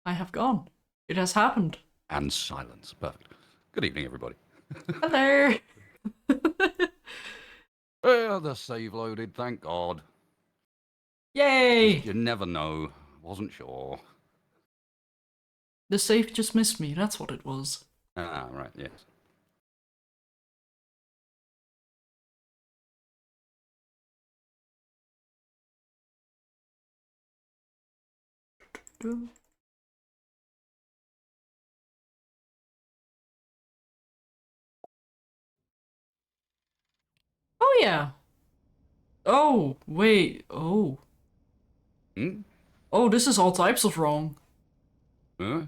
I have gone. It has happened. And silence. Perfect. Good evening, everybody. Hello. Well, the save loaded, thank God. Yay! You never know. Wasn't sure. The safe just missed me, that's what it was. Ah, right, yes. Oh yeah. Oh, wait. Oh. Hmm? Oh, this is all types of wrong. Huh?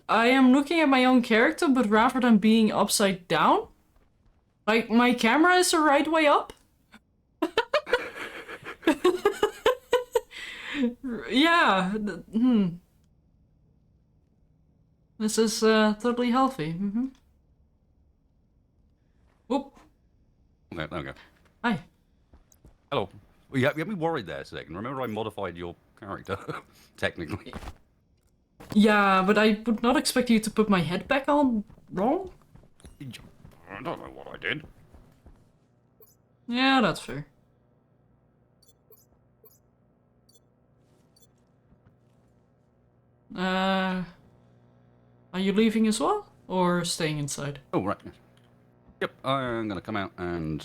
I am looking at my own character, but rather than being upside down, like my camera is the right way up. Yeah. This is totally healthy. Whoop. Okay, there we go. Hi. Hello. Well, you had me worried there a second. Remember I modified your character, technically. Yeah, but I would not expect you to put my head back on wrong. I don't know what I did. Yeah, that's fair. Are you leaving as well? Or staying inside? Oh, right. Yes. Yep, I'm going to come out and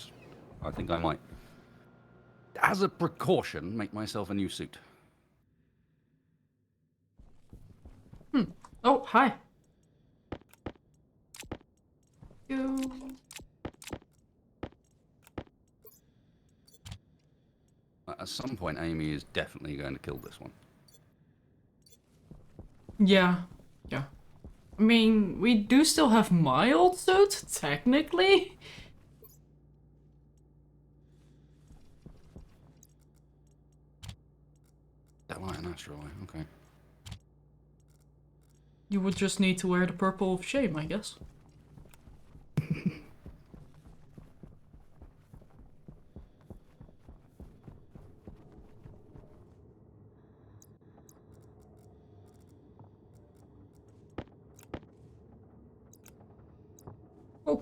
I think I might, as a precaution, make myself a new suit. Oh, hi. You. At some point, Amy is definitely going to kill this one. Yeah. Yeah. I mean, we do still have my old suit, technically. That light and astral eye, okay. You would just need to wear the purple of shame, I guess. Oh.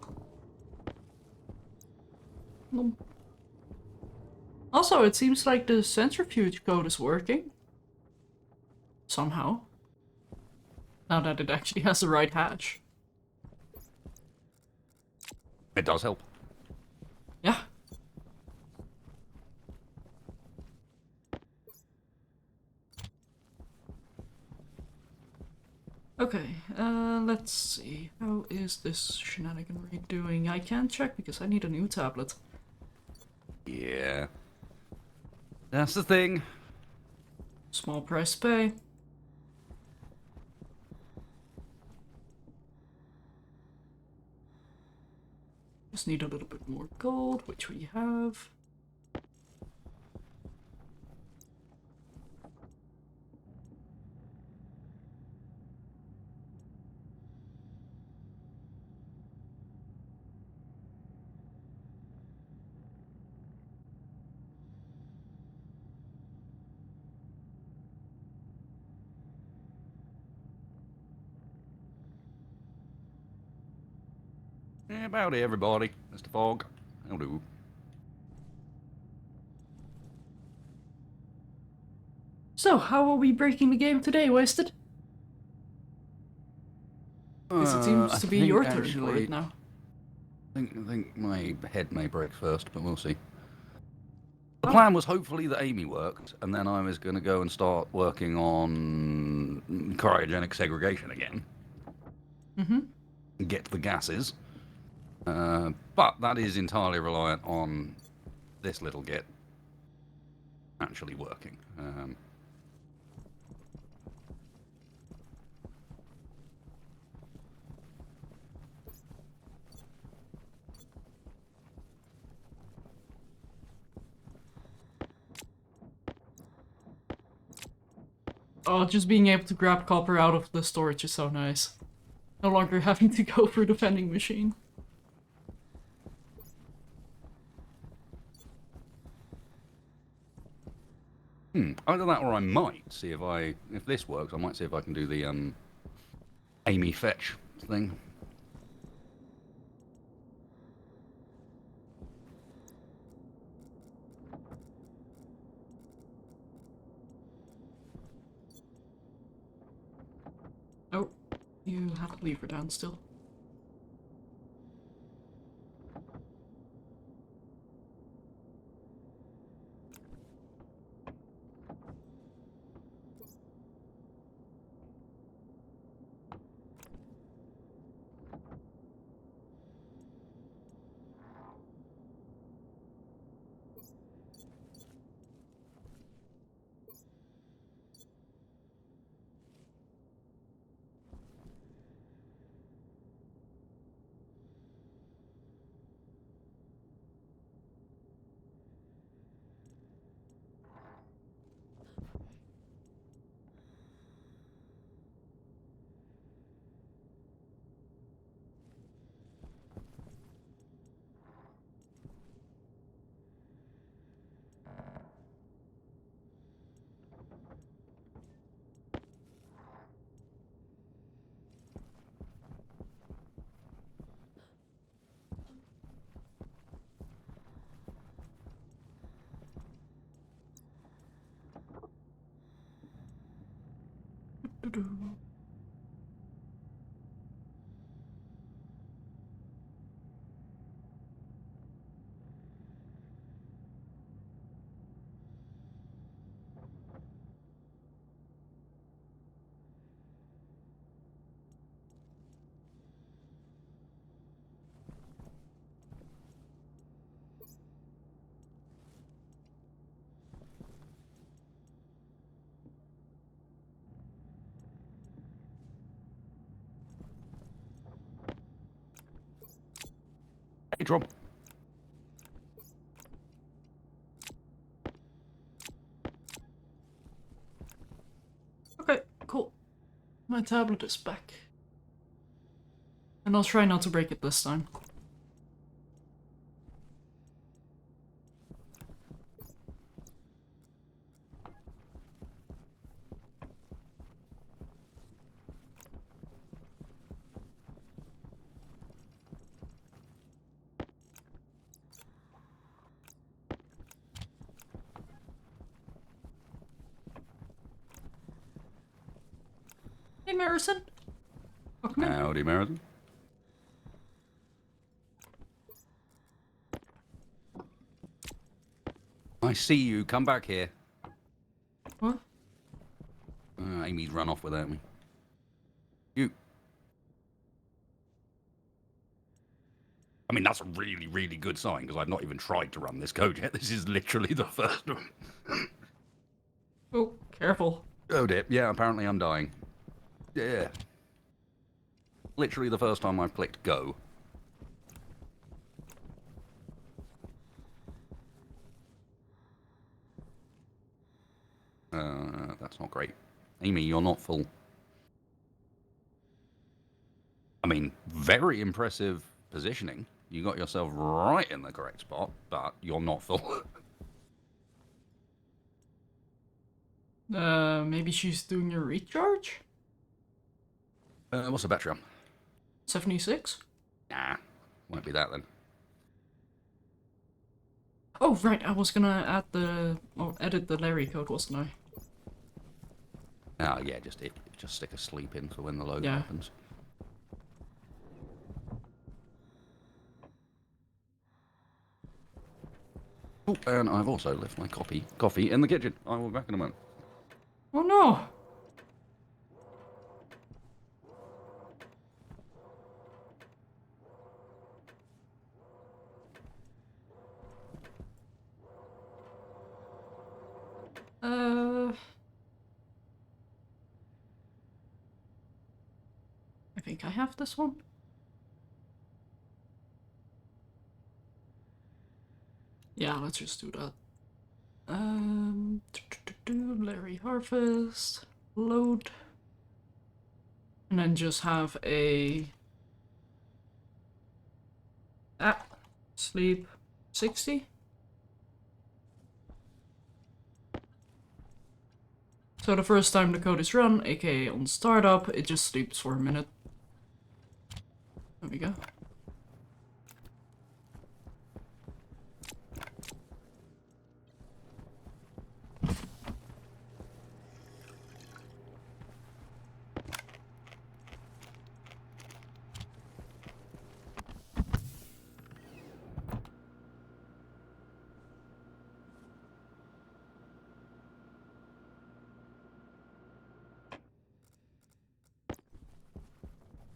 Also, it seems like the centrifuge code is working. Somehow. Now that it actually has the right hatch. It does help. Yeah. Okay, let's see. How is this shenaniganry doing? I can't check because I need a new tablet. Yeah. That's the thing. Small price to pay. Just need a little bit more gold, which we have. Yeah, howdy, everybody. Mr. Fogg. How do? So, how are we breaking the game today, Wasted? Because it seems I to be think your turn for actually, it now. I think my head may break first, but we'll see. The Oh. plan was hopefully that Amy worked, and then I was going to go and start working on cryogenic segregation again. And get the gases. But that is entirely reliant on this little git actually working. Oh, just being able to grab copper out of the storage is so nice. No longer having to go through the vending machine. Either that or I might see if this works, I might see if I can do the Amy fetch thing. Oh, you have to leave her down still. Hey, drop. Okay, cool. My tablet is back. And I'll try not to break it this time. Hey, Marison. Welcome in. Howdy, Meriden. I see you. Come back here. What? Amy's run off without me. You. I mean, that's a really, really good sign, because I've not even tried to run this code yet. This is literally the first one. Oh, careful. Oh dear. Yeah, apparently I'm dying. Yeah. Literally the first time I've clicked go. That's not great. Amy, you're not full. I mean, very impressive positioning. You got yourself right in the correct spot, but you're not full. Maybe she's doing a recharge? What's the battery on? 76? Nah, won't be that then. Oh, right, I was gonna add edit the Larry code, wasn't I? Oh yeah, just stick a sleep in for when the load Yeah. happens. Oh, and I've also left my coffee in the kitchen. I will be back in a moment. Oh no! I think I have this one. Yeah, let's just do that. Larry Harvest, load, and then just have a sleep 60. So the first time the code is run, aka on startup, it just sleeps for a minute. There we go.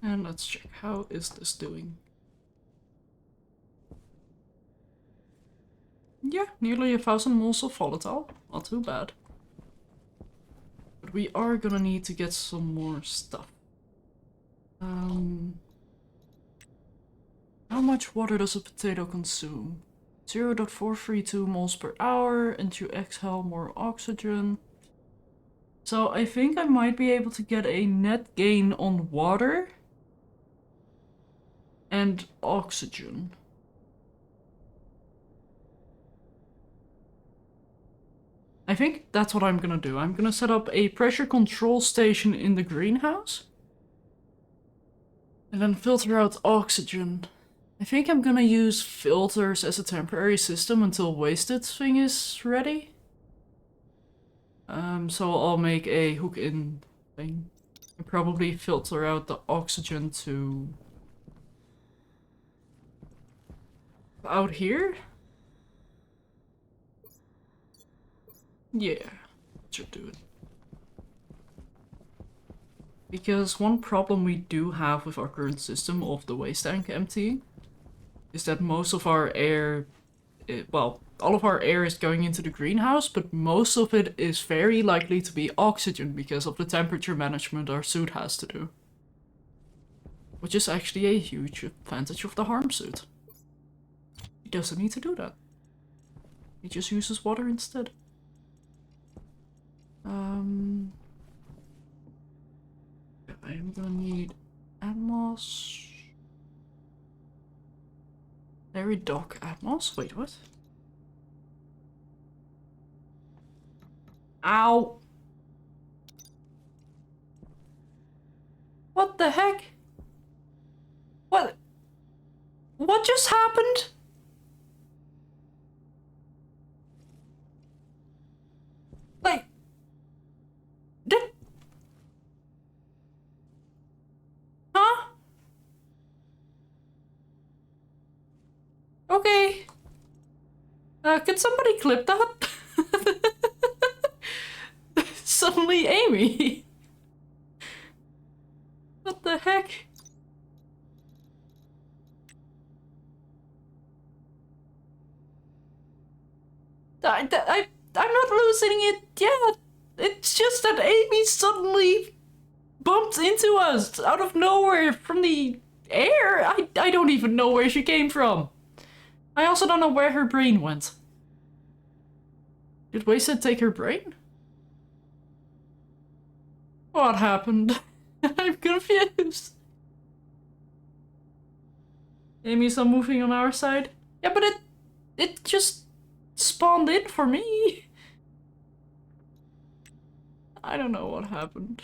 And let's check, how is this doing? Yeah, nearly 1,000 moles of volatile. Not too bad. But we are gonna need to get some more stuff. How much water does a potato consume? 0.432 moles per hour, and you exhale more oxygen. So I think I might be able to get a net gain on water and oxygen. I think that's what I'm gonna do. I'm gonna set up a pressure control station in the greenhouse. And then filter out oxygen. I think I'm gonna use filters as a temporary system until wasted thing is ready. So I'll make a hook-in thing. And probably filter out the oxygen to out here. Yeah, should do it. Because one problem we do have with our current system of the waste tank emptying is that most of our air, well, all of our air is going into the greenhouse, but most of it is very likely to be oxygen because of the temperature management our suit has to do. Which is actually a huge advantage of the harm suit. He doesn't need to do that. He just uses water instead. I am gonna need Atmos. Very dock Atmos? Wait, what? Ow! What the heck? What? What just happened? Like... Did... Huh? Okay. Can somebody clip that? Suddenly Amy. What the heck? I'm not losing it yet. It's just that Amy suddenly bumped into us out of nowhere from the air. I don't even know where she came from. I also don't know where her brain went. Did Wasted take her brain? What happened? I'm confused. Amy's not moving on our side. Yeah, but it just spawned in for me. I don't know what happened.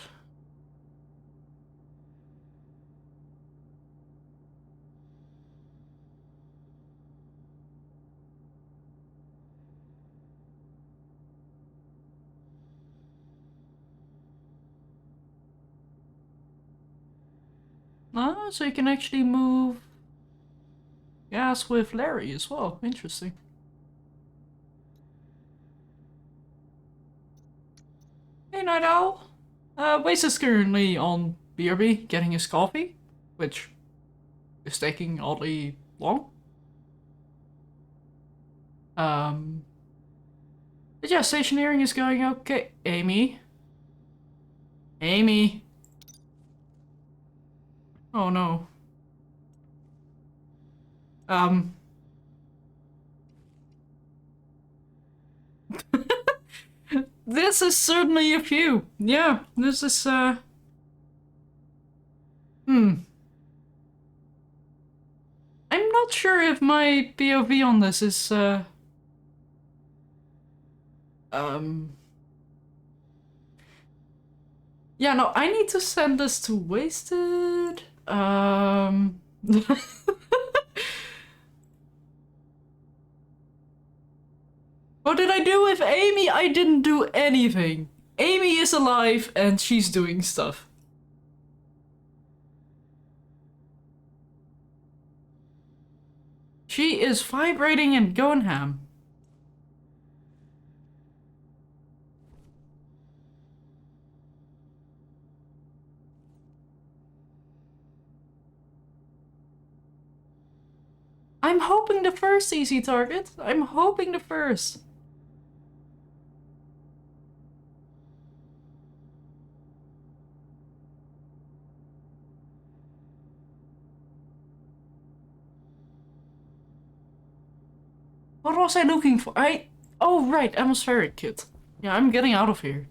Ah, so you can actually move gas with Larry as well. Interesting. Hey, Night Owl. Waze is currently on BRB getting his coffee, which is taking oddly long. But yeah, stationeering is going okay. Amy. Amy. Oh no. This is certainly a few. Yeah, this is, I'm not sure if my POV on this is, Yeah, no, I need to send this to Wasted. What did I do with Amy? I didn't do anything. Amy is alive and she's doing stuff. She is vibrating and going ham. I'm hoping the first easy target. I'm hoping the first. What was I looking for? Oh, right, atmospheric kit. Yeah, I'm getting out of here.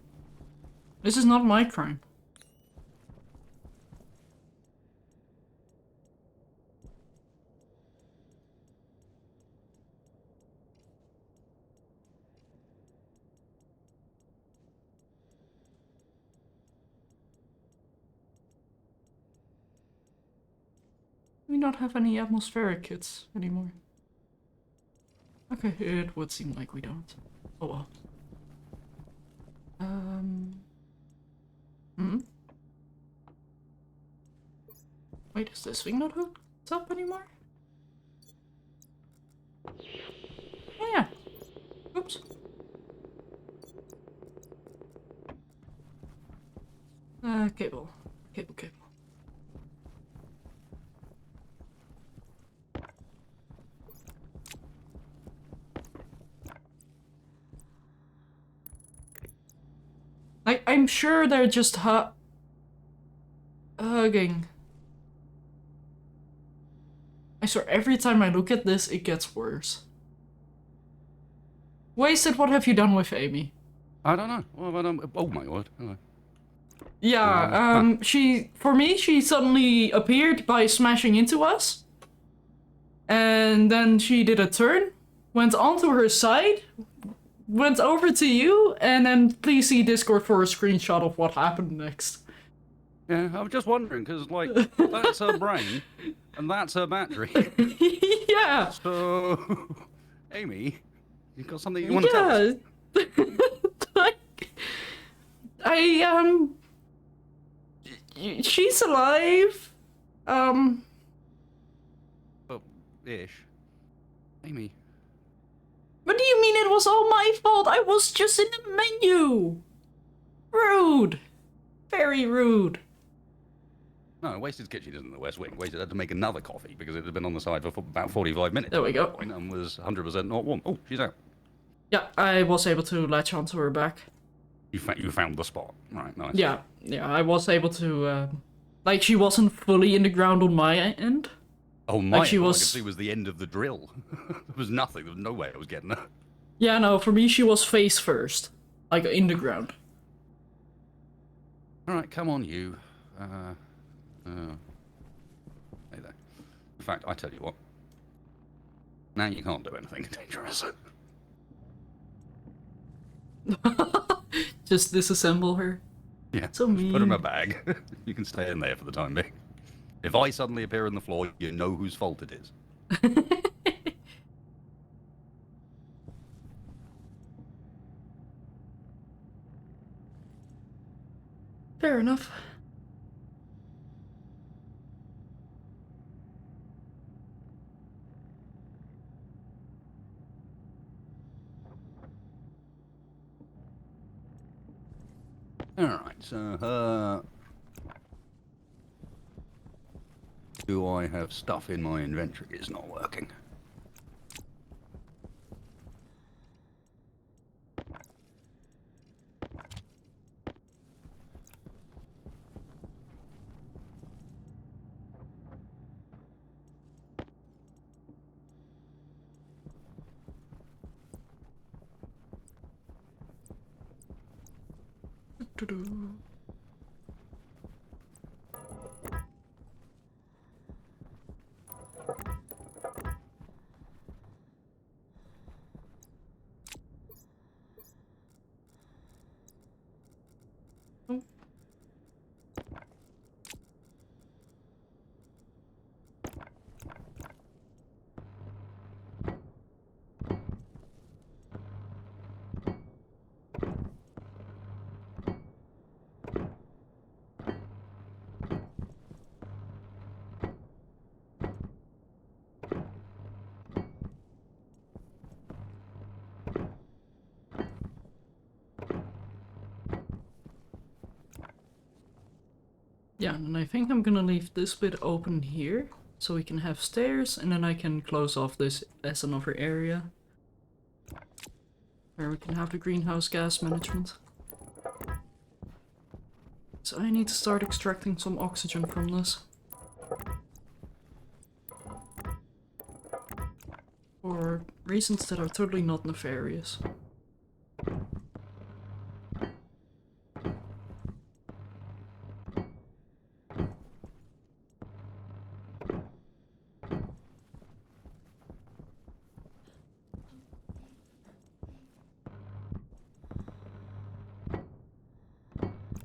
This is not my crime. We not have any atmospheric kits anymore. Okay, it would seem like we don't. Oh well. Hmm? Wait, is this thing not hooked up anymore? Yeah. Oops. Cable. Cable. I'm sure they're just hugging. I swear, every time I look at this, it gets worse. Wasted, what have you done with Amy? I don't know. What have I done? Oh my word. Hello. Yeah, for me, she suddenly appeared by smashing into us. And then she did a turn, went onto her side, went over to you, and then please see Discord for a screenshot of what happened next. Yeah, I'm just wondering, because, like, that's her brain, and that's her battery. Yeah. So, Amy, you've got something you want to tell us? She's alive. Oh, ish. Amy. What do you mean it was all my fault? I was just in the menu. Rude. Very rude. No, Wasted's kitchen isn't the West Wing. Wasted had to make another coffee because it had been on the side for about 45 minutes. There we go. And was 100% not warm. Oh, she's out. Yeah, I was able to latch onto her back. You found the spot. Right, nice. Yeah, I was able to, like, she wasn't fully in the ground on my end. Oh, my like she end, was... I could see was the end of the drill. There was nothing. There was no way I was getting her. Yeah, no, for me she was face first. Like, in the ground. Alright, come on, you. Hey there. In fact, I tell you what. Now you can't do anything dangerous. Just disassemble her. Yeah, so just mean. Put her in a bag. You can stay in there for the time being. If I suddenly appear on the floor, you know whose fault it is. Fair enough. Alright, so, do I have stuff in my inventory? It's not working. Yeah, and I think I'm gonna leave this bit open here, so we can have stairs, and then I can close off this as another area. Where we can have the greenhouse gas management. So I need to start extracting some oxygen from this. For reasons that are totally not nefarious.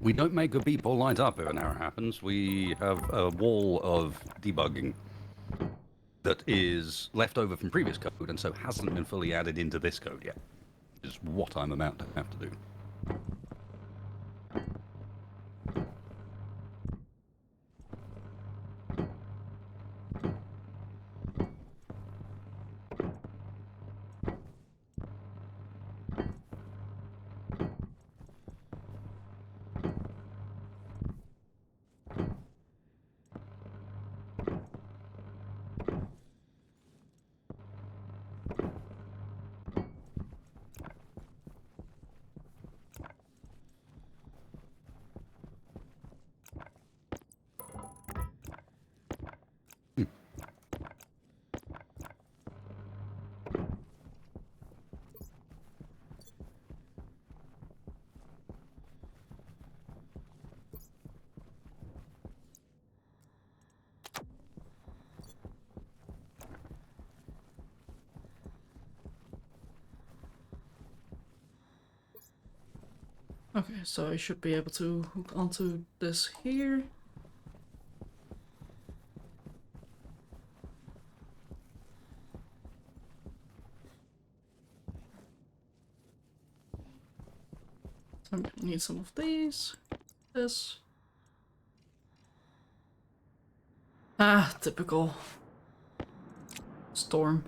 We don't make a beep or light up if an error happens. We have a wall of debugging that is left over from previous code and so hasn't been fully added into this code yet, which is what I'm about to have to do. Okay, so I should be able to hook onto this here. So I'm gonna need some of these. This. Ah, typical. Storm.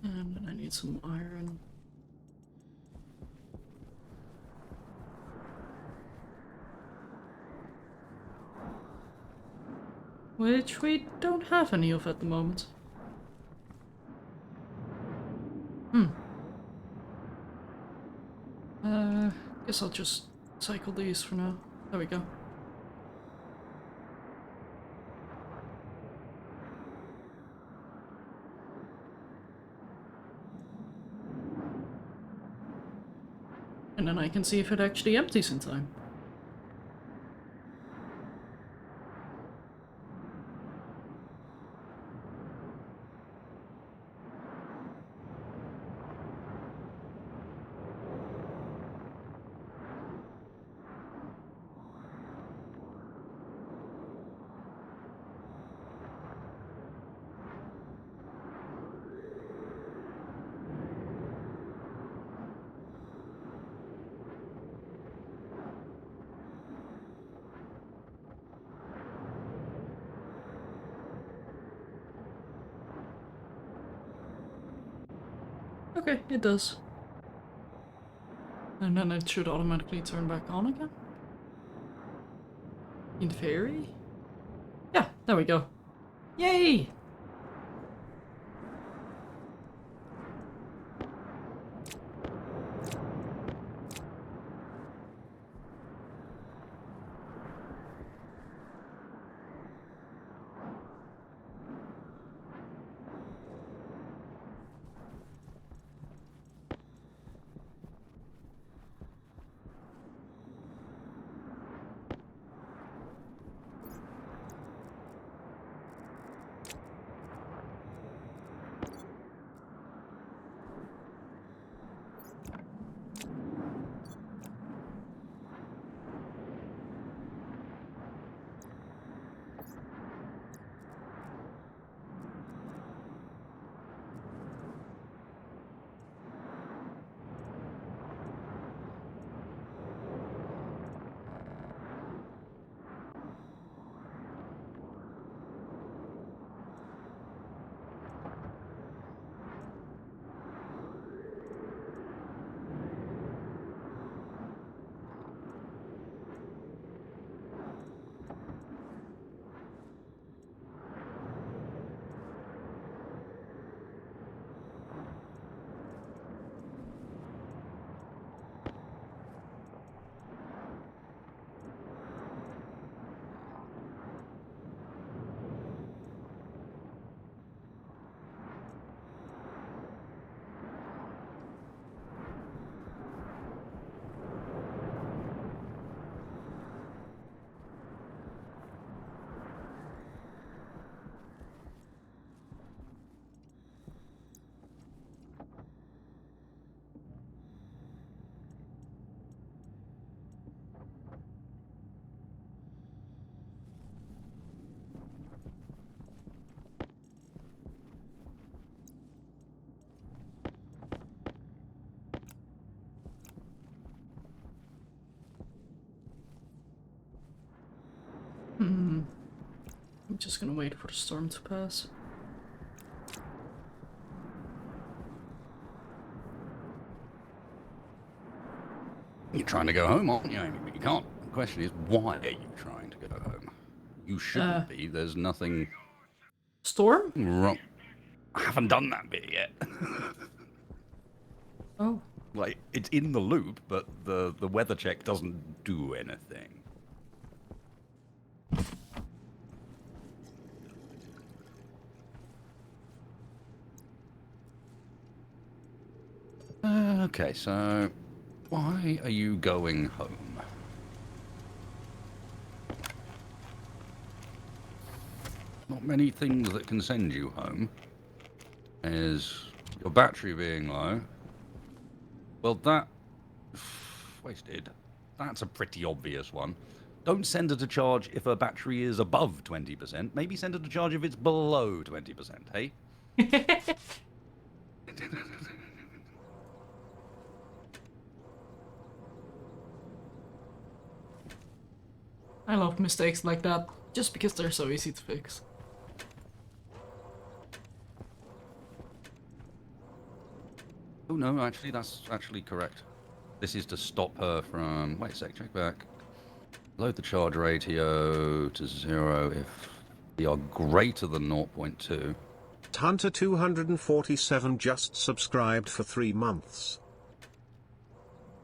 And then I need some iron. Which we don't have any of at the moment. Guess I'll just cycle these for now. There we go. And then I can see if it actually empties in time. Okay, it does. And then it should automatically turn back on again. In theory? Yeah, there we go. Yay! I'm just gonna wait for the storm to pass. You're trying to go home, aren't you, Amy? But you can't. The question is, why are you trying to go home? You shouldn't be. There's nothing Storm? wrong. I haven't done that bit yet. Oh. Like, it's in the loop, but the weather check doesn't do anything. Okay, so why are you going home? Not many things that can send you home. Is your battery being low? Well, that... wasted. That's a pretty obvious one. Don't send her to charge if her battery is above 20%. Maybe send her to charge if it's below 20%, hey? I love mistakes like that, just because they're so easy to fix. Oh no, actually, that's actually correct. This is to stop her from... Wait a sec, check back. Load the charge ratio to 0 if we are greater than 0.2. Hunter 247 just subscribed for 3 months.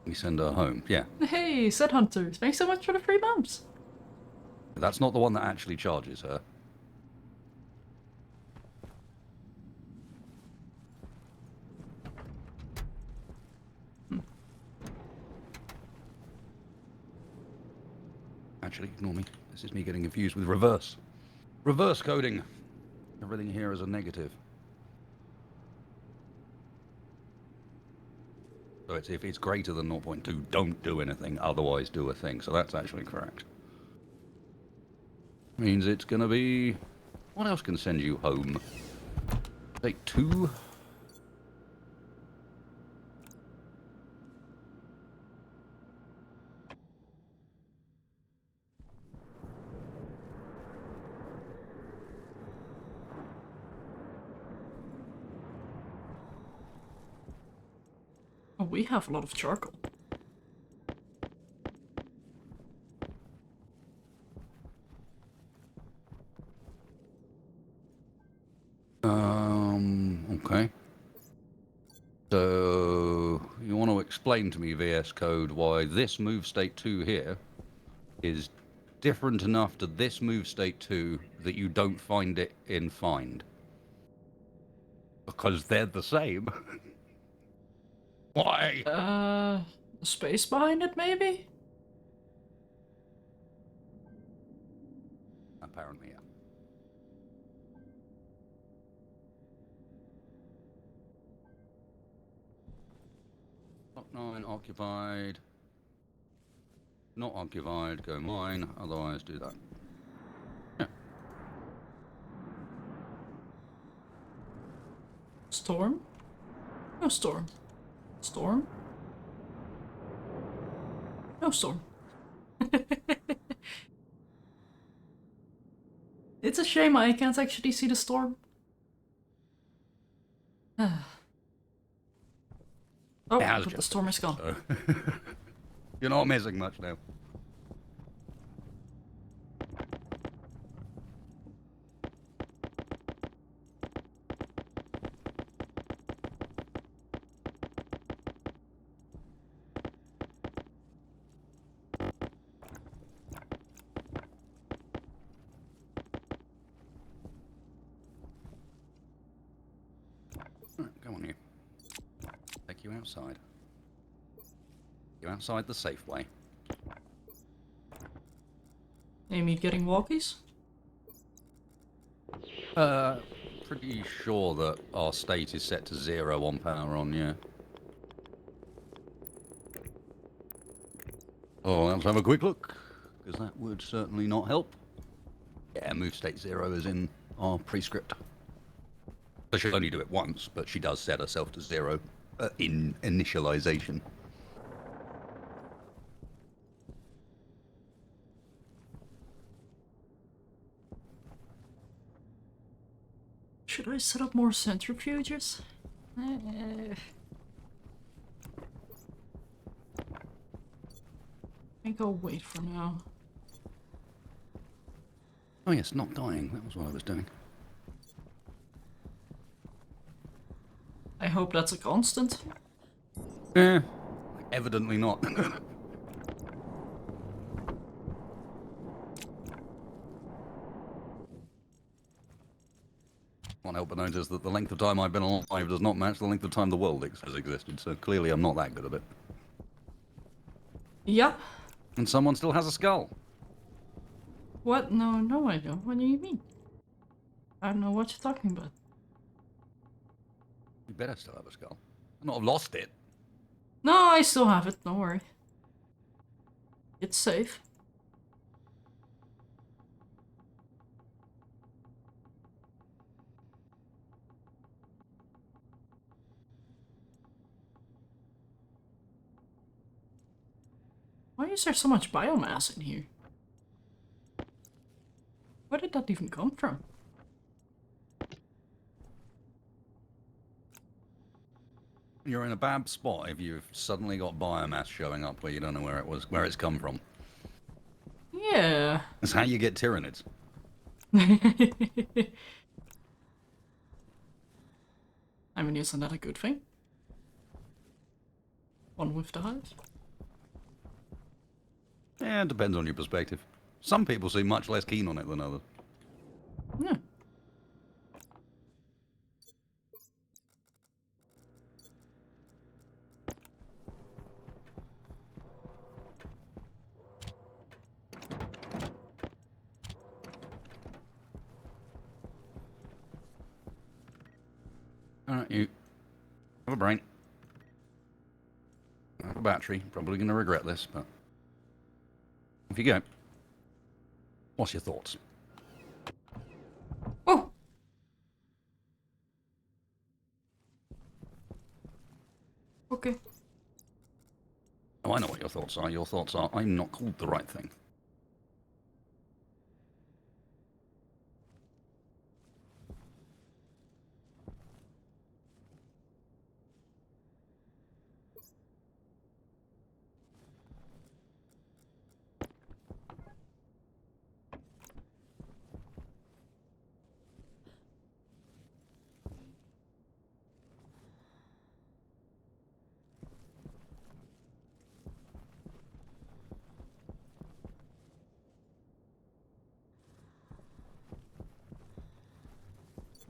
We send her home, yeah. Hey, Set Hunters, thanks so much for the 3 months! That's not the one that actually charges her. Actually, ignore me. This is me getting confused with reverse. Reverse coding. Everything here is a negative. So it's if it's greater than 0.2, don't do anything, otherwise do a thing. So that's actually correct. Means it's gonna be... What else can send you home? Take 2? Oh, we have a lot of charcoal. Okay. So, you want to explain to me, VS Code, why this move state 2 here is different enough to this move state 2 that you don't find it in find? Because they're the same. Why? Space behind it, maybe? Apparently, yeah. Block 9 occupied. Not occupied, go mine, otherwise do that. Yeah. Storm? No storm. Storm? No storm. It's a shame I can't actually see the storm. Oh, but the storm is gone. So you're not missing much now. Alright, come on you. Take you outside. You outside the safe way. Amy getting walkies? Pretty sure that our state is set to 0 on power on, yeah. Oh, let's have a quick look, because that would certainly not help. Yeah, move state 0 is in our prescript. So she'll only do it once, but she does set herself to 0 in initialization. I set up more centrifuges? I think I'll wait for now. Oh yes, not dying. That was what I was doing. I hope that's a constant. Evidently not. Can't help but notice that the length of time I've been alive does not match the length of time the world has existed, so clearly I'm not that good at it. Yeah. And someone still has a skull. What? No, I don't. What do you mean? I don't know what you're talking about. You better still have a skull. I've not lost it. No, I still have it. Don't worry. It's safe. Why is there so much biomass in here? Where did that even come from? You're in a bad spot if you've suddenly got biomass showing up where you don't know where it's come from. Yeah. That's how you get tyrannids. I mean, isn't that a good thing? One with the hive? Yeah, it depends on your perspective. Some people seem much less keen on it than others. Yeah. Alright, you have a brain. Have a battery. Probably going to regret this, but off you go. What's your thoughts? Oh! Okay. Oh, I know what your thoughts are. Your thoughts are, I'm not called the right thing.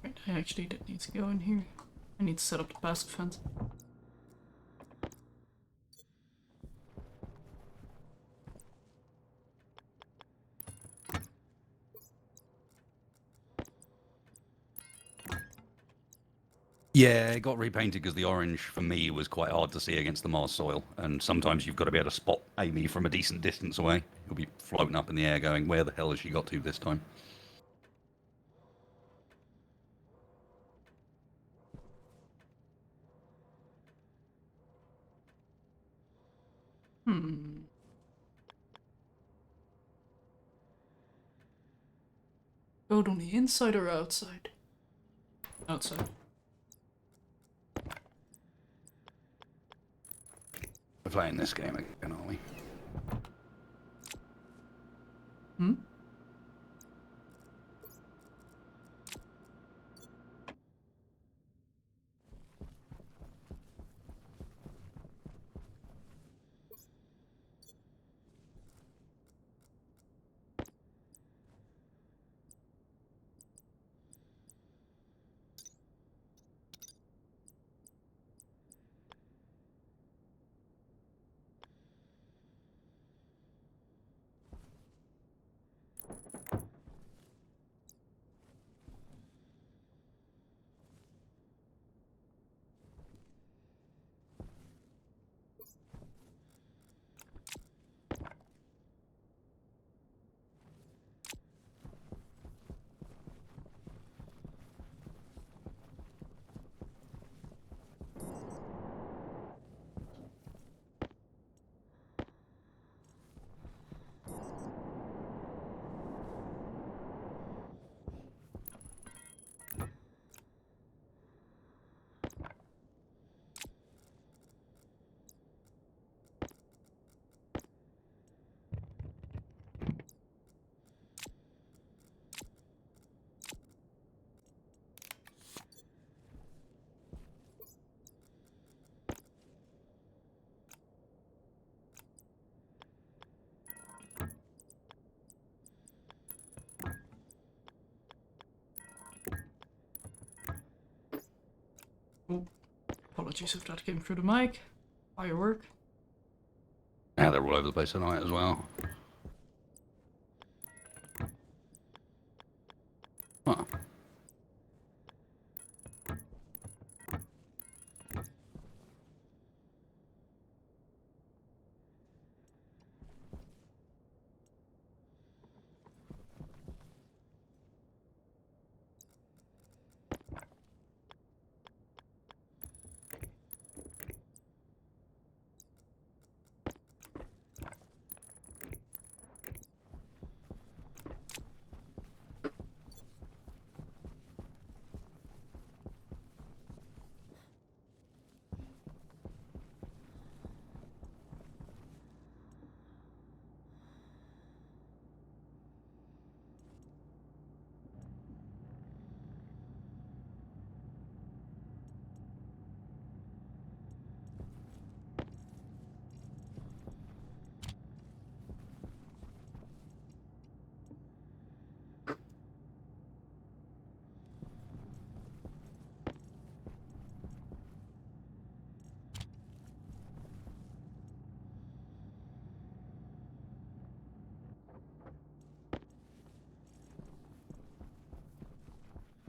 Right, I actually did need to go in here. I need to set up the passive fence. Yeah, it got repainted because the orange, for me, was quite hard to see against the Mars soil. And sometimes you've got to be able to spot Amy from a decent distance away. You'll be floating up in the air going, where the hell has she got to this time? Code on the inside or outside? Outside. We're playing this game again, aren't we? Hmm? Apologies if that came through the mic. Firework. Yeah, they're all over the place tonight as well. Huh.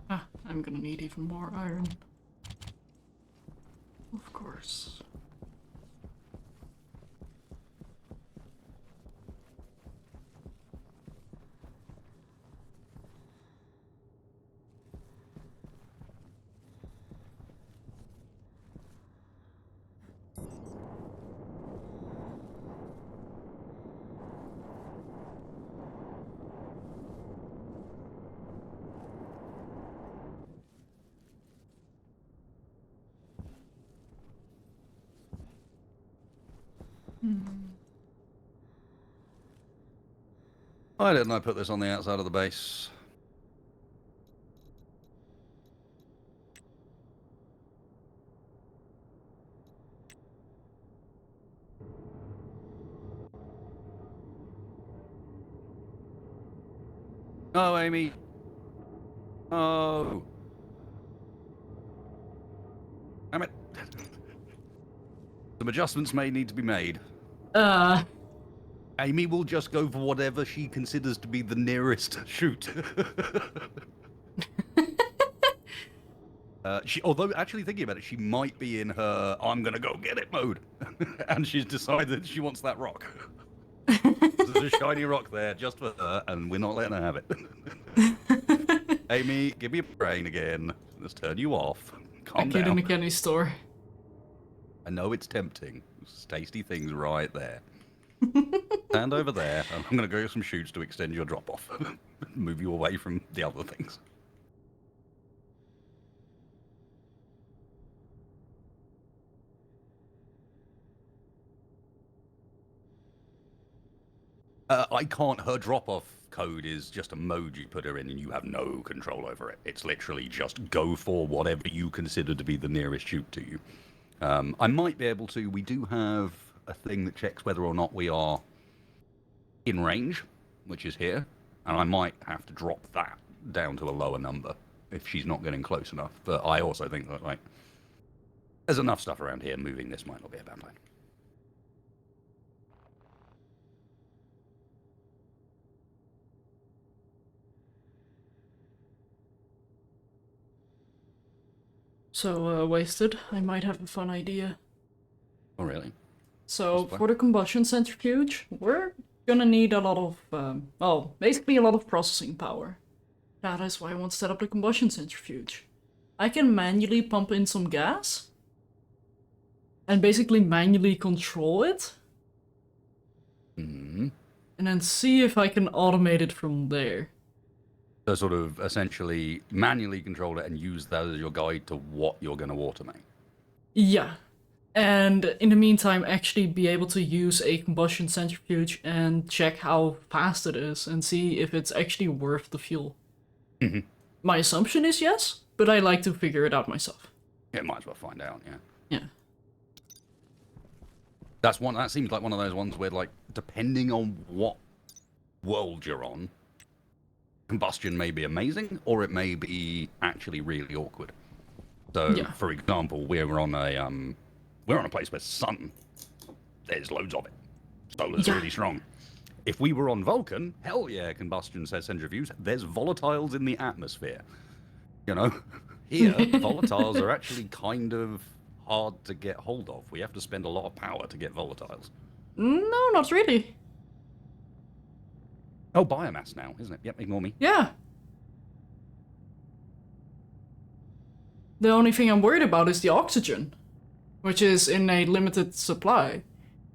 Ah, I'm gonna need even more iron. Of course. Why didn't I put this on the outside of the base? Oh, Amy. Oh. Damn it. Some adjustments may need to be made. Amy will just go for whatever she considers to be the nearest chute. Although, actually thinking about it, she might be in her "I'm gonna go get it" mode, and she's decided she wants that rock. There's a shiny rock there just for her, and we're not letting her have it. Amy, give me a brain again. Let's turn you off. Calm A kid down. in a candy store. I know it's tempting. There's tasty things right there. Stand over there, and I'm going to go get some shoots to extend your drop-off. Move you away from the other things. I can't. Her drop-off code is just a mode you put her in, and you have no control over it. It's literally just go for whatever you consider to be the nearest shoot to you. I might be able to. We do have a thing that checks whether or not we are in range, which is here, and I might have to drop that down to a lower number if she's not getting close enough. But I also think that, like, there's enough stuff around here. Moving this might not be a bad plan. So, Wasted, I might have a fun idea. Oh, really? So, for the combustion centrifuge, we're gonna need a lot of, well, basically a lot of processing power. That is why I want to set up the combustion centrifuge. I can manually pump in some gas, and basically manually control it, Mm-hmm. and then see if I can automate it from there. So sort of essentially manually control it and use that as your guide to what you're going to automate. Yeah. And in the meantime, actually be able to use a combustion centrifuge and check how fast it is and see if it's actually worth the fuel. Mm-hmm. My assumption is yes, but I like to figure it out myself. Yeah, might as well find out, yeah. Yeah. That seems like one of those ones where, like, depending on what world you're on, combustion may be amazing, or it may be actually really awkward. So, Yeah. for example, we're on a place where sun, there's loads of it. Solar's Yeah. really strong. If we were on Vulcan, hell yeah, combustion says centrifuge. There's volatiles in the atmosphere. You know, here volatiles are actually kind of hard to get hold of. We have to spend a lot of power to get volatiles. No, not really. Oh, biomass now, isn't it? Yep, ignore me. Yeah. The only thing I'm worried about is the oxygen, which is in a limited supply.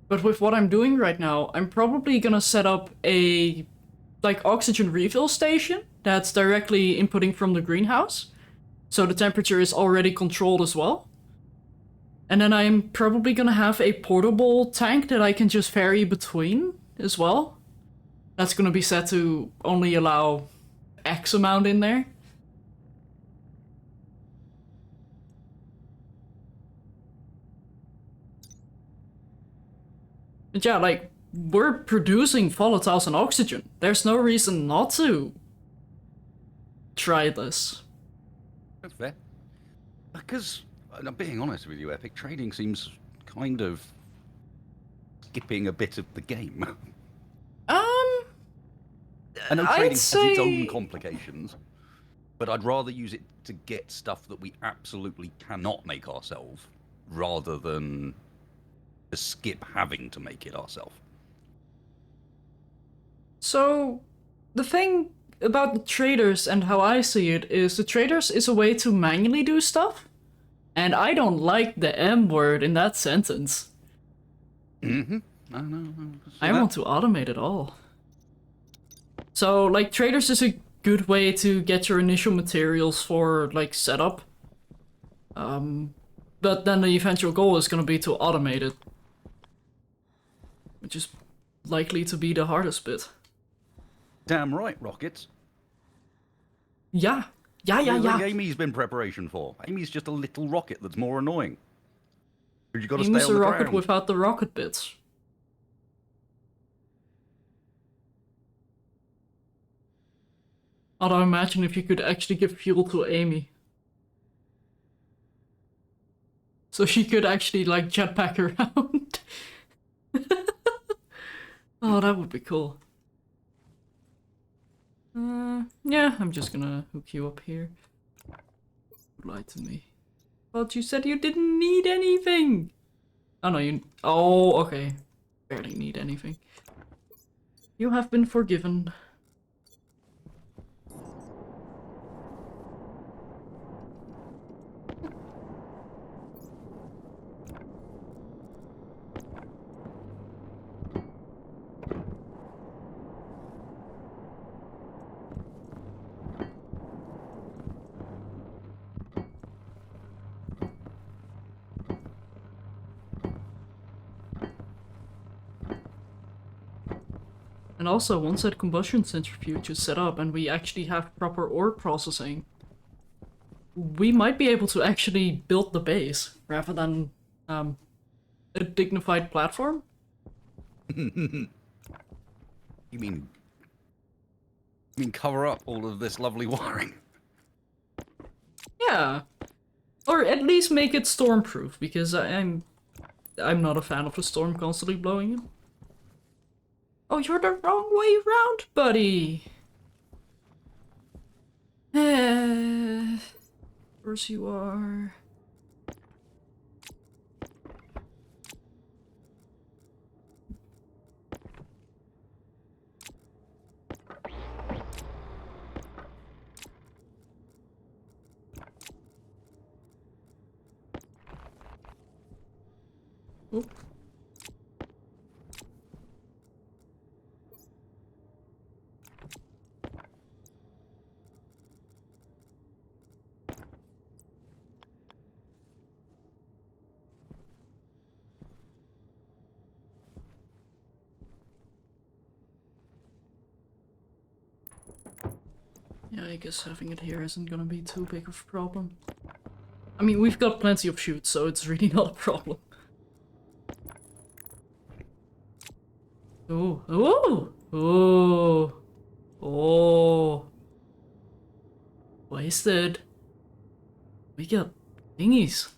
But with what I'm doing right now, I'm probably gonna set up a oxygen refill station that's directly inputting from the greenhouse. So the temperature is already controlled as well. And then I'm probably gonna have a portable tank that I can just vary between as well. That's gonna be set to only allow X amount in there. But yeah, we're producing volatiles and oxygen. There's no reason not to try this. That's fair. Because, I'm being honest with you, Epic, trading seems kind of skipping a bit of the game. I know trading has its own complications, but I'd rather use it to get stuff that we absolutely cannot make ourselves, rather than to skip having to make it ourselves. So, the thing about the traders and how I see it is the traders is a way to manually do stuff, and I don't like the M word in that sentence. Mm-hmm. I know. I want to automate it all. So, traders is a good way to get your initial materials for, setup. But then the eventual goal is gonna be to automate it. Which is likely to be the hardest bit. Damn right, rockets. Yeah. What do you think Amy's been preparation for? Amy's just a little rocket that's more annoying. But you got to stay on Amy's a the rocket ground. without the rocket bits. Although imagine if you could actually give fuel to Amy. So she could actually, jetpack around. Oh, that would be cool. Yeah, I'm just gonna hook you up here. Lie to me. But you said you didn't need anything! Oh no, you... Oh, okay. Barely need anything. You have been forgiven. And also, once that combustion centrifuge is set up and we actually have proper ore processing, we might be able to actually build the base rather than a dignified platform. You mean cover up all of this lovely wiring? Yeah. Or at least make it stormproof, because I'm not a fan of the storm constantly blowing in. Oh, you're the wrong way round, buddy! Of course you are. Oop. Yeah, I guess having it here isn't gonna be too big of a problem. I mean, we've got plenty of chutes, so it's really not a problem. Oh, oh, oh, oh. Wasted. We got Thingies.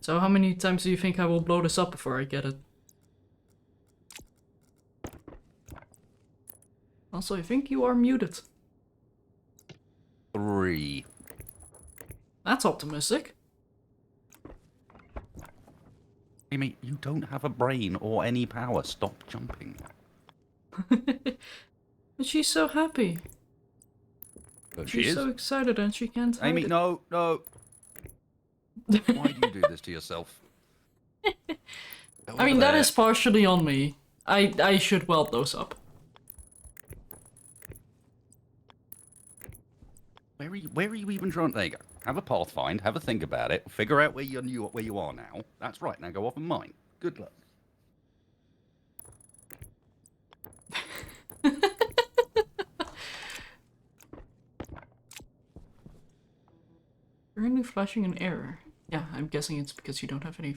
So how many times do you think I will blow this up before I get it? Also, I think you are muted. 3. That's optimistic. Amy, you don't have a brain or any power. Stop jumping. But she's so happy. But She's she is. so excited and she can't hide Amy, it. no, no. Why do you do this to yourself? I mean, that is partially on me. I should weld those up. Where are you even trying? There you go. Have a path find. Have a think about it. Figure out where you are now. That's right. Now go off and mine. Good luck. Currently flashing an error. Yeah, I'm guessing it's because you don't have any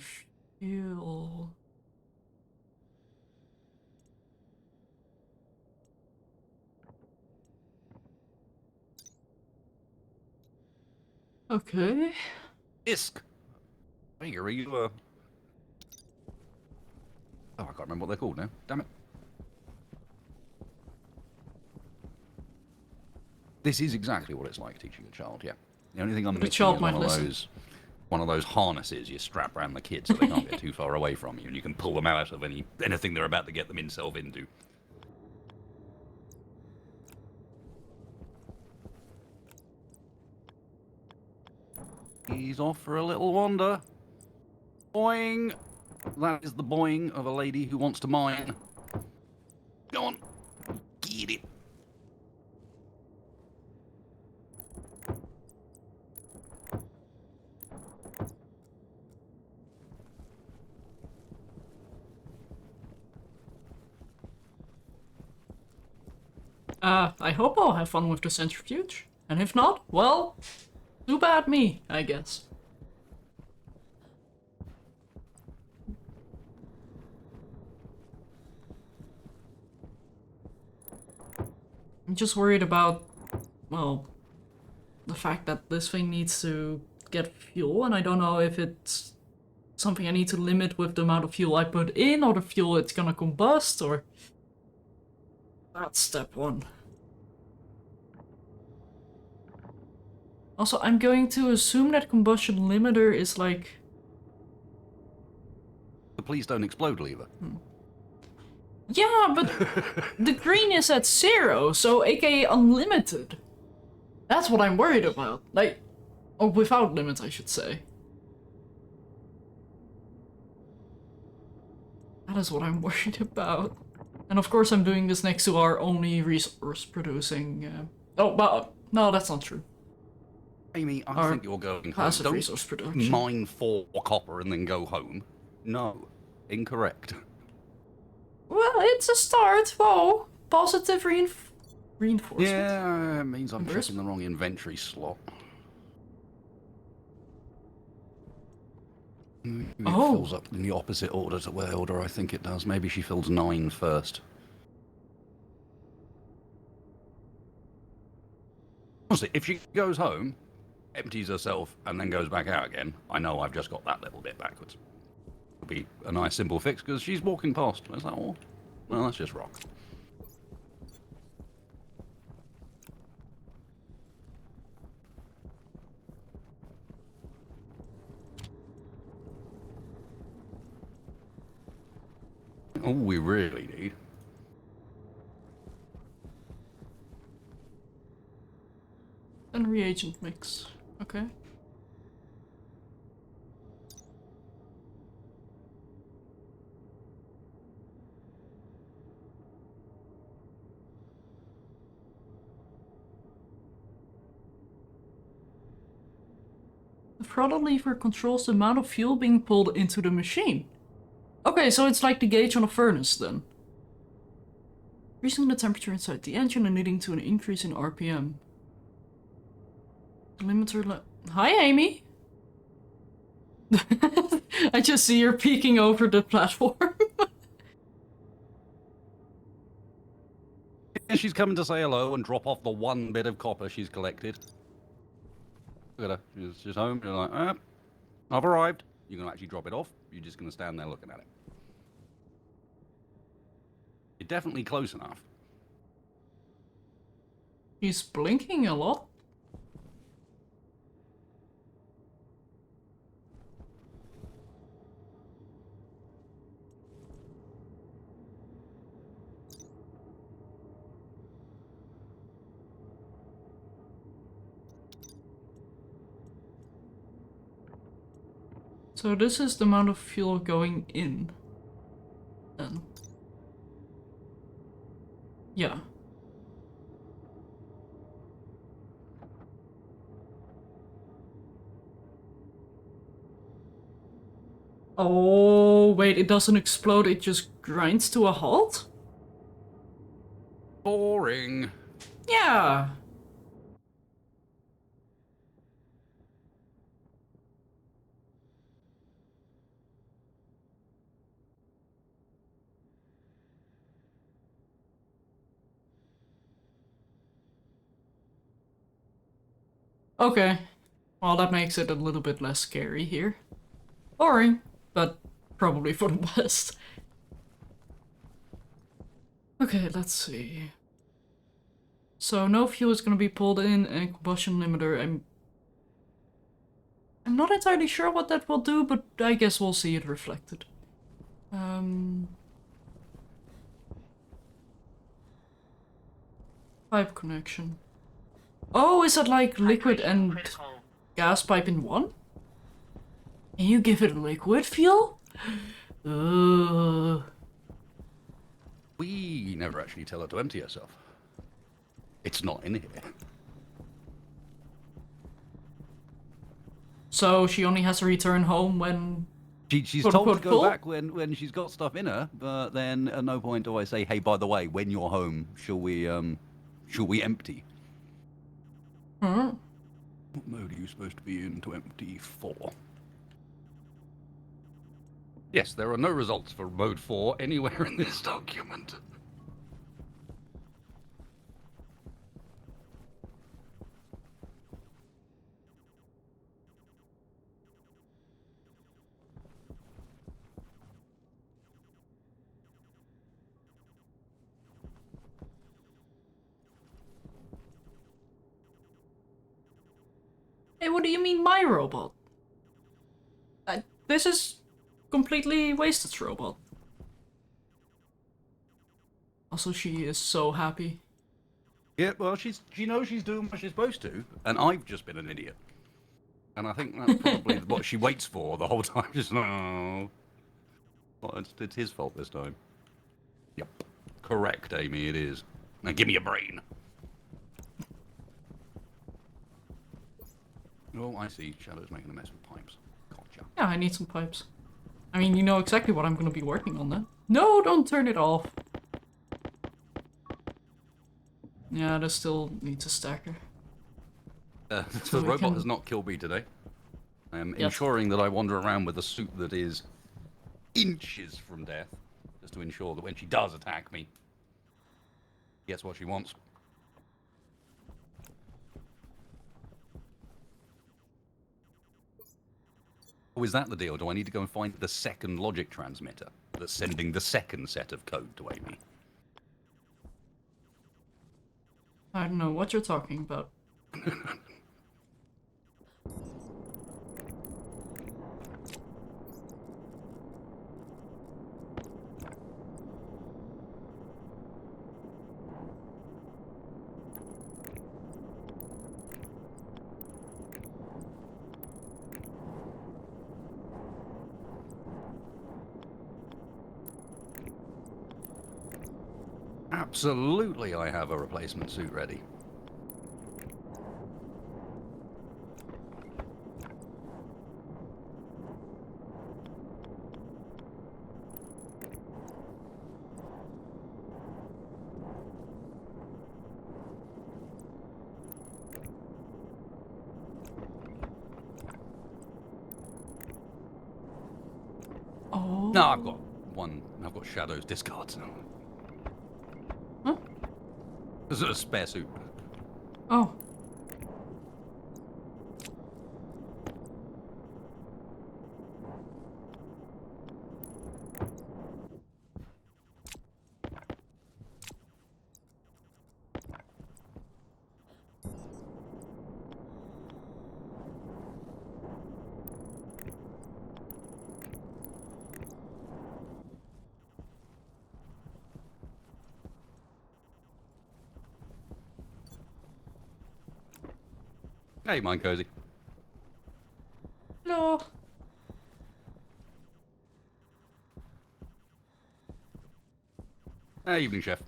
fuel. Okay. Isk. Hey, are you Oh, I can't remember what they're called now. Damn it. This is exactly what it's like teaching a child, yeah. The only thing I'm missing child is might listen. one of those harnesses you strap around the kids so they can't get too far away from you, and you can pull them out of anything they're about to get themselves into. He's off for a little wander. Boing! That is the boing of a lady who wants to mine. Go on. Get it. I hope I'll have fun with the centrifuge. And if not, well, too bad me, I guess. I'm just worried about, well, the fact that this thing needs to get fuel, and I don't know if it's something I need to limit with the amount of fuel I put in, or the fuel it's gonna combust, or... That's step 1. Also, I'm going to assume that combustion limiter is like... The please don't explode lever. Yeah, but the green is at 0, so aka unlimited. That's what I'm worried about. Like, or without limits, I should say. That is what I'm worried about. And of course I'm doing this next to our only resource producing... Oh, but no, that's not true. Amy, I think you're going home. Passive Don't resource production. mine 4 copper and then go home. No, incorrect. Well, it's a start. Whoa, positive reinforcement. Yeah, it means I'm checking the wrong inventory slot. It fills up in the opposite order to where order I think it does. Maybe she fills 9 first. Honestly, if she goes home, empties herself, and then goes back out again, I know I've just got that little bit backwards. It'll be a nice simple fix, because she's walking past. Is that all? Well, that's just rock. All we really need. And reagent mix. Okay. The throttle lever controls the amount of fuel being pulled into the machine. Okay, so it's like the gauge on a furnace then. Increasing the temperature inside the engine and leading to an increase in RPM. The limiter Hi, Amy! I just see her peeking over the platform. And she's coming to say hello and drop off the one bit of copper she's collected. Look at her. She's home. She's like, I've arrived. You're going to actually drop it off. You're just going to stand there looking at it. You're definitely close enough. She's blinking a lot. So this is the amount of fuel going in. Then. Yeah. Oh, wait, it doesn't explode, it just grinds to a halt? Boring. Yeah. Okay. Well, that makes it a little bit less scary here. Boring, but probably for the best. Okay, let's see. So no fuel is gonna be pulled in, and combustion limiter. I'm not entirely sure what that will do, but I guess we'll see it reflected. Pipe connection. Oh, is that like liquid and gas pipe in one? Can you give it liquid fuel? We never actually tell her to empty herself. It's not in here. So she only has to return home when... She's told to go back when she's got stuff in her, but then at no point do I say, hey, by the way, when you're home, shall we empty? Huh? What mode are you supposed to be in to empty for? Yes, there are no results for mode 4 anywhere in this document. Hey, what do you mean my robot? This is completely Wasted's robot. Also, she is so happy. Yeah, well, she knows she's doing what she's supposed to, and I've just been an idiot. And I think that's probably what she waits for the whole time. Just no. Well, it's his fault this time. Yep. Correct, Amy, it is. Now give me a brain. Oh, I see. Shadow's making a mess with pipes. Gotcha. Yeah, I need some pipes. I mean, you know exactly what I'm gonna be working on then. No, don't turn it off. Yeah, this still needs a stacker. The robot has not killed me today. I am ensuring that I wander around with a suit that is inches from death, just to ensure that when she does attack me, she gets what she wants. Oh, is that the deal? Do I need to go and find the second logic transmitter that's sending the second set of code to Amy? I don't know what you're talking about. Absolutely, I have a replacement suit ready. No, I've got one. I've got Shadow's discards now. Huh? There's a spare suit. Oh. Hey, mine cozy. Hello. Hey, evening, chef.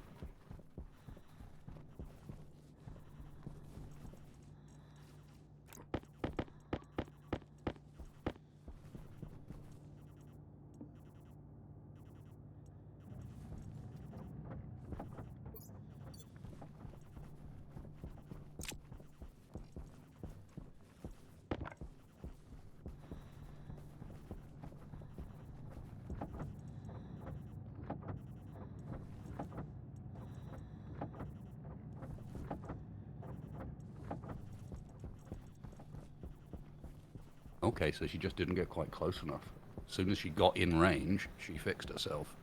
Okay, so she just didn't get quite close enough. As soon as she got in range, she fixed herself.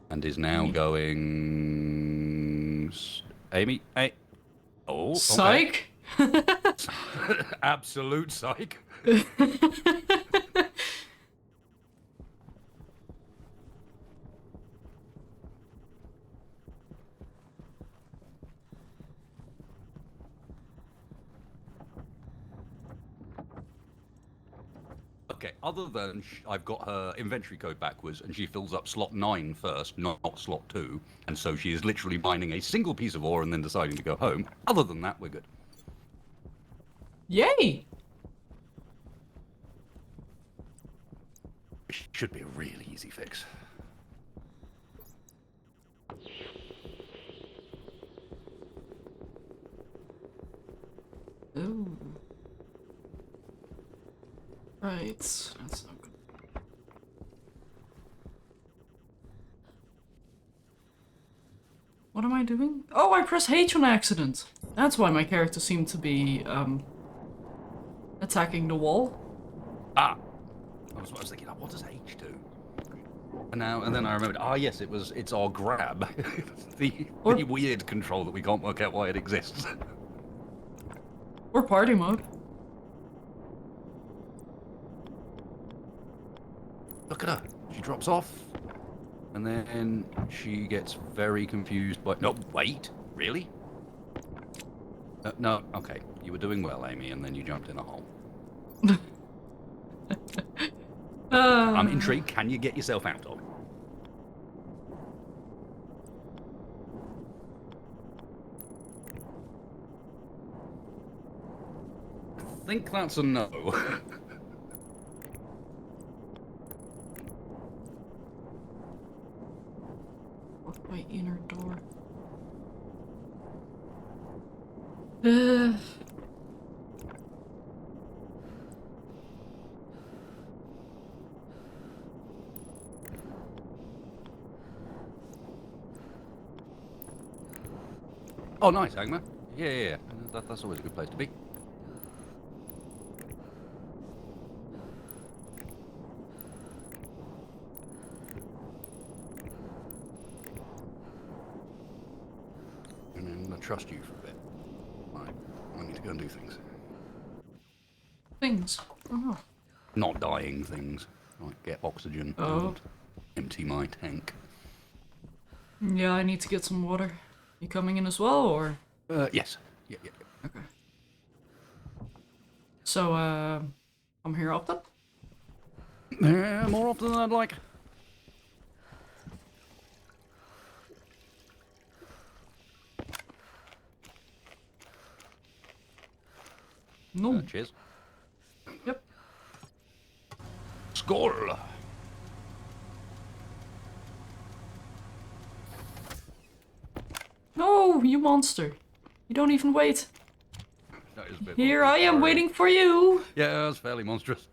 And is now going... Amy? Hey. Oh, okay. Psych? Absolute psych. Okay, other than I've got her inventory code backwards and she fills up slot 9 first, not slot 2, and so she is literally mining a single piece of ore and then deciding to go home. Other than that, we're good. Yay! It should be a really easy fix. Ooh. Right, that's not good. What am I doing? Oh, I pressed H on accident. That's why my character seemed to be, attacking the wall. Ah! I was thinking, oh, what does H do? And then I remembered, yes, it's our grab. the weird control that we can't work out why it exists. Or party mode. Look at her. She drops off. And then she gets very confused by... No, wait. Really? No, okay. You were doing well, Amy, and then you jumped in a hole. I'm intrigued. Can you get yourself out of it? I think that's a no. My inner door. Oh, nice, Agma. Yeah. That's always a good place to be. And I'm going to trust you for a bit. I need to go and do things. Things? Oh. Not dying things. Like get oxygen and empty my tank. Yeah, I need to get some water. You coming in as well, or? Yes. Yeah. Okay. So, I'm here often? Yeah, more often than I'd like. No. Cheers. Yep. Skål! No, you monster. You don't even wait. That is a bit Here monstrous, I am sorry. waiting for you. Yeah, that's fairly monstrous.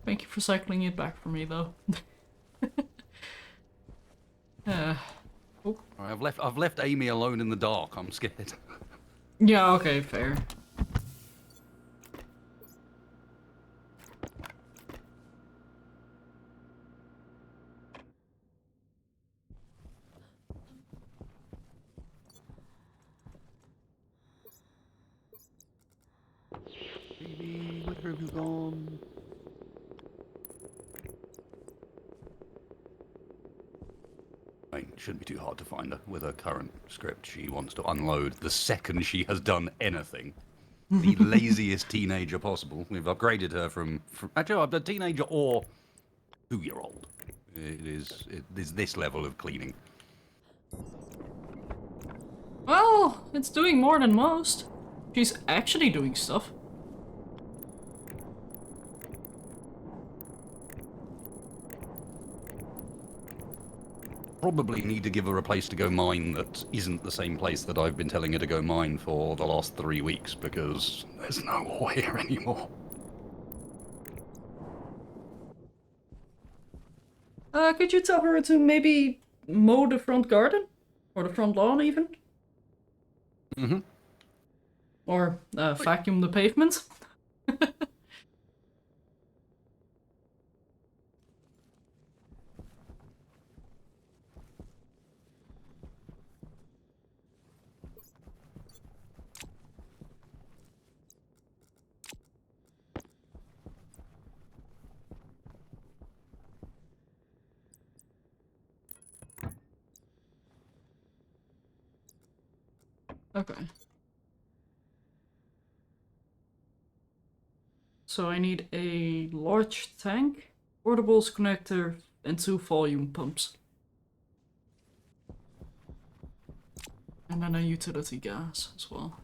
Thank you for cycling it back for me, though. Oh. I've left Amy alone in the dark. I'm scared. Yeah, okay, fair. Amy, where have you gone? It shouldn't be too hard to find her. With her current script, she wants to unload the second she has done anything. The laziest teenager possible. We've upgraded her from actually, I'm a teenager or 2-year-old. It is this level of cleaning. Well, it's doing more than most. She's actually doing stuff. Probably need to give her a place to go mine that isn't the same place that I've been telling her to go mine for the last 3 weeks, because there's no ore here anymore. Could you tell her to maybe mow the front garden? Or the front lawn, even? Mm-hmm. Or vacuum the pavement? Okay. So I need a large tank, portables connector, and 2 volume pumps. And then a utility gas as well.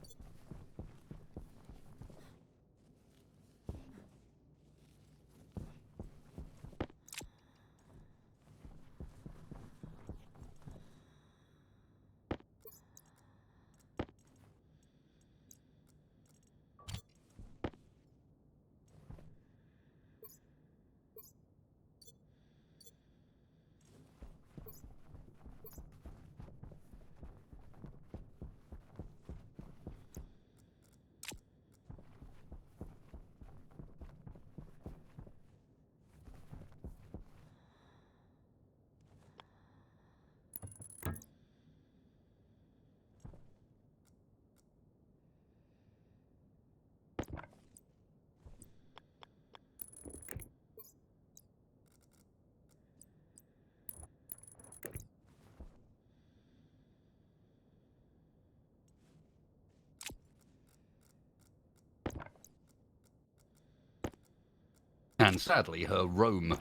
And sadly, her roam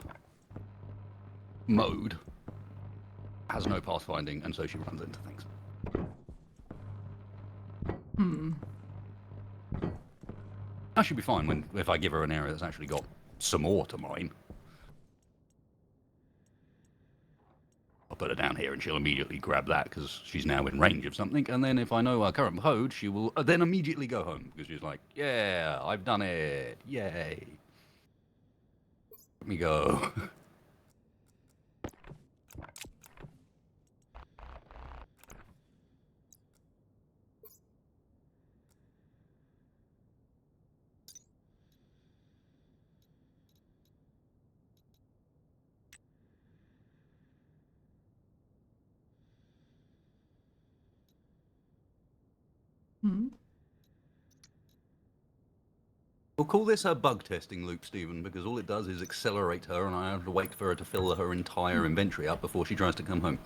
mode has no pathfinding, and so she runs into things. That should be fine if I give her an area that's actually got some more to mine. I'll put her down here and she'll immediately grab that because she's now in range of something. And then if I know our current code, she will then immediately go home because she's like, yeah, I've done it. Yay. Let me go. We'll call this her bug testing loop, Stephen, because all it does is accelerate her, and I have to wait for her to fill her entire inventory up before she tries to come home.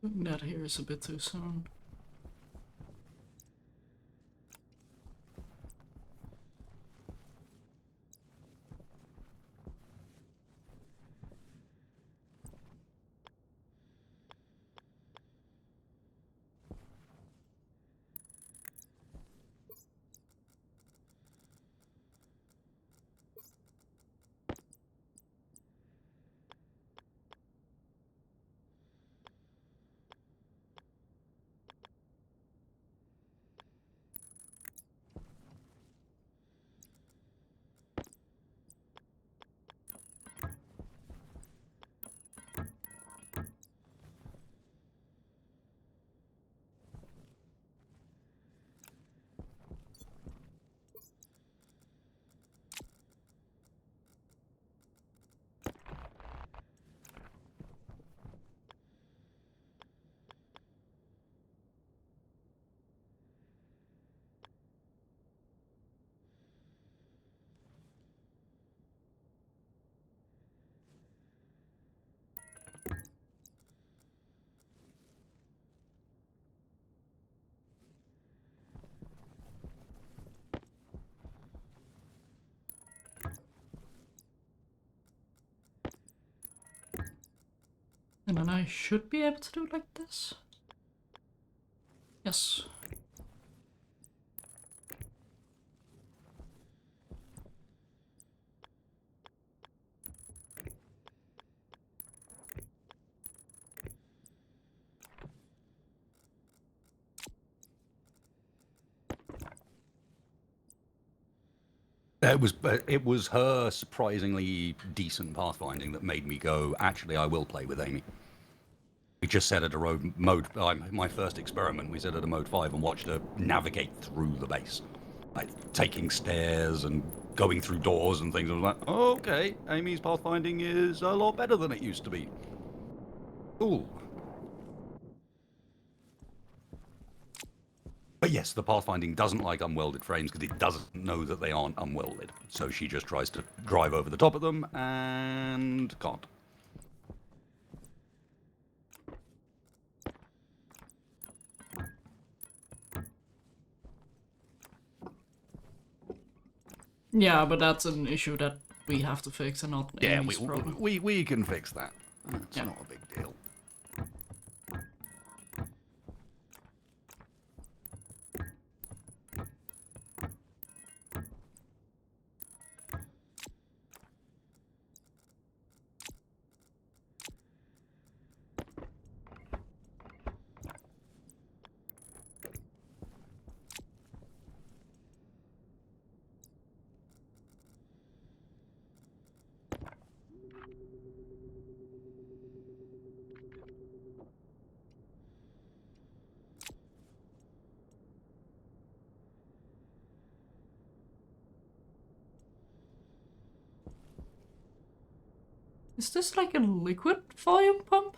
Doing that here is a bit too soon. And then I should be able to do it like this. Yes. It was her surprisingly decent pathfinding that made me go, actually, I will play with Amy. We just set at a mode, my first experiment, we set at a mode 5 and watched her navigate through the base. Like, taking stairs and going through doors and things. I was like, oh, okay, Amy's pathfinding is a lot better than it used to be. Cool. But yes, the pathfinding doesn't like unwelded frames because it doesn't know that they aren't unwelded. So she just tries to drive over the top of them and can't. Yeah, but that's an issue that we have to fix and not Yeah, Amy's problem. we can fix that. It's Yeah. not a big deal. Is this like a liquid volume pump?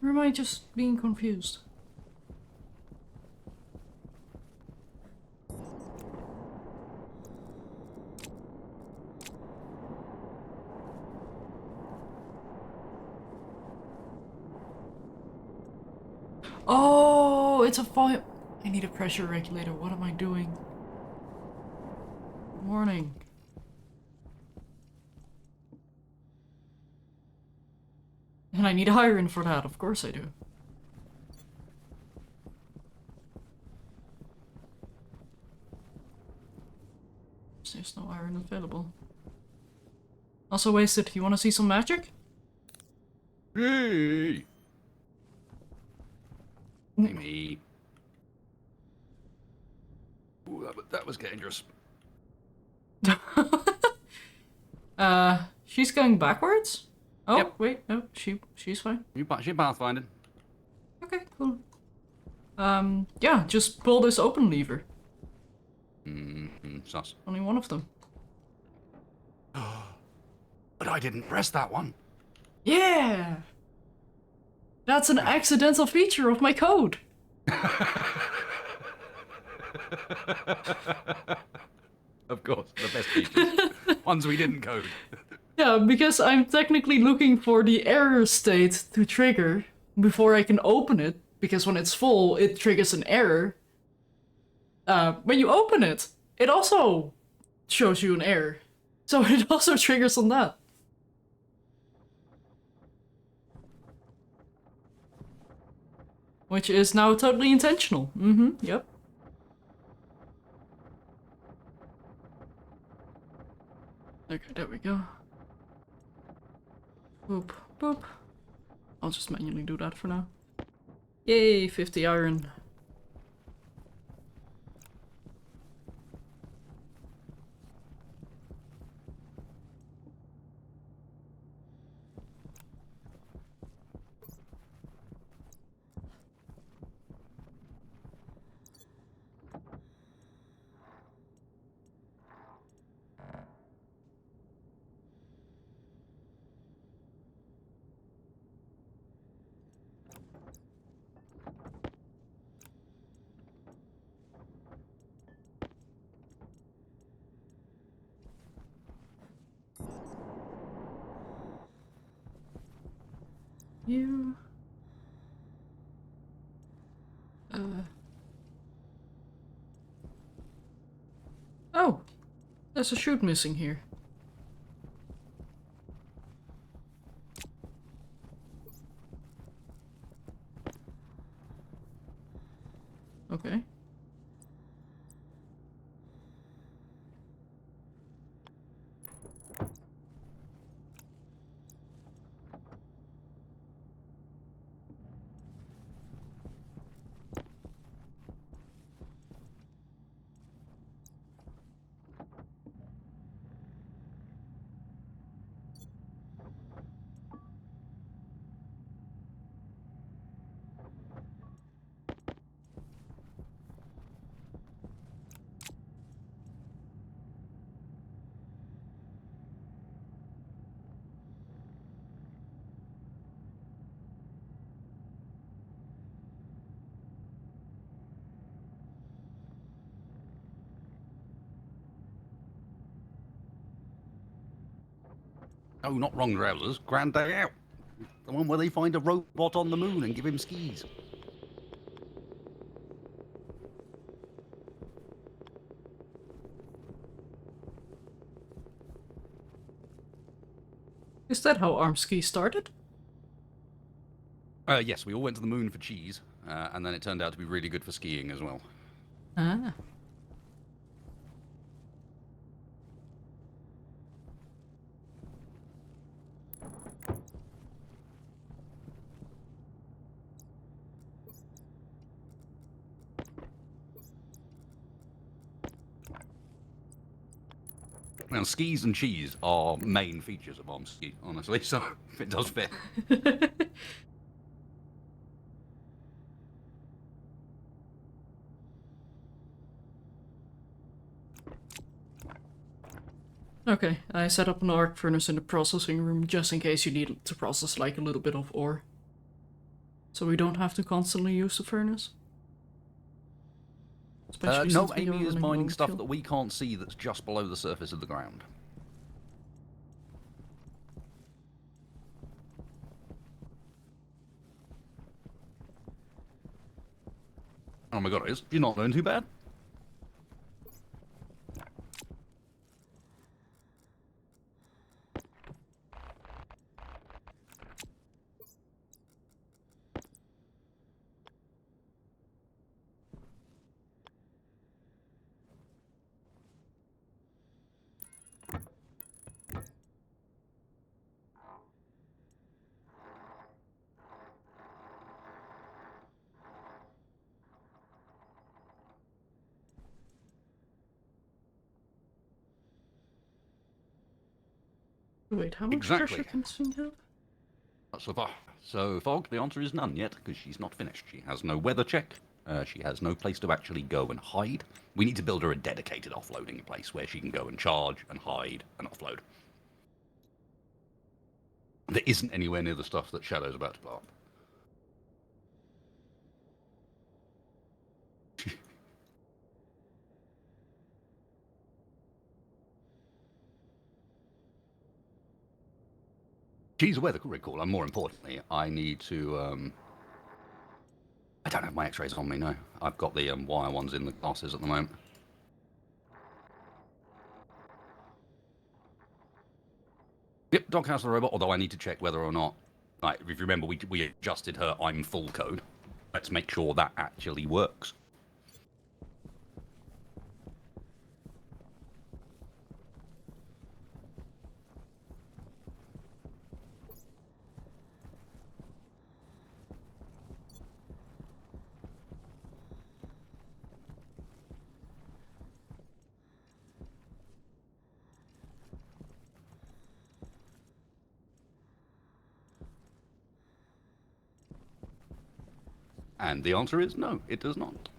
Or am I just being confused? Oh, it's a volume. I need a pressure regulator. What am I doing? Warning. And I need iron for that, of course I do. There's no iron available. Also wasted. You want to see some magic? Hey! Amy. Ooh, that was dangerous. She's going backwards? Oh, Yep. wait, no, she's fine. She pathfinded. Okay, cool. Yeah, just pull this open lever. Sus. Only one of them. But I didn't press that one. Yeah! That's an accidental feature of my code. Of course, the best features. Ones we didn't code. Yeah, because I'm technically looking for the error state to trigger before I can open it, because when it's full, it triggers an error. When you open it, it also shows you an error. So it also triggers on that. Which is now totally intentional. Yep. Okay, there we go. Boop, boop. I'll just manually do that for now. Yay, 50 iron. You. Oh, there's a chute missing here. Okay. Oh, not wrong, Rousers. Grand Day Out. The one where they find a robot on the moon and give him skis. Is that how Armski started? Yes, we all went to the moon for cheese, and then it turned out to be really good for skiing as well. Ah. Now, skis and cheese are main features of Armski, honestly, so it does fit. Okay, I set up an arc furnace in the processing room just in case you need to process like a little bit of ore. So we don't have to constantly use the furnace. Especially No, since we are Amy is running mining low stuff fuel. that we can't see that's just below the surface of the ground. Oh my god, you're not doing too bad. Wait, how much Exactly. pressure can this thing have? So far. So, Fog, the answer is none yet, because she's not finished. She has no weather check. She has no place to actually go and hide. We need to build her a dedicated offloading place where she can go and charge and hide and offload. There isn't anywhere near the stuff that Shadow's about to blow up. She's aware the recall, and more importantly, I need to. I don't have my X-rays on me. No, I've got the wire ones in the glasses at the moment. Yep, doghouse the robot. Although I need to check whether or not, like, if you remember, we adjusted her I'm full code. Let's make sure that actually works. And the answer is no, it does not.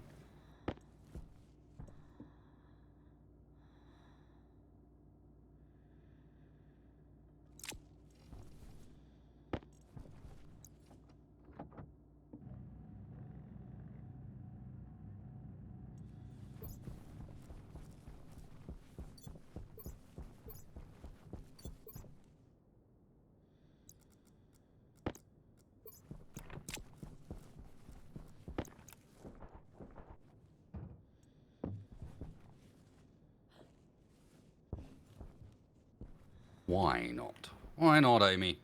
Why not? Why not, Amy?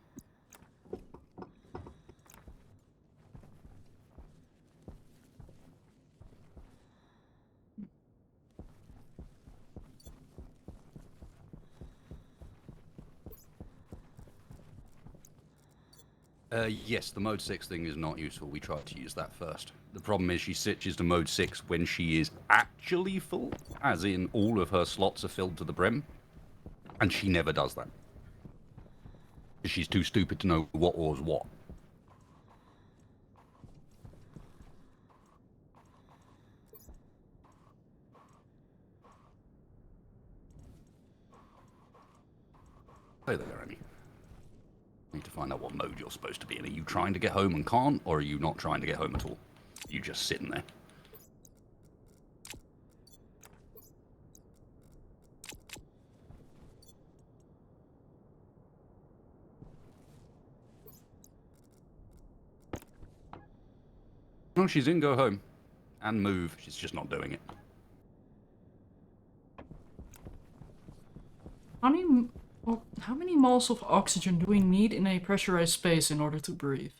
Yes, the mode 6 thing is not useful. We tried to use that first. The problem is she switches to mode 6 when she is actually full, as in all of her slots are filled to the brim, and she never does that. She's too stupid to know what was what. Hey there, Amy. Need to find out what mode you're supposed to be in. Are you trying to get home and can't, or are you not trying to get home at all? You just sitting there. No, she's in, go home. And move. She's just not doing it. How many moles of oxygen do we need in a pressurized space in order to breathe?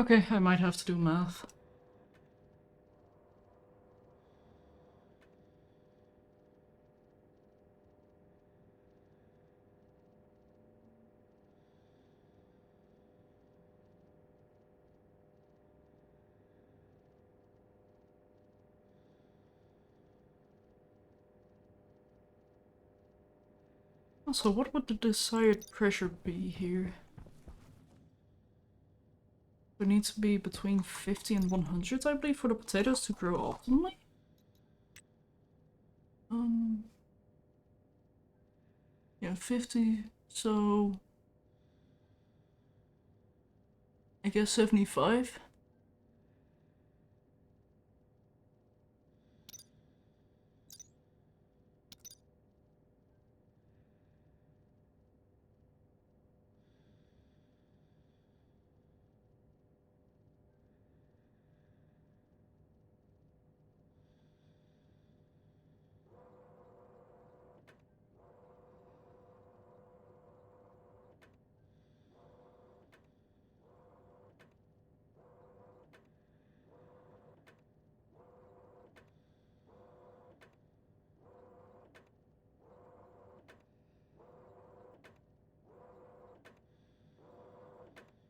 Okay, I might have to do math. Also, what would the desired pressure be here? There needs to be between 50 and 100, I believe, for the potatoes to grow optimally. Yeah, 50, so I guess 75.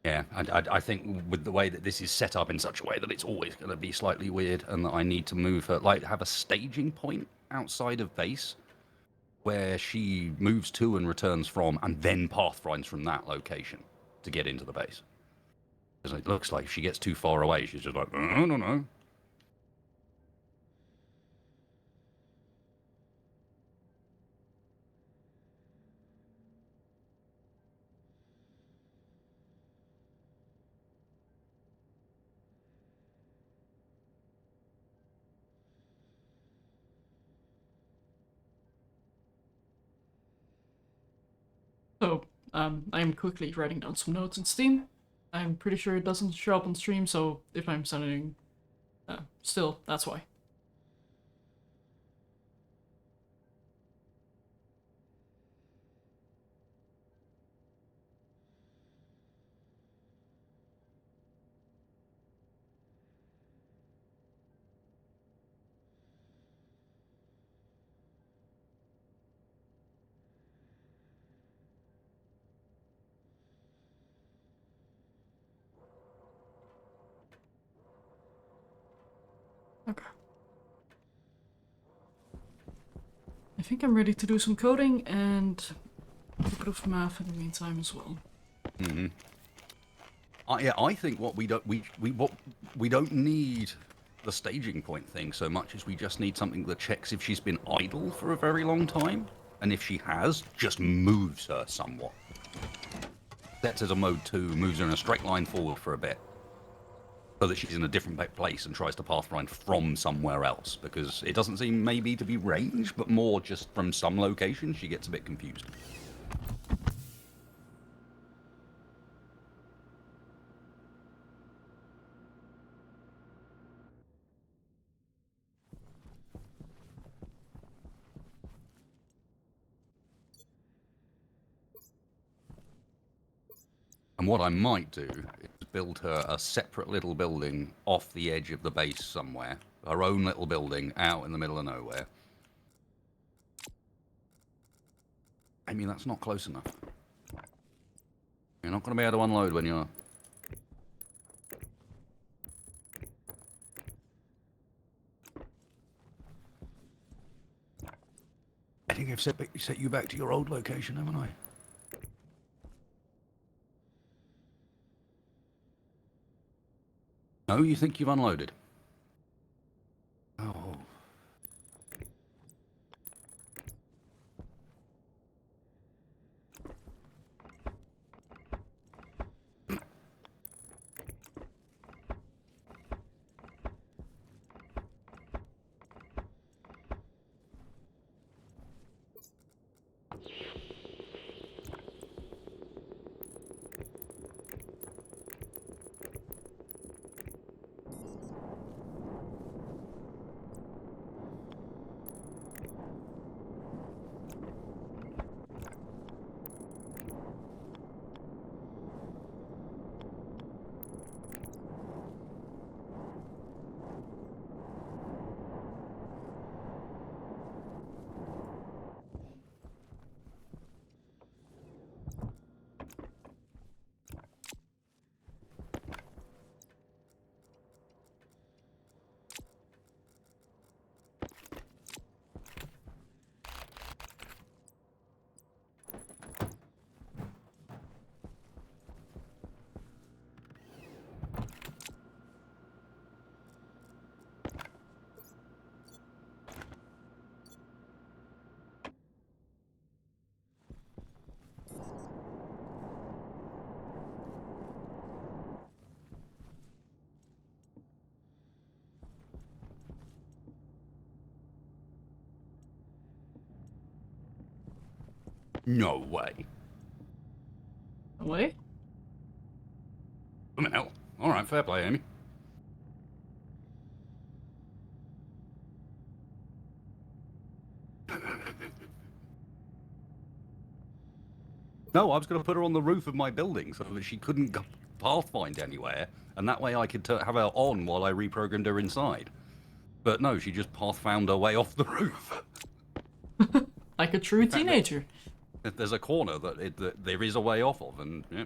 Yeah, I think with the way that this is set up in such a way that it's always going to be slightly weird, and that I need to move her, like have a staging point outside of base where she moves to and returns from, and then pathfinds from that location to get into the base. Because it looks like if she gets too far away, she's just like, no. So, I'm quickly writing down some notes in Steam. I'm pretty sure it doesn't show up on stream, so if I'm sounding still, that's why. Okay. I think I'm ready to do some coding and a bit of math in the meantime as well. Mm-hmm. Yeah, I think what we don't need the staging point thing so much as we just need something that checks if she's been idle for a very long time, and if she has, just moves her somewhat. Sets as a mode 2, moves her in a straight line forward for a bit, so that she's in a different place and tries to pathfind from somewhere else, because it doesn't seem maybe to be range, but more just from some location she gets a bit confused. And what I might do is build her a separate little building off the edge of the base somewhere. Her own little building out in the middle of nowhere. I mean, that's not close enough. You're not going to be able to unload when you're... I think I've set you back to your old location, haven't I? No, you think you've unloaded? Oh. No way. Away? I mean, hell. All right, fair play, Amy. No, I was going to put her on the roof of my building so that she couldn't go pathfind anywhere, and that way I could have her on while I reprogrammed her inside. But no, she just path-found her way off the roof. Like a true teenager. There's a corner that there is a way off of, and yeah.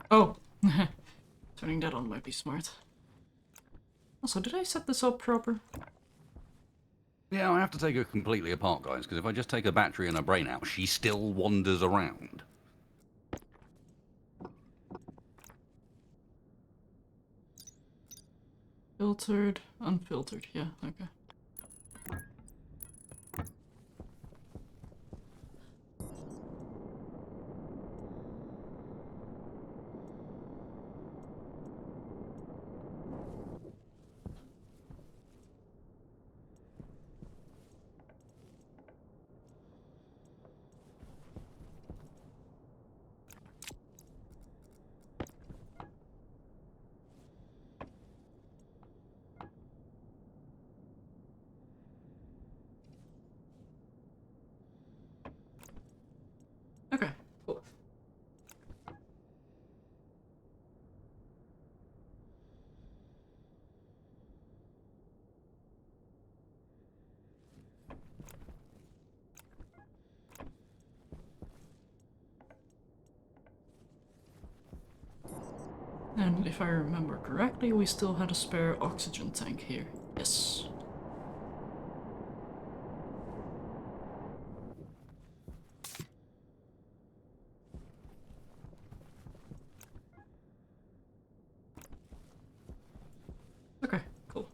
Oh. Turning that on might be smart. Also, did I set this up proper? Yeah, I have to take her completely apart, guys, because if I just take her battery and her brain out, she still wanders around. Filtered, unfiltered, yeah, okay. Okay, cool. And if I remember correctly, we still had a spare oxygen tank here. Yes. Okay, cool.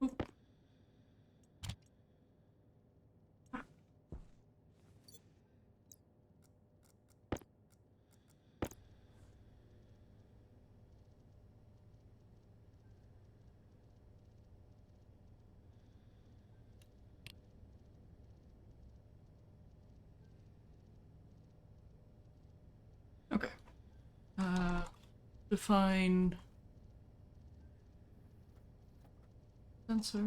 Oop. Okay. Define sensor.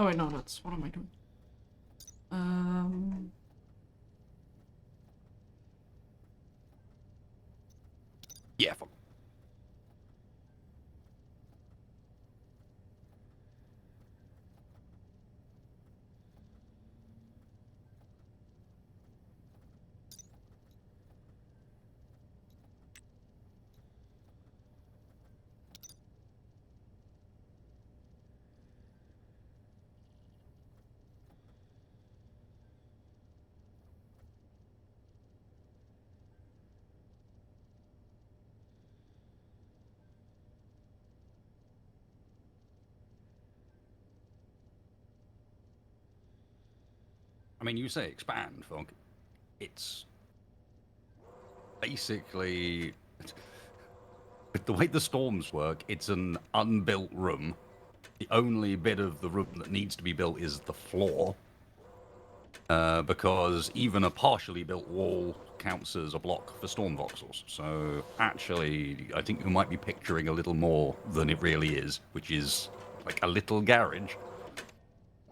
Oh wait, no, that's... What am I doing? Yeah, fine. I mean, you say expand, Fog. It's basically, with the way the storms work, it's an unbuilt room. The only bit of the room that needs to be built is the floor. Because even a partially built wall counts as a block for storm voxels. So actually, I think you might be picturing a little more than it really is, which is like a little garage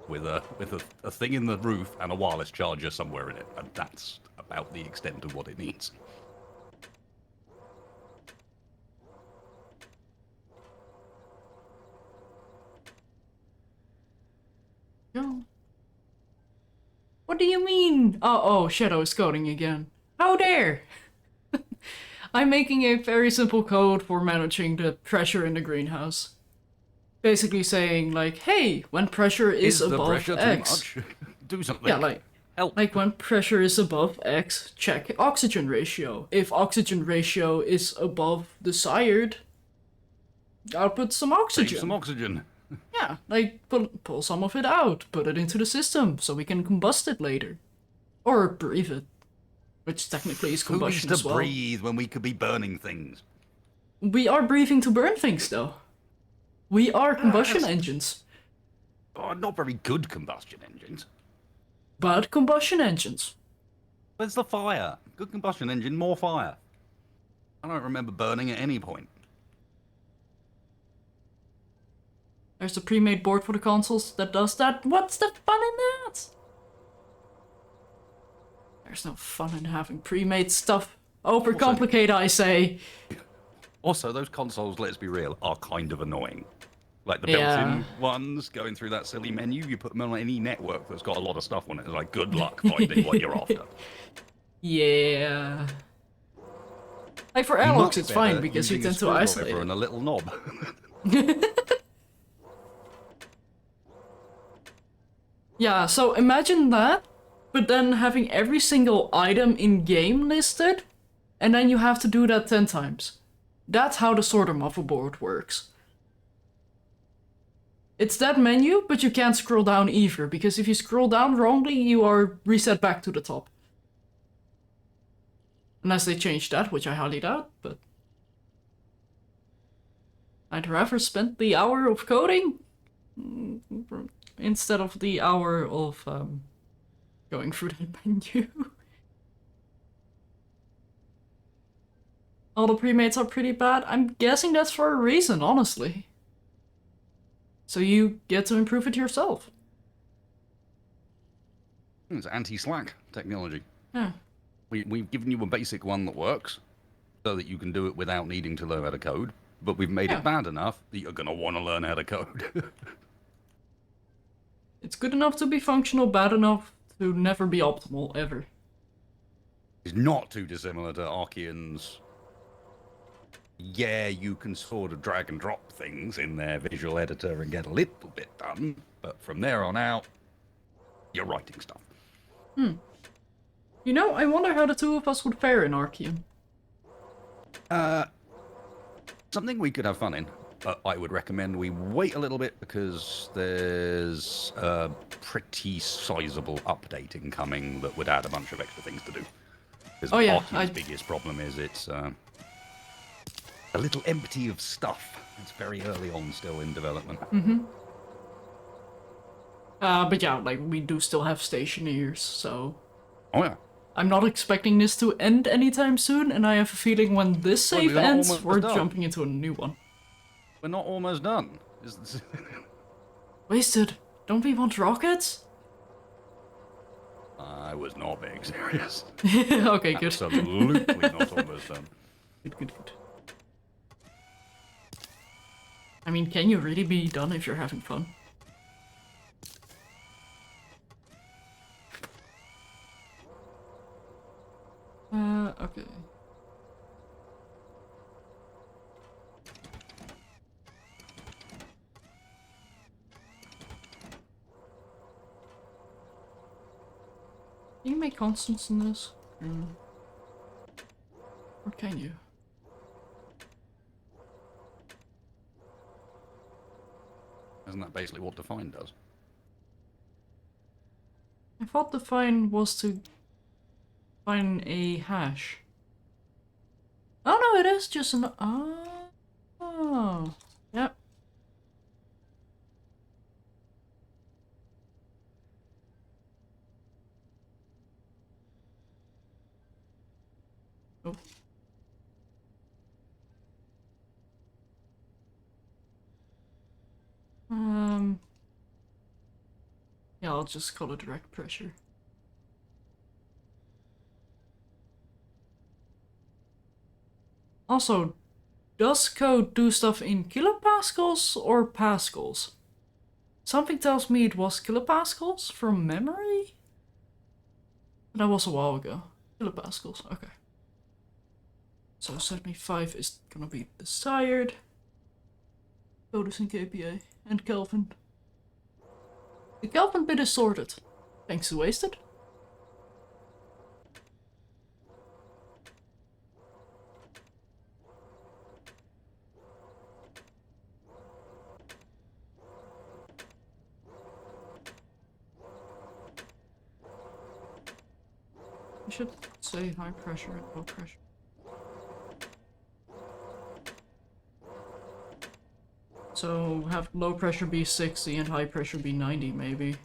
with a thing in the roof and a wireless charger somewhere in it, and that's about the extent of what it needs. No. What do you mean? Oh, Shadow is coding again. How dare! I'm making a very simple code for managing the pressure in the greenhouse. Basically saying, like, hey, when pressure is above the pressure X... too much? Do something. Yeah, like, help. Like when pressure is above X, check oxygen ratio. If oxygen ratio is above desired, output some oxygen. Save some oxygen. Yeah, like pull some of it out, put it into the system so we can combust it later. Or breathe it, which technically is combustion Who's as to well. breathe when we could be burning things? We are breathing to burn things though. We are combustion engines. Oh, not very good combustion engines. But combustion engines. Where's the fire? Good combustion engine, more fire. I don't remember burning at any point. There's a pre-made board for the consoles that does that. What's the fun in that? There's no fun in having pre-made stuff. Overcomplicate, I say. Also, those consoles, let's be real, are kind of annoying. Like the Yeah. built-in ones, going through that silly menu, you put them on any network that's got a lot of stuff on it. It's like, good luck finding what you're after. Yeah. Like for airlocks, Much it's fine better because you using a tend to isolate screwdriver it. and a little knob. Yeah, so imagine that, but then having every single item in game listed, and then you have to do that 10 times. That's how the sorter muffle board works. It's that menu, but you can't scroll down either, because if you scroll down wrongly, you are reset back to the top. Unless they change that, which I highly doubt, but... I'd rather spend the hour of coding instead of the hour of going through that menu. All the premates are pretty bad. I'm guessing that's for a reason, honestly. So you get to improve it yourself. It's anti-slack technology. Yeah. We've given you a basic one that works, so that you can do it without needing to learn how to code, but we've made Yeah. it bad enough that you're going to want to learn how to code. It's good enough to be functional, bad enough to never be optimal, ever. It's not too dissimilar to Archean's. Yeah, you can sort of drag and drop things in their visual editor and get a little bit done, but from there on out, you're writing stuff. You know, I wonder how the two of us would fare in Archean. Something we could have fun in, but I would recommend we wait a little bit because there's a pretty sizable updating coming that would add a bunch of extra things to do. Because Oh, yeah, Archean's biggest problem is it's a little empty of stuff. It's very early on still in development. But yeah, like, we do still have Stationeers, so... Oh yeah. I'm not expecting this to end anytime soon, and I have a feeling when this Well, save we're ends, almost we're done. jumping into a new one. We're not almost done. Wasted. Don't we want rockets? I was not being serious. Okay, good. Absolutely not on this then. Good. I mean, can you really be done if you're having fun? Okay. Can you make constants in this? Or can you? Isn't that basically what define does? I thought define was to find a hash. Oh no, it is just an... Oh. Yep. Oh. Yeah, I'll just call it direct pressure. Also, does code do stuff in kilopascals or pascals? Something tells me it was kilopascals from memory? But that was a while ago. Kilopascals, okay. So 75 is gonna be desired. Code is in kPa and Kelvin. The Kelvin bit is sorted. Thanks to Wasted. I should say high pressure and low pressure. So have low pressure be 60 and high pressure be 90 maybe.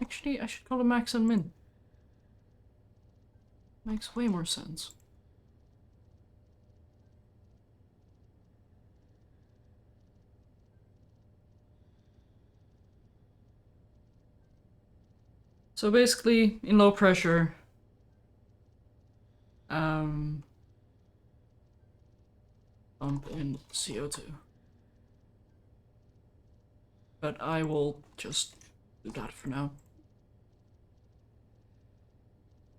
Actually, I should call it max and min. Makes way more sense. So basically, in low pressure, pump in CO2. But I will just do that for now.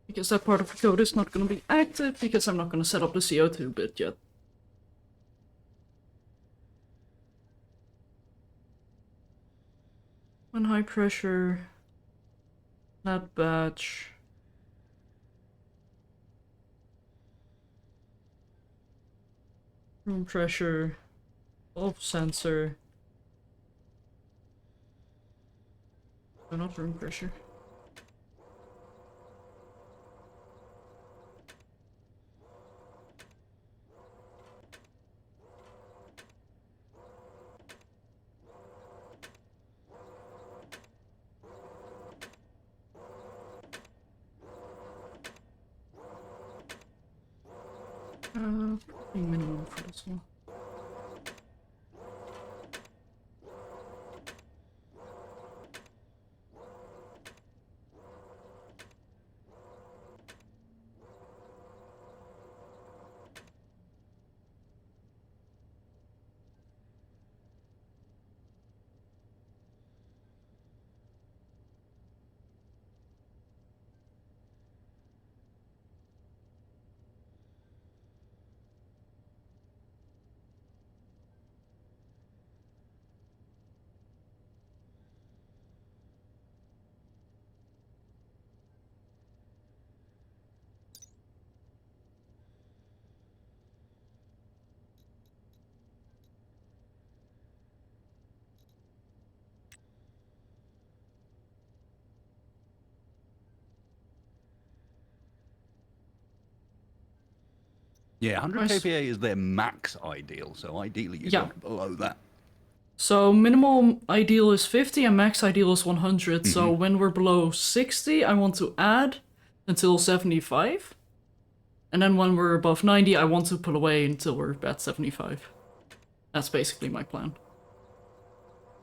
Because that part of the code is not going to be active, because I'm not going to set up the CO2 bit yet. When high pressure, that batch. Room pressure, valve sensor. Oh, not room pressure. Probably minimum for this one. Yeah, 100 Nice. kPa is their max ideal, so ideally you go below that. So minimum ideal is 50 and max ideal is 100. So when we're below 60, I want to add until 75. And then when we're above 90, I want to pull away until we're at 75. That's basically my plan.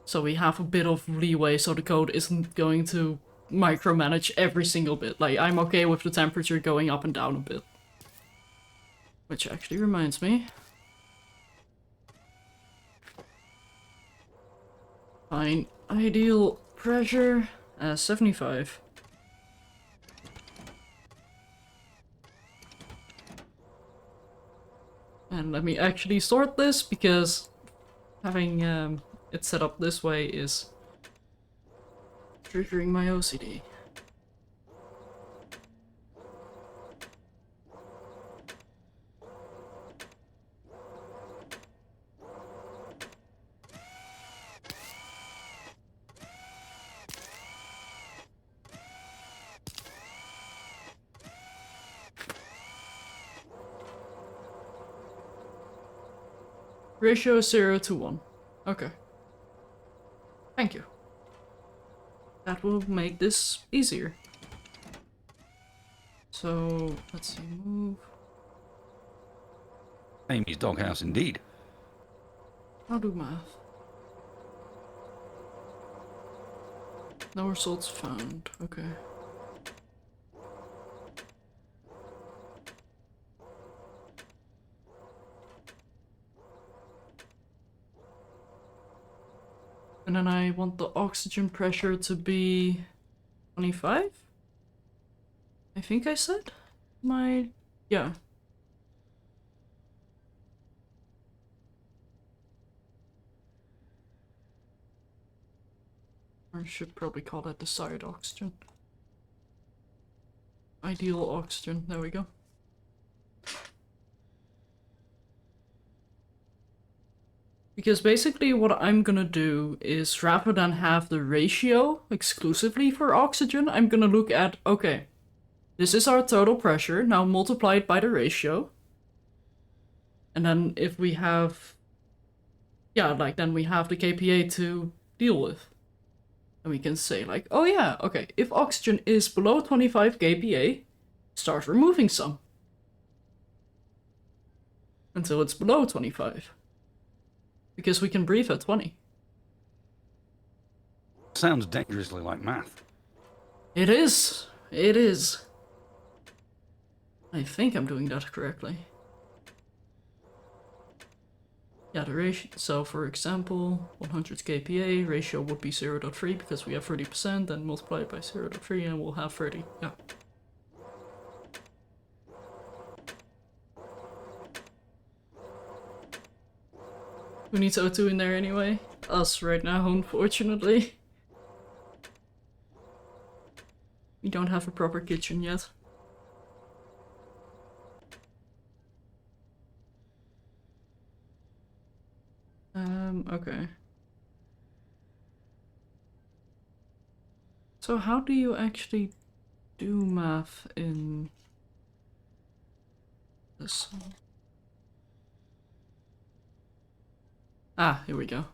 So we have a bit of leeway so the code isn't going to micromanage every single bit. Like, I'm okay with the temperature going up and down a bit. Which actually reminds me. Fine. Ideal pressure as 75. And let me actually sort this, because having it set up this way is triggering my OCD. Ratio 0 to 1. Okay. Thank you. That will make this easier. So, let's see, move. Amy's doghouse indeed. I'll do math. No results found. Okay. And then I want the oxygen pressure to be 25? I think I said? Yeah. Or I should probably call that desired oxygen. Ideal oxygen, there we go. Because basically what I'm gonna do is, rather than have the ratio exclusively for oxygen, I'm gonna look at, okay, this is our total pressure, now multiply it by the ratio. And then if we have, yeah, like then we have the kPa to deal with. And we can say like, oh yeah, okay, if oxygen is below 25 kPa, start removing some. Until it's below 25. Because we can breathe at 20. Sounds dangerously like math. It is. It is. I think I'm doing that correctly. Yeah, the ratio. So for example, 100 kPa, ratio would be 0.3 because we have 30%, then multiply it by 0.3 and we'll have 30. Yeah. Who needs O2 in there anyway? Us right now, unfortunately. We don't have a proper kitchen yet. Okay. So how do you actually do math in this? Ah, here we go.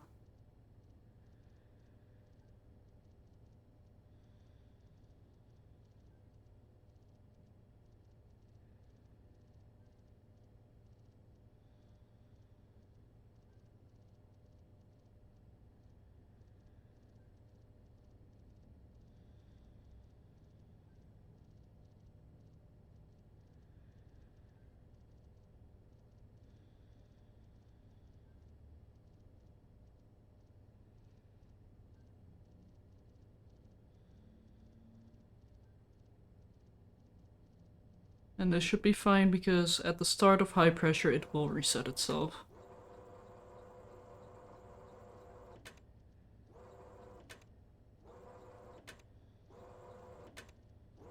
And this should be fine because at the start of high pressure it will reset itself.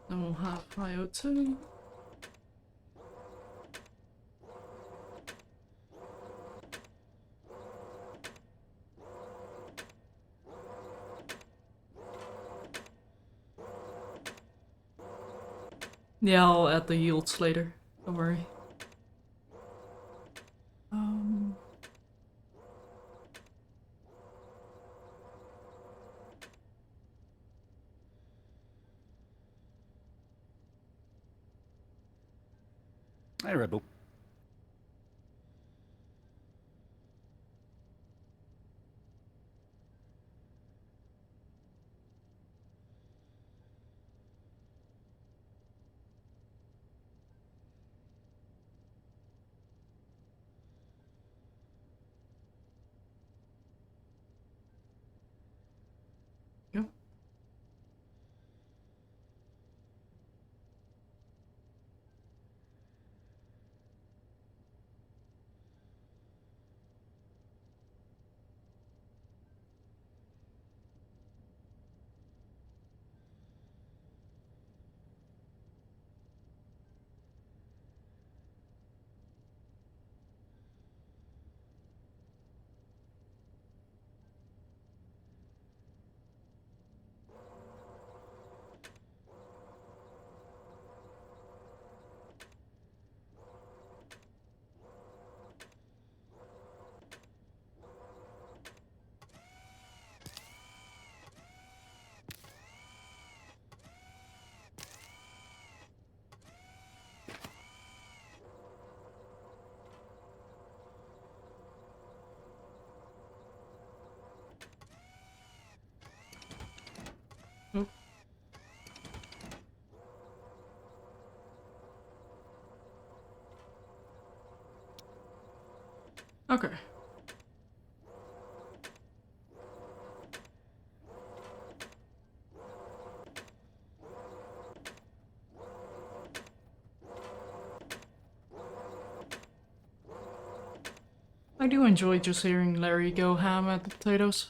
Then we'll have high O2. Yeah, I'll add the yields later. Don't worry. Hey, Red Bull. Yeah. Oh. Okay. I do enjoy just hearing Larry go ham at the potatoes.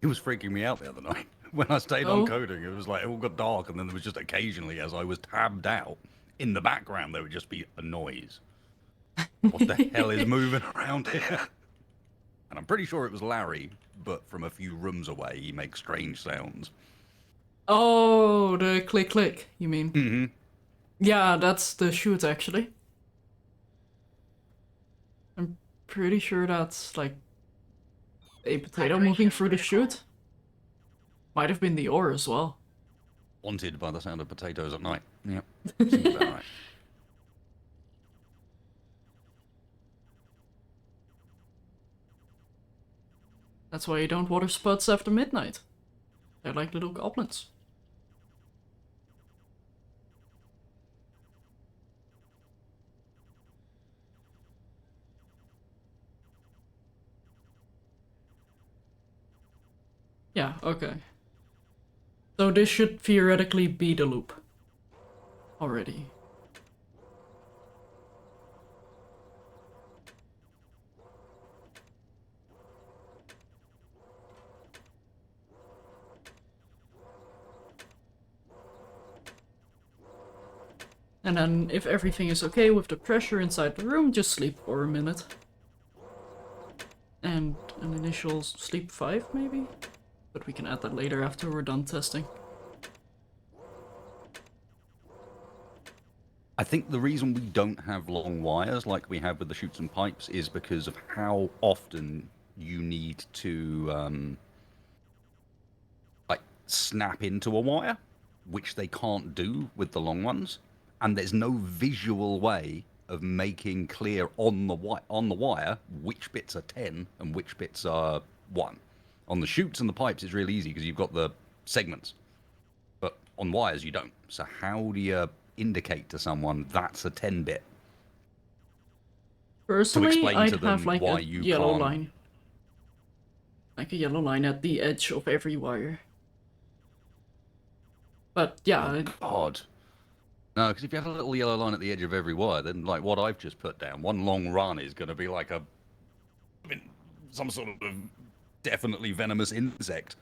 It was freaking me out the other night. When I stayed on Oh. coding, it was like it all got dark, and then there was just occasionally, as I was tabbed out, in the background, there would just be a noise. What the hell is moving around here? And I'm pretty sure it was Larry, but from a few rooms away, he makes strange sounds. Oh, the click click, you mean? Mm-hmm. Yeah, that's the chute actually. I'm pretty sure that's like a potato moving through the chute. Might have been the ore as well. Wanted by the sound of potatoes at night. Yep. Seems about right. That's why you don't water spots after midnight. They're like little goblins. Yeah, okay. So this should theoretically be the loop. Already. And then, if everything is okay with the pressure inside the room, just sleep for a minute. And an initial sleep 5, maybe? But we can add that later after we're done testing. I think the reason we don't have long wires like we have with the chutes and pipes is because of how often you need to like snap into a wire, which they can't do with the long ones, and there's no visual way of making clear on the wire which bits are 10 and which bits are 1. On the chutes and the pipes, it's really easy because you've got the segments, but on wires you don't. So how do you indicate to someone that's a 10-bit? Personally, explain I'd to them have like why a you yellow can't- line. Like a yellow line at the edge of every wire. But yeah, God. No, because if you have a little yellow line at the edge of every wire, then like what I've just put down, one long run is going to be like some sort of definitely venomous insect.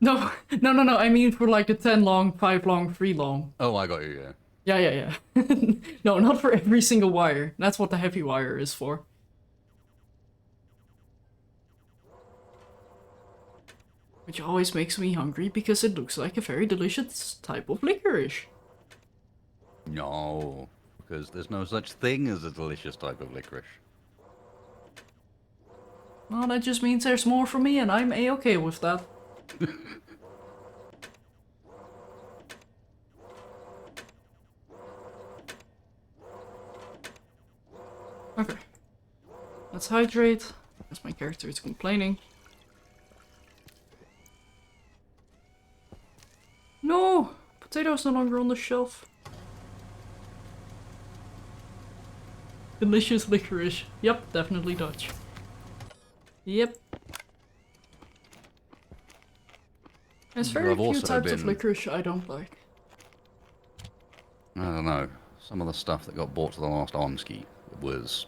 no, no. I mean for like the 10 long, 5 long, 3 long. Oh, I got you, yeah. Yeah. No, not for every single wire. That's what the heavy wire is for. Which always makes me hungry because it looks like a very delicious type of licorice. No, because there's no such thing as a delicious type of licorice. Well, that just means there's more for me and I'm a-okay with that. Let's hydrate. As my character is complaining. No! Potato's no longer on the shelf. Delicious licorice. Yep, definitely Dutch. Yep. There's very few types of licorice I don't like. I don't know. Some of the stuff that got bought to the last Armski was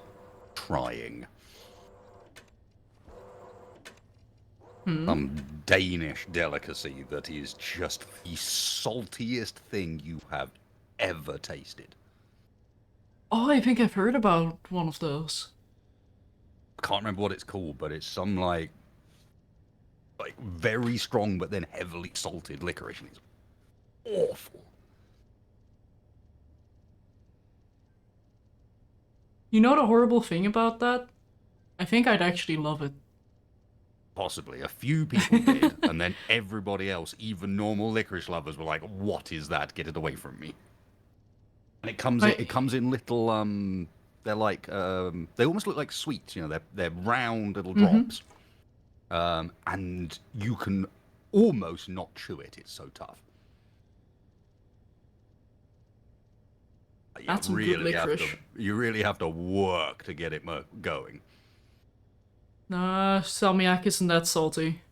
trying. Some Danish delicacy that is just the saltiest thing you have ever tasted. Oh, I think I've heard about one of those. I can't remember what it's called, but it's some like very strong but then heavily salted licorice, and it's awful. You know the horrible thing about that? I think I'd actually love it. Possibly. A few people did, and then everybody else, even normal licorice lovers, were like, "What is that? Get it away from me!" And it comes in little they're like they almost look like sweets, you know, they're round little drops, and you can almost not chew it. It's so tough. That's some good licorice. You really have to work to get it going. Nah, salmiak isn't that salty.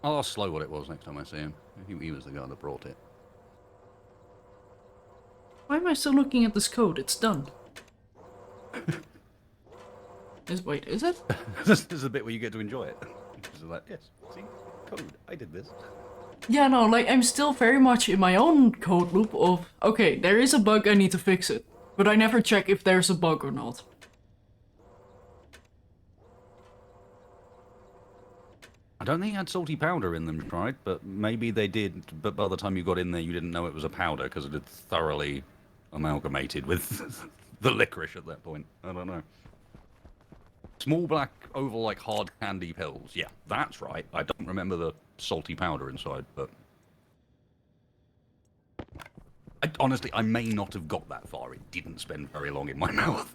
I'll ask Slow what it was next time I see him. He was the guy that brought it. Why am I still looking at this code? It's done. Wait, is it? This is the bit where you get to enjoy it. It's like, yes, see? Code. I did this. Yeah, no, like, I'm still very much in my own code loop of, okay, there is a bug, I need to fix it. But I never check if there's a bug or not. I don't think it had salty powder in them, right? But maybe they did. But by the time you got in there, you didn't know it was a powder because it had thoroughly amalgamated with the licorice at that point. I don't know. Small black oval like hard candy pills. Yeah, that's right. I don't remember the salty powder inside, but honestly, I may not have got that far. It didn't spend very long in my mouth.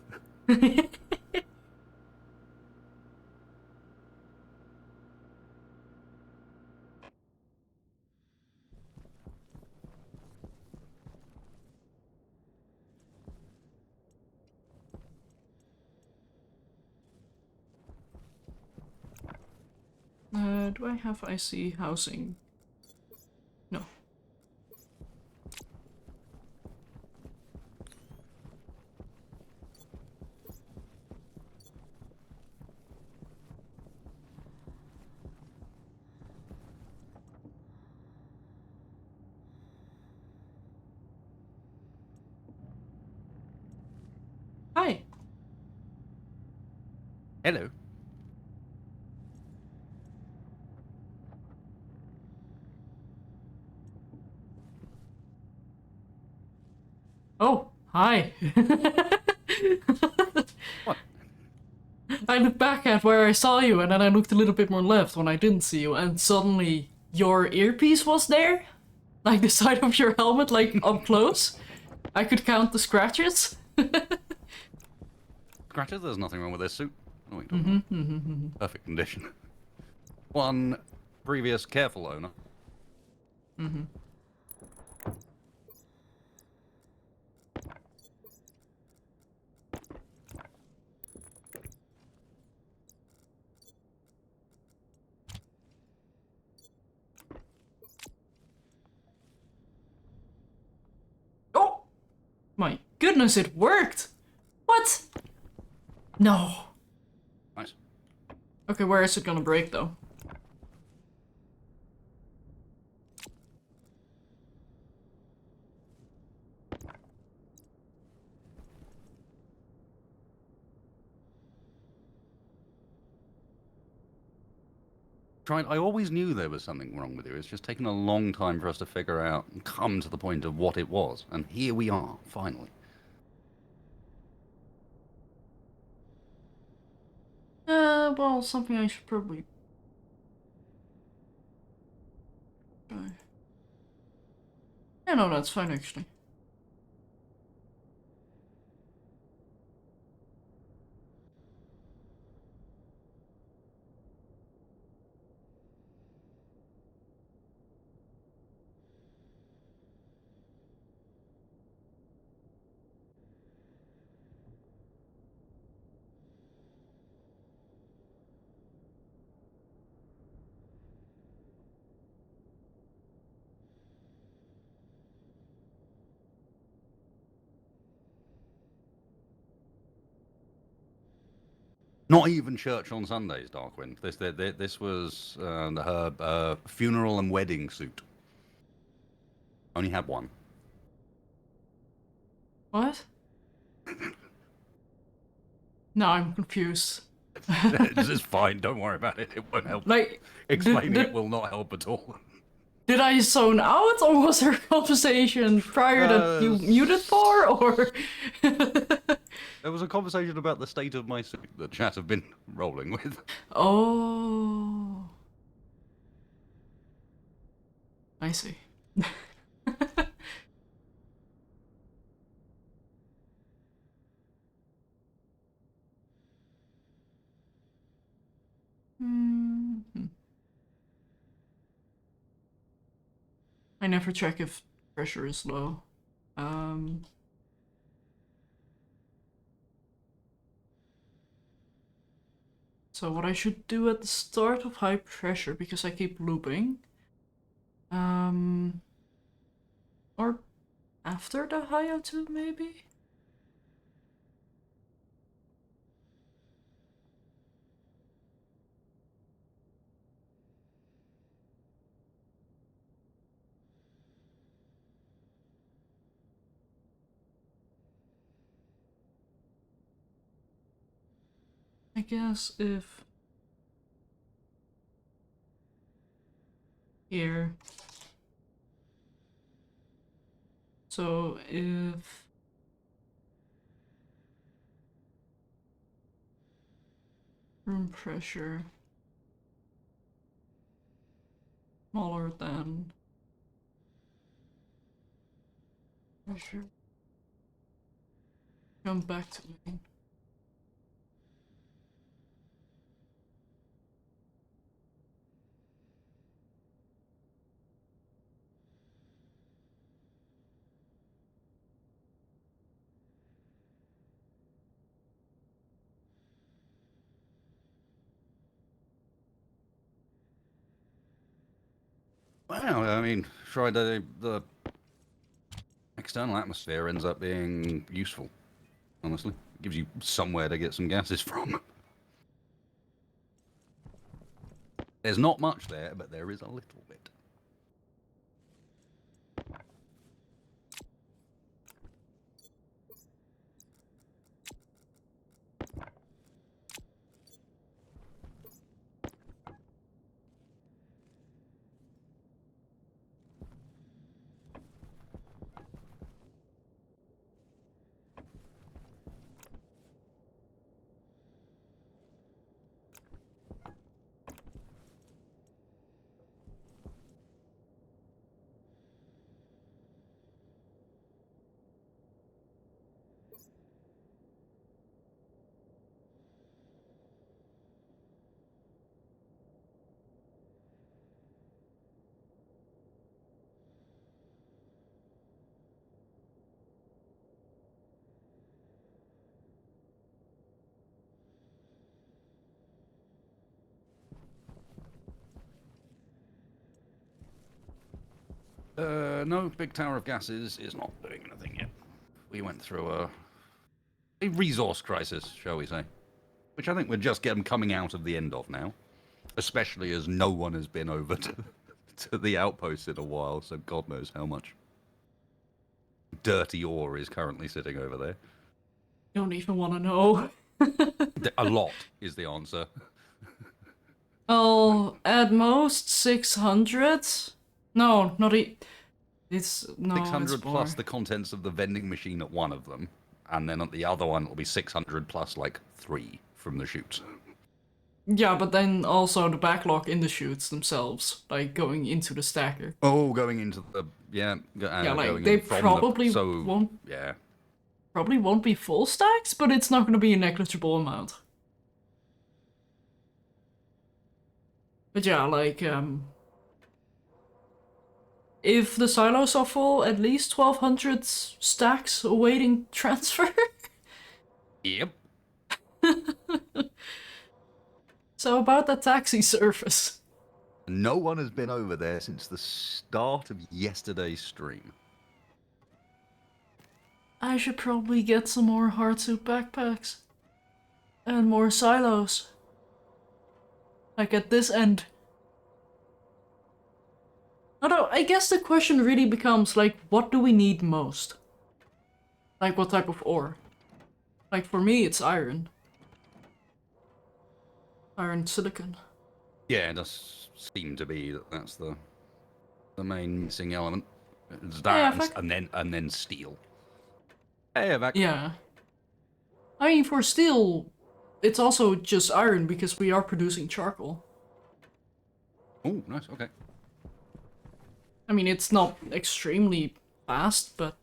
Do I have IC housing? No. Hi. Hello. Oh, hi. What? I looked back at where I saw you, and then I looked a little bit more left when I didn't see you, and suddenly your earpiece was there? Like the side of your helmet, like up close. I could count the scratches. Scratches? There's nothing wrong with this suit. Oh, wait, perfect condition. One previous careful owner. Oh! My goodness, it worked! What? No. Nice. Okay, where is it gonna break, though? I always knew there was something wrong with you. It's just taken a long time for us to figure out and come to the point of what it was. And here we are, finally. Well, something I should probably try. Yeah, no, that's fine actually. Not even church on Sundays, Darkwind. This was her funeral and wedding suit. Only had one. What? No, I'm confused. It's fine. Don't worry about it. It won't help. Like, Explaining it will not help at all. did I zone out, or was there a conversation prior that you muted for, or? There was a conversation about the state of my suit that chat have been rolling with. Oh. I see. Mhm. I never check if pressure is low. So what I should do at the start of high pressure, because I keep looping, or after the high O2 maybe? I guess if here, so if room pressure smaller than pressure, come back to me. Well, I mean, try the external atmosphere ends up being useful, honestly. It gives you somewhere to get some gases from. There's not much there, but there is a little bit. No, big tower of gases is not doing anything yet. We went through a resource crisis, shall we say, which I think we're just getting coming out of the end of now, especially as no one has been over to the outpost in a while, so God knows how much dirty ore is currently sitting over there. Don't even want to know. A lot is the answer. Oh, at most 600? No, not it's no, it's 600 more. plus the contents of the vending machine at one of them, and then at the other one it'll be 600 plus like 3 from the chutes. Yeah, but then also the backlog in the chutes themselves, like going into the stacker. Oh, going into the Yeah, like going they in from probably the, so won't yeah. probably won't be full stacks, but it's not going to be a negligible amount. But yeah, like if the silos are full, at least 1200 stacks awaiting transfer. Yep. So about that taxi service. No one has been over there since the start of yesterday's stream. I should probably get some more hardsuit backpacks. And more silos. Like at this end. Although, I guess the question really becomes, like, what do we need most? Like, what type of ore? Like, for me, it's iron. Iron silicon. Yeah, it does seem to be that's the main missing element. It's that, Yeah, and then steel. Hey, Evac. yeah. I mean, for steel, it's also just iron because we are producing charcoal. Oh, nice. Okay. I mean, it's not extremely fast, but...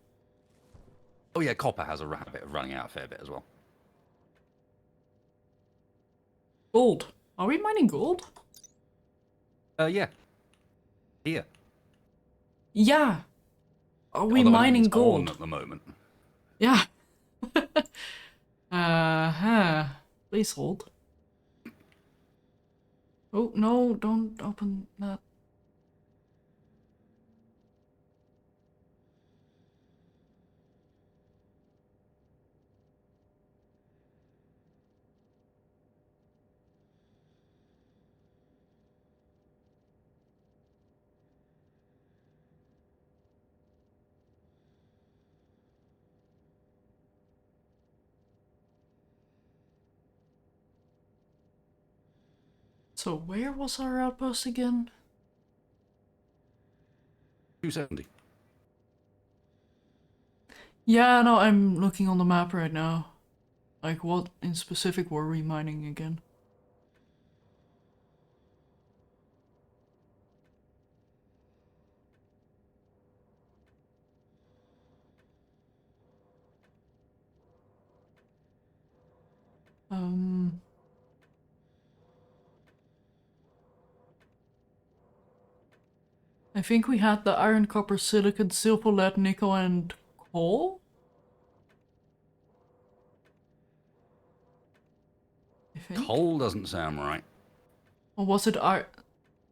Oh yeah, copper has a habit of running out a fair bit as well. Gold. Are we mining gold? Yeah. Here. Yeah. Are we Although I don't think mining it's gold? on at the moment. Yeah. Please hold. Oh, no, don't open that. So where was our outpost again? 270. Yeah, no, I'm looking on the map right now. Like, what in specific were we mining again? I think we had the iron, copper, silicon, silver, lead, nickel, and coal? I think? Coal doesn't sound right. Or was it iron?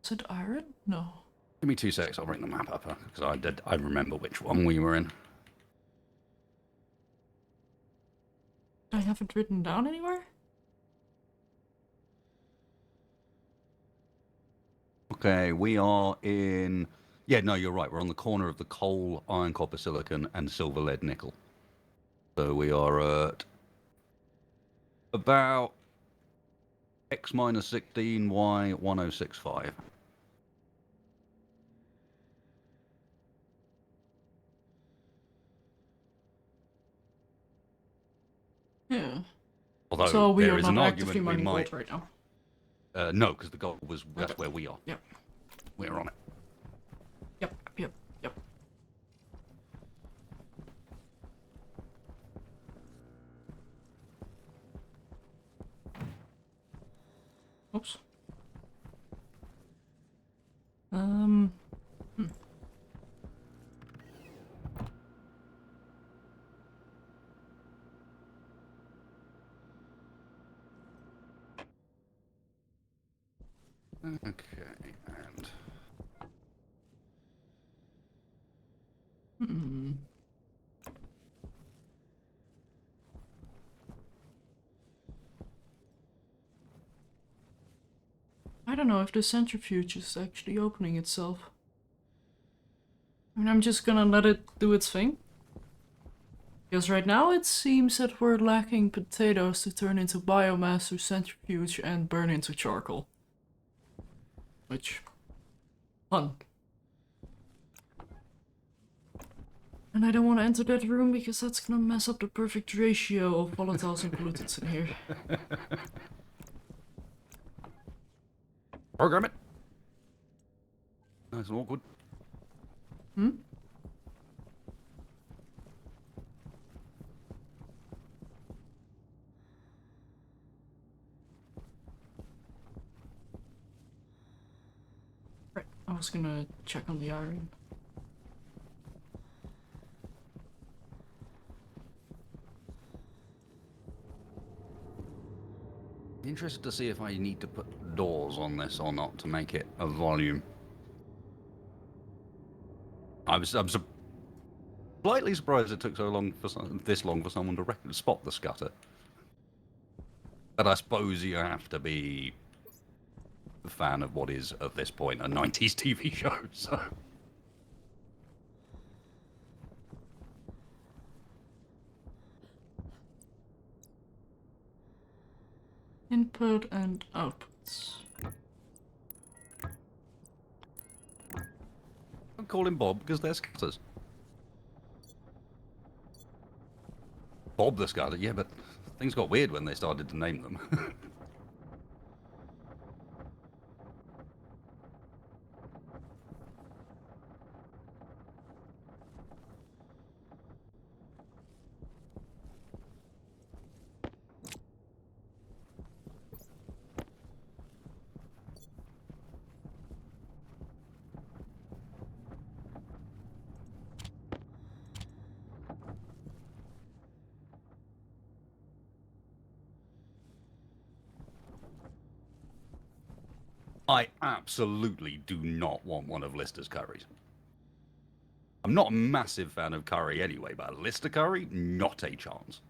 Was it iron? No. Give me 2 secs, I'll bring the map up, because I remember which one we were in. I haven't written down anywhere? Okay, we are in... Yeah, no, you're right. We're on the corner of the coal, iron, copper, silicon, and silver, lead, nickel. So we are at about X minus 16, Y 1065. Yeah. Although So we there are is not an actively argument we mining might... gold right now. No, because the goal was that's where we are. Yep. We're on it. Yep, yep, yep. Oops. Hmm. Okay, and... I don't know if the centrifuge is actually opening itself. I mean, I'm just gonna let it do its thing. Because right now it seems that we're lacking potatoes to turn into biomass through centrifuge and burn into charcoal. Which, fun. And I don't want to enter that room because that's gonna mess up the perfect ratio of volatiles and pollutants in here. Program it. Nice and awkward. Hmm? Right, I was gonna check on the iron. Interested to see if I need to put doors on this or not to make it a volume. I'm slightly surprised it took so long for this long for someone to spot the scutter. But I suppose you have to be a fan of what is at this point a 90s TV show. So. Input and outputs. Don't call him Bob because they're scutters. Bob the scutter, yeah, but things got weird when they started to name them. I absolutely do not want one of Lister's curries. I'm not a massive fan of curry anyway, but Lister curry, not a chance.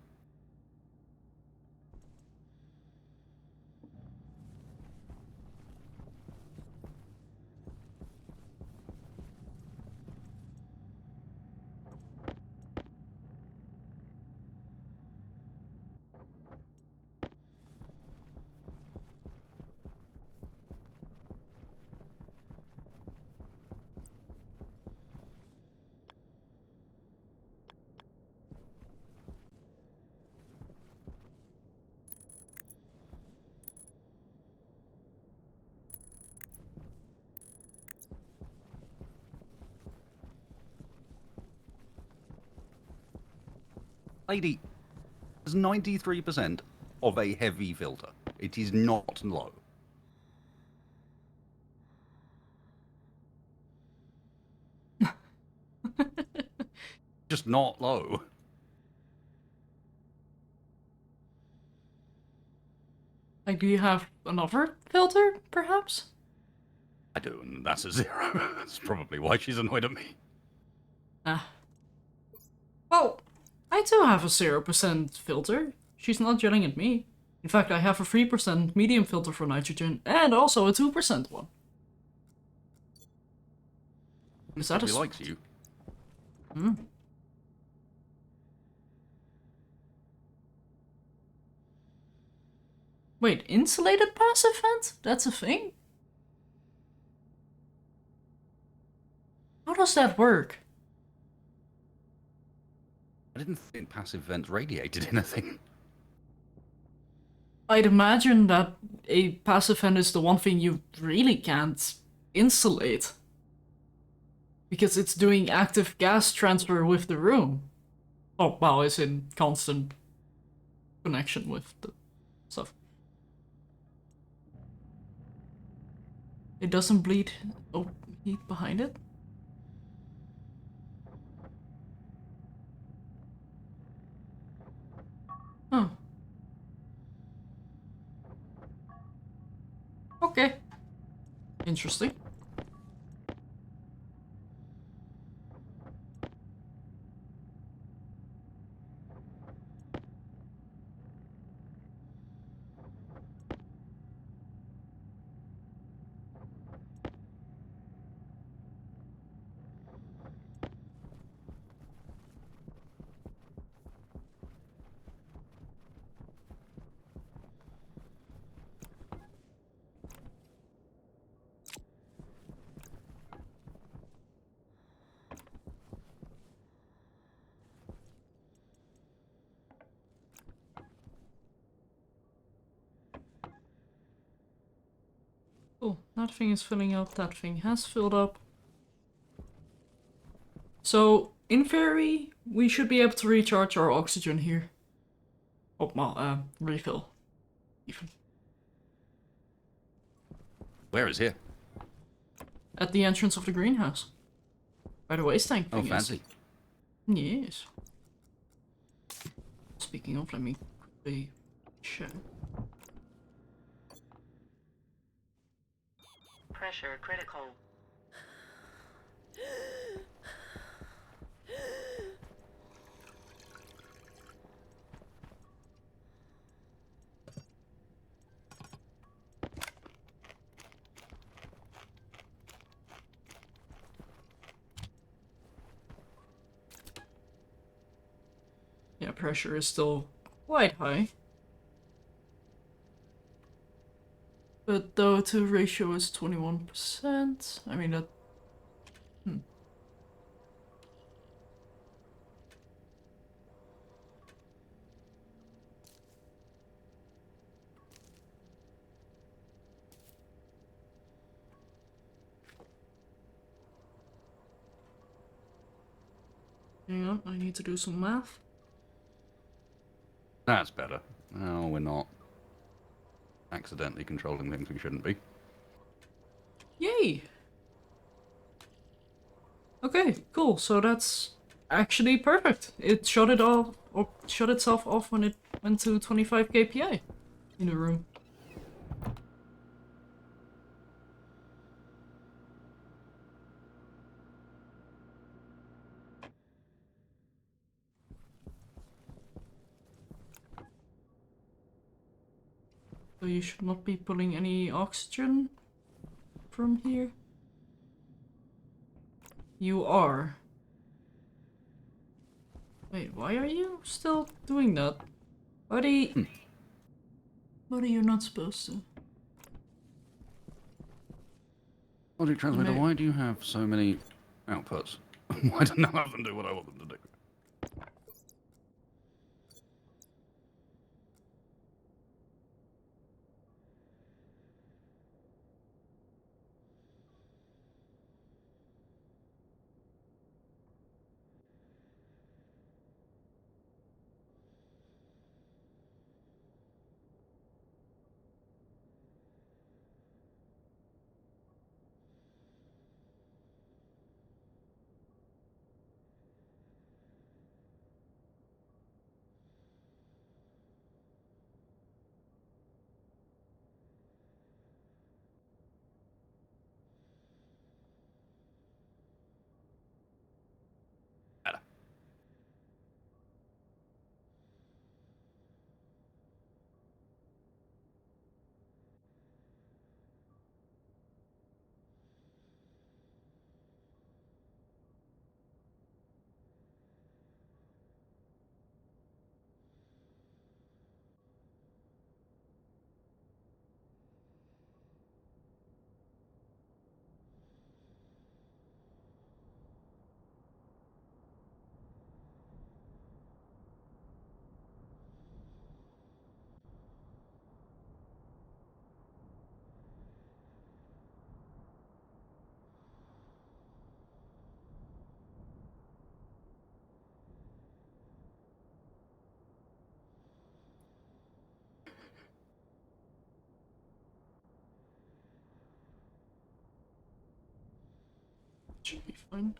Lady, is 93% of a heavy filter. It is not low. Just not low. Like, do you have another filter, perhaps? I do, and that's a 0. That's probably why she's annoyed at me. Ah. Well, I do have a 0% filter. She's not yelling at me. In fact, I have a 3% medium filter for nitrogen and also a 2% one. Is that She likes you. Hmm. Wait, insulated passive vent? That's a thing? How does that work? I didn't think passive vents radiated anything. I'd imagine that a passive vent is the one thing you really can't insulate. Because it's doing active gas transfer with the room. Oh, well, it's in constant connection with the stuff. It doesn't bleed heat behind it? Oh. Okay. Interesting. Cool. That thing is filling up. That thing has filled up. So, in theory, we should be able to recharge our oxygen here. Oh, well, refill. Even. Where is here? At the entrance of the greenhouse. By the waste tank Oh, thing. fancy. Yes. Speaking of, let me quickly check. Pressure critical. Yeah, pressure is still quite high. But the to ratio is 21%. I mean that. Hang on, I need to do some math. That's better. No, we're not accidentally controlling things we shouldn't be. Yay! Okay, cool. So that's actually perfect. It shut it off, or shut itself off when it went to 25 kPa in the room. So you should not be pulling any oxygen from here. You are. Wait, why are you still doing that? Buddy, buddy, you're not supposed to. Logic transmitter, May- why do you have so many outputs? Why don't I have them do what I want them to do? Better. Should be fine.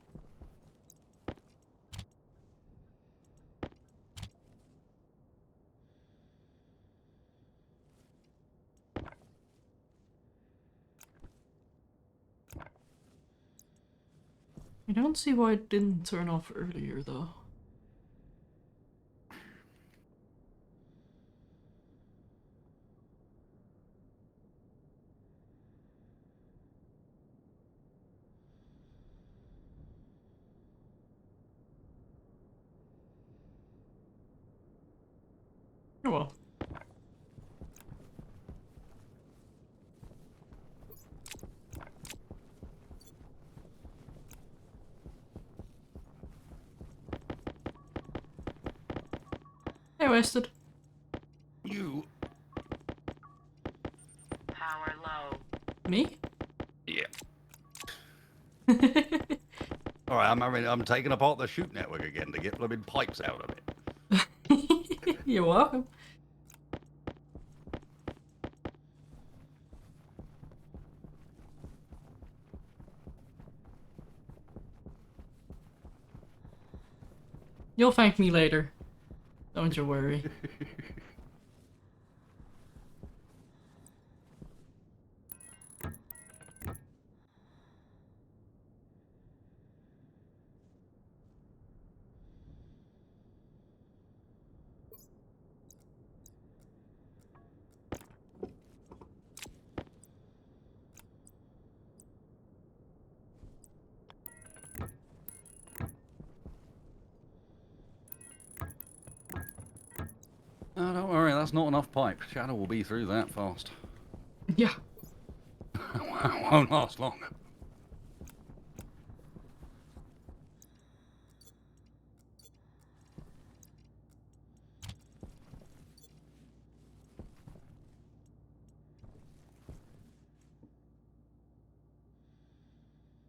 I don't see why it didn't turn off earlier though. Oh well. Hey, wasted. You. Power low. Me? Yeah. All right, I'm taking apart the chute network again to get blooming pipes out of it. You're welcome. You'll thank me later. Don't you worry. Oh, don't worry, that's not enough pipe. Shadow will be through that fast. Yeah. Won't last long.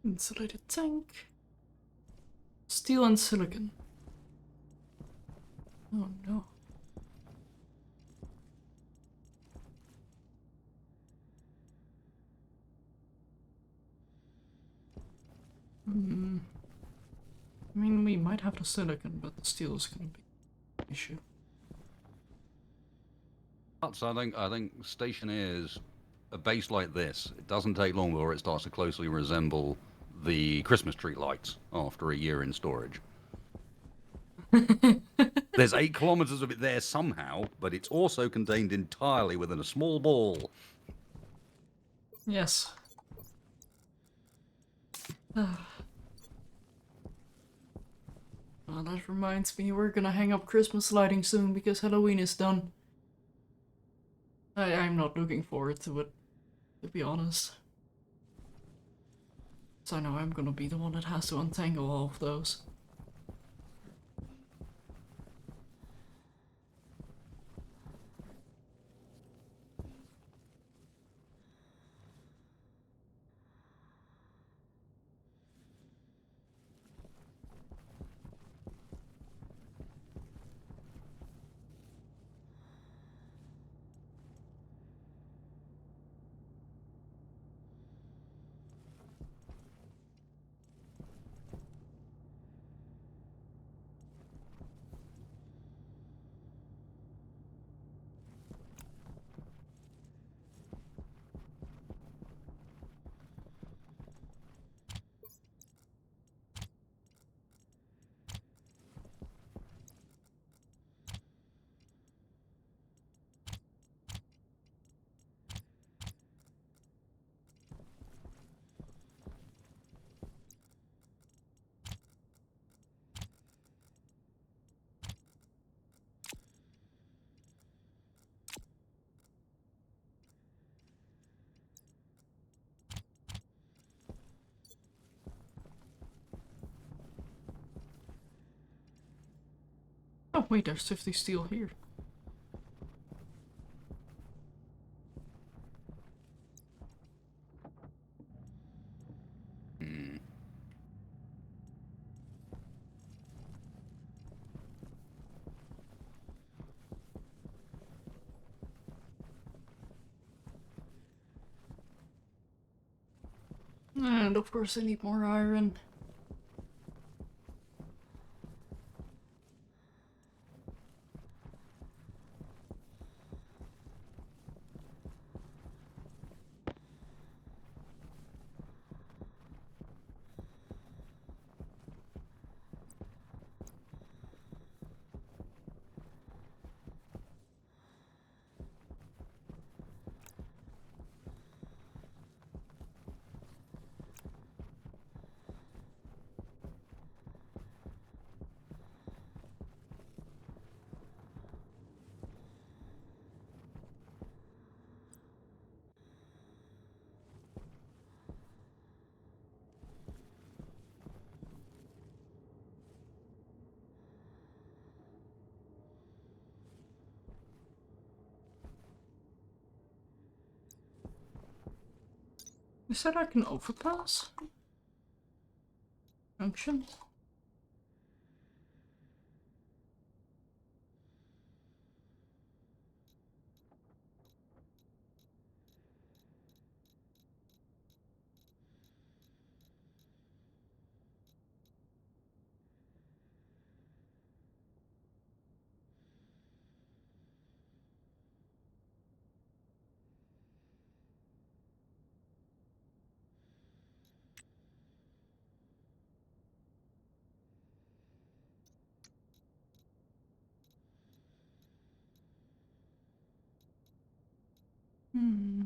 Insulated tank. Steel and silicon. Oh no. I mean, we might have the silicon, but the steel is gonna be an issue. So I think Stationeers, a base like this, it doesn't take long before it starts to closely resemble the Christmas tree lights after a year in storage. There's 8 kilometers of it there somehow, but it's also contained entirely within a small ball. Yes. Well, that reminds me, we're gonna hang up Christmas lighting soon because Halloween is done. I'm not looking forward to it, to be honest. So I know I'm gonna be the one that has to untangle all of those. Oh wait, there's 50 steel here. And of course I need more iron. You said I can overpass? Junction? Hmm.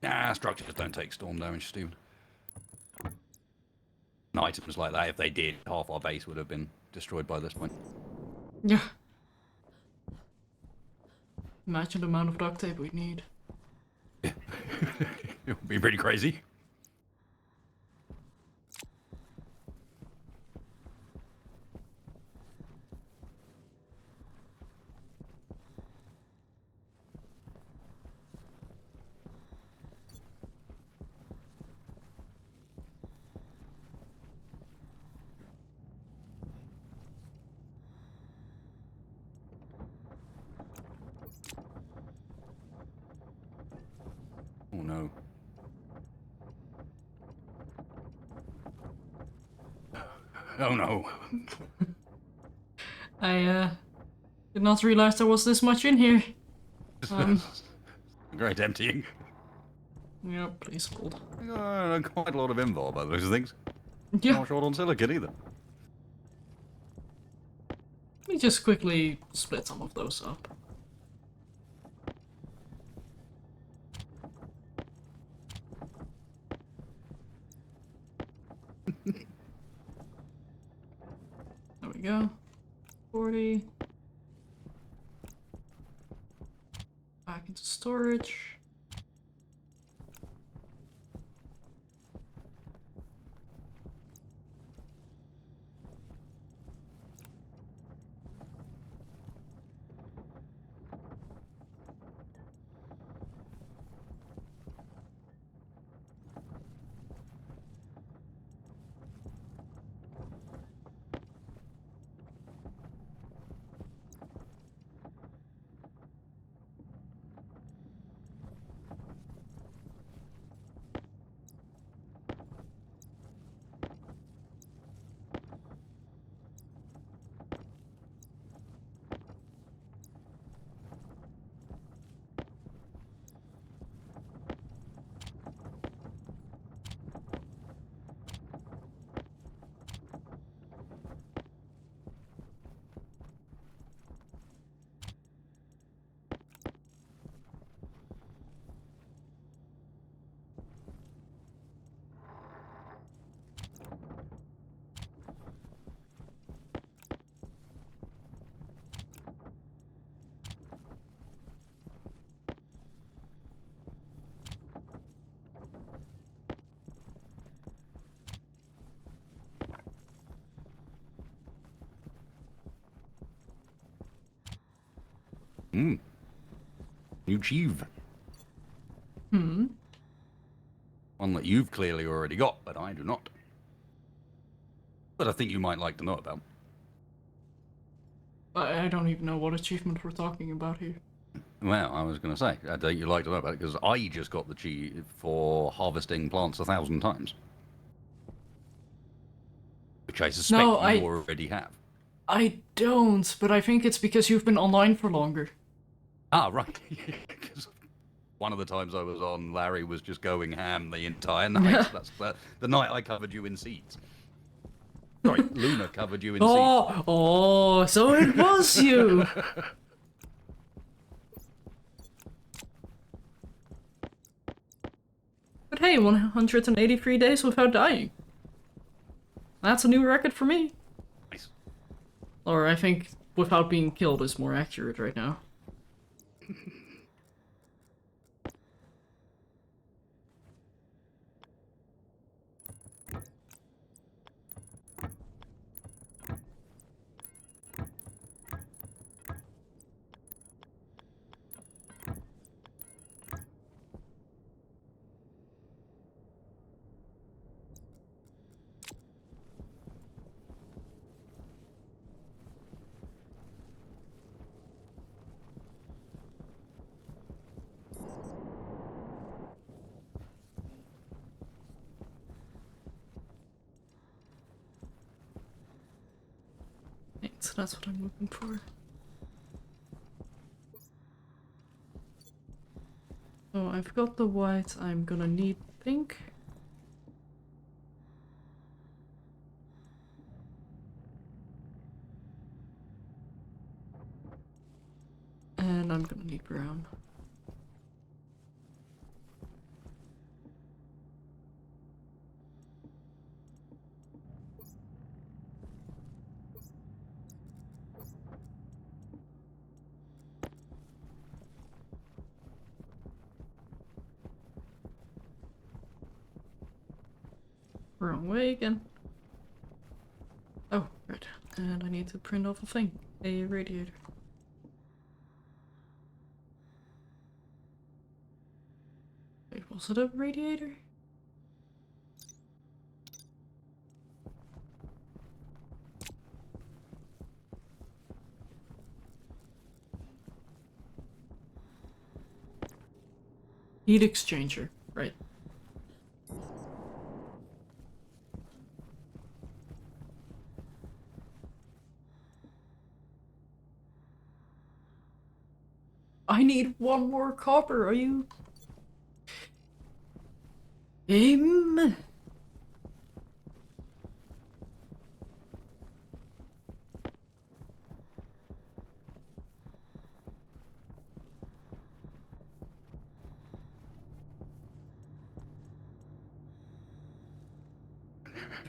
Nah, structures don't take storm damage, Stephen. And items like that, if they did, half our base would have been destroyed by this point. Yeah. Imagine the amount of duct tape we'd need. It would be pretty crazy. Oh no. Oh no. I did not realize there was this much in here. Great emptying. Yeah, please hold. Quite a lot of invol by those things. Yeah. Not short on silicon either. Let me just quickly split some of those up. There we go. 40. Back into storage. Hmm. New Chief. Hmm. One that you've clearly already got, but I do not. But I think you might like to know about. I don't even know what achievement we're talking about here. Well, I was going to say, I think you'd like to know about it, because I just got the Chi for harvesting plants 1,000 times. Which I suspect No, you already have. I don't, but I think it's because you've been online for longer. Ah, right. Because one of the times I was on, Larry was just going ham the entire night. That's the night I covered you in seeds. Sorry, Luna covered you in seeds. Oh, so it was you! But hey, 183 days without dying. That's a new record for me. Nice. Or I think without being killed is more accurate right now. Right, so that's what I'm looking for. So I've got the white, I'm gonna need pink. And I'm gonna need brown. Wrong way again. Oh, right. And I need to print off a thing. A radiator. Wait, was it a radiator? Heat exchanger, right. I need one more copper, are you? Game?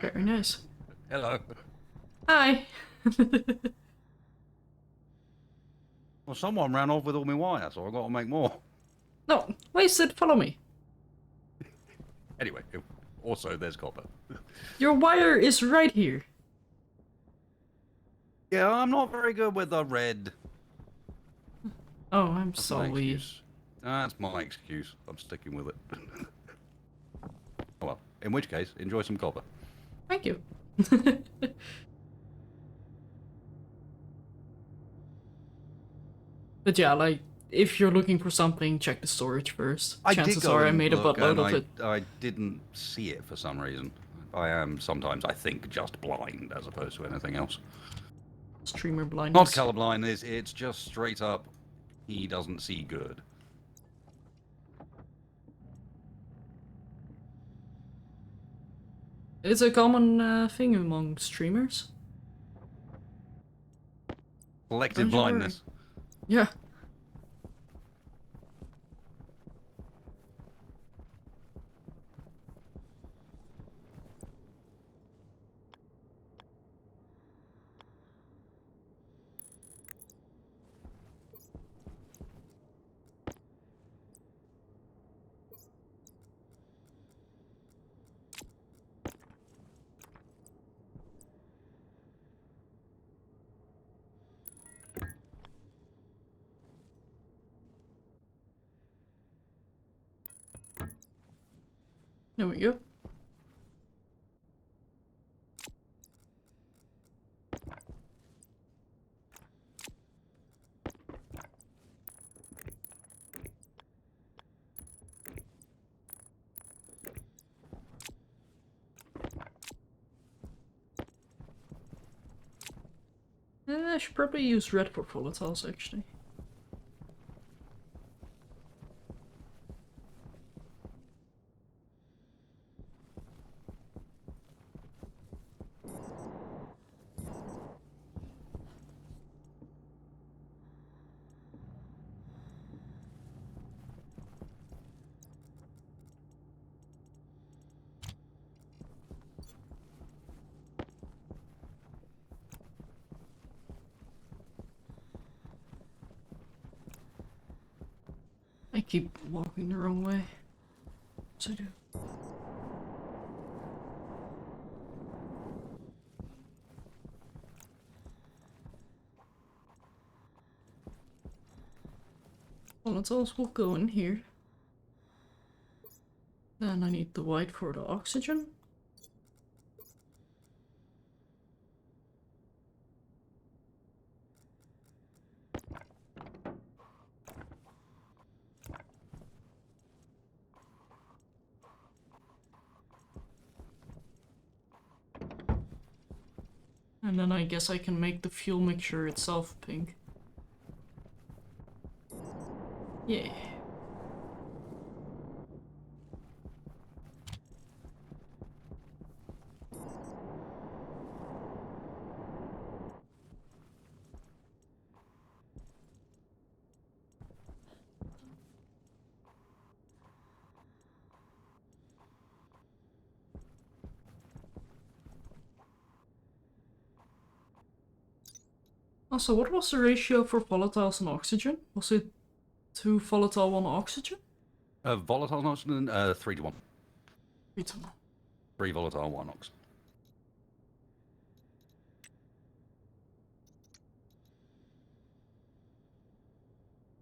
Very nice. Hello. Hi! Well, someone ran off with all my wire, so I've got to make more. No, wasted, follow me. Anyway, also there's copper. Your wire is right here. Yeah, I'm not very good with the red. Oh, I'm That's my sorry. excuse. That's my excuse. I'm sticking with it. Oh well, in which case, enjoy some copper. Thank you. But yeah, like, if you're looking for something, check the storage first. I did Chances go are I and made a look, buttload and of it. I didn't see it for some reason. I am sometimes, I think, just blind as opposed to anything else. Streamer Not blindness. colorblind, it's just straight up, he doesn't see good. It's a common thing among streamers. Collective Don't you worry. blindness. Yeah. There we go. I should probably use red for volatiles, actually. I keep walking the wrong way. Yes, I do. Volatiles will go in here. Then I need the white for the oxygen. And then I guess I can make the fuel mixture itself pink. Yeah. Also, what was the ratio for volatiles and oxygen? Was it 2 volatile, 1 oxygen? Volatile and oxygen, 3 to 1. 3 to 1. 3 volatile, 1 oxygen.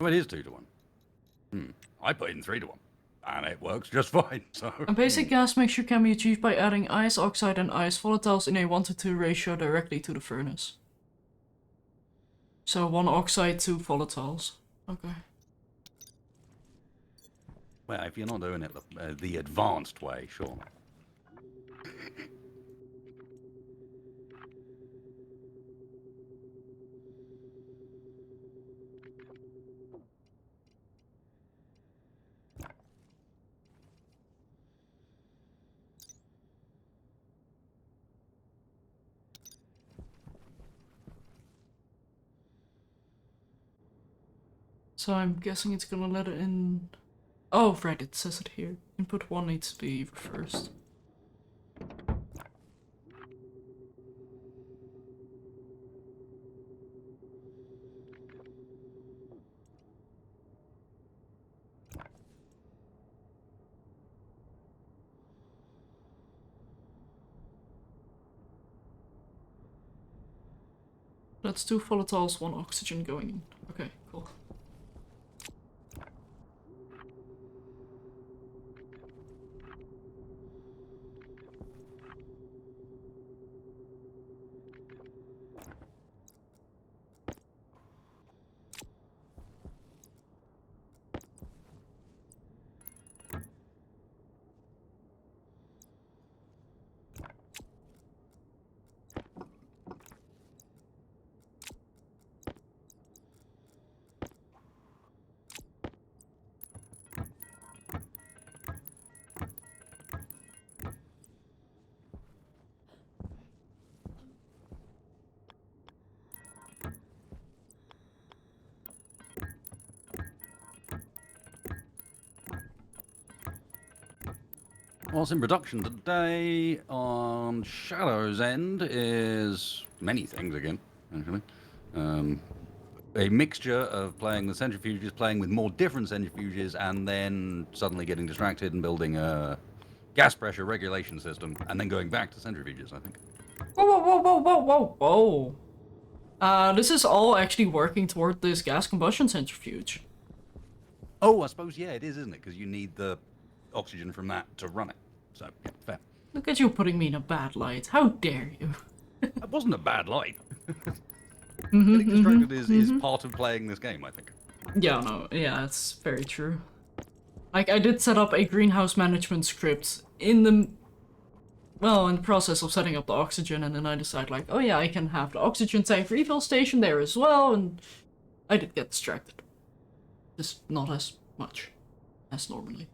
Oh, it is 2 to 1. I put in 3 to 1. And it works just fine, so... A basic gas mixture can be achieved by adding ice oxide and ice volatiles in a 1:2 ratio directly to the furnace. So 1 oxide, 2 volatiles. Okay. Well, if you're not doing it the advanced way, sure. So I'm guessing it's gonna let it in... Oh, right, it says it here. Input 1 needs to be reversed. That's 2 volatiles, 1 oxygen going in. Okay, cool. What's in production today on Shadow's end is many things again, actually. A mixture of playing the centrifuges, playing with more different centrifuges, and then suddenly getting distracted and building a gas pressure regulation system, and then going back to centrifuges, I think. Whoa, whoa, whoa, whoa, whoa, whoa, whoa. This is all actually working toward this gas combustion centrifuge. Oh, I suppose, yeah, it is, isn't it? Because you need the oxygen from that to run it. So, yeah, fair. Look at you putting me in a bad light. How dare you? That wasn't a bad light. Getting distracted is part of playing this game, I think. Yeah, no, yeah, it's very true. Like, I did set up a greenhouse management script in the process of setting up the oxygen, and then I decided, like, oh yeah, I can have the oxygen tank refill station there as well, and I did get distracted. Just not as much as normally.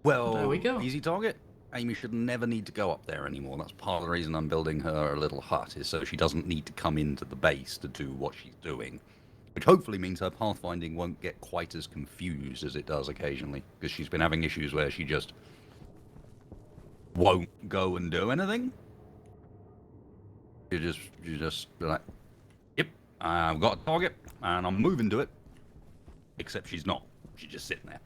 Well, there we go. Easy target. Amy should never need to go up there anymore. That's part of the reason I'm building her a little hut, is so she doesn't need to come into the base to do what she's doing. Which hopefully means her pathfinding won't get quite as confused as it does occasionally, because she's been having issues where she just won't go and do anything. You just be like, yep, I've got a target and I'm moving to it. Except she's not. She's just sitting there.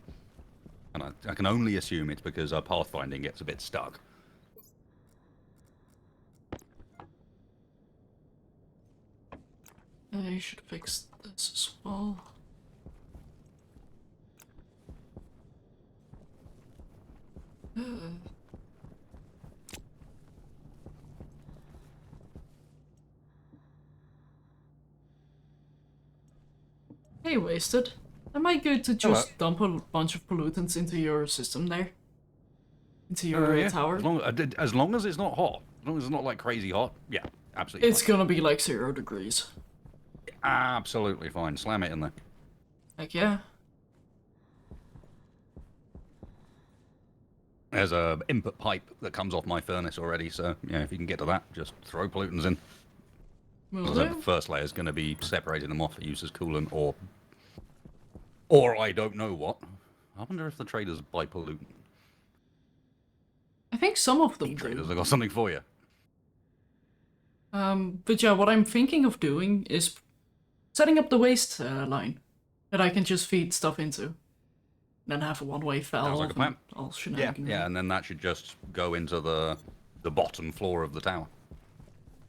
And I can only assume it's because our pathfinding gets a bit stuck. I should fix this as well. Hey, Wasted. Am I good to just dump a bunch of pollutants into your system there? Into your Yeah. tower? As long as it's not hot. As long as it's not like crazy hot. Yeah, absolutely It's gonna be like 0 degrees. Absolutely fine. Slam it in there. Heck yeah. There's a input pipe that comes off my furnace already, so yeah, if you can get to that, just throw pollutants in. Will So do. the first layer is going to be separating them off for use as coolant, or I don't know what. I wonder if the traders buy pollutant. I think some of them Traders do. have got something for you. But yeah, what I'm thinking of doing is setting up the waste line that I can just feed stuff into. Then have a one-way valve. Sounds like a plan. And all Yeah, shenanigans. yeah, and then that should just go into the bottom floor of the tower.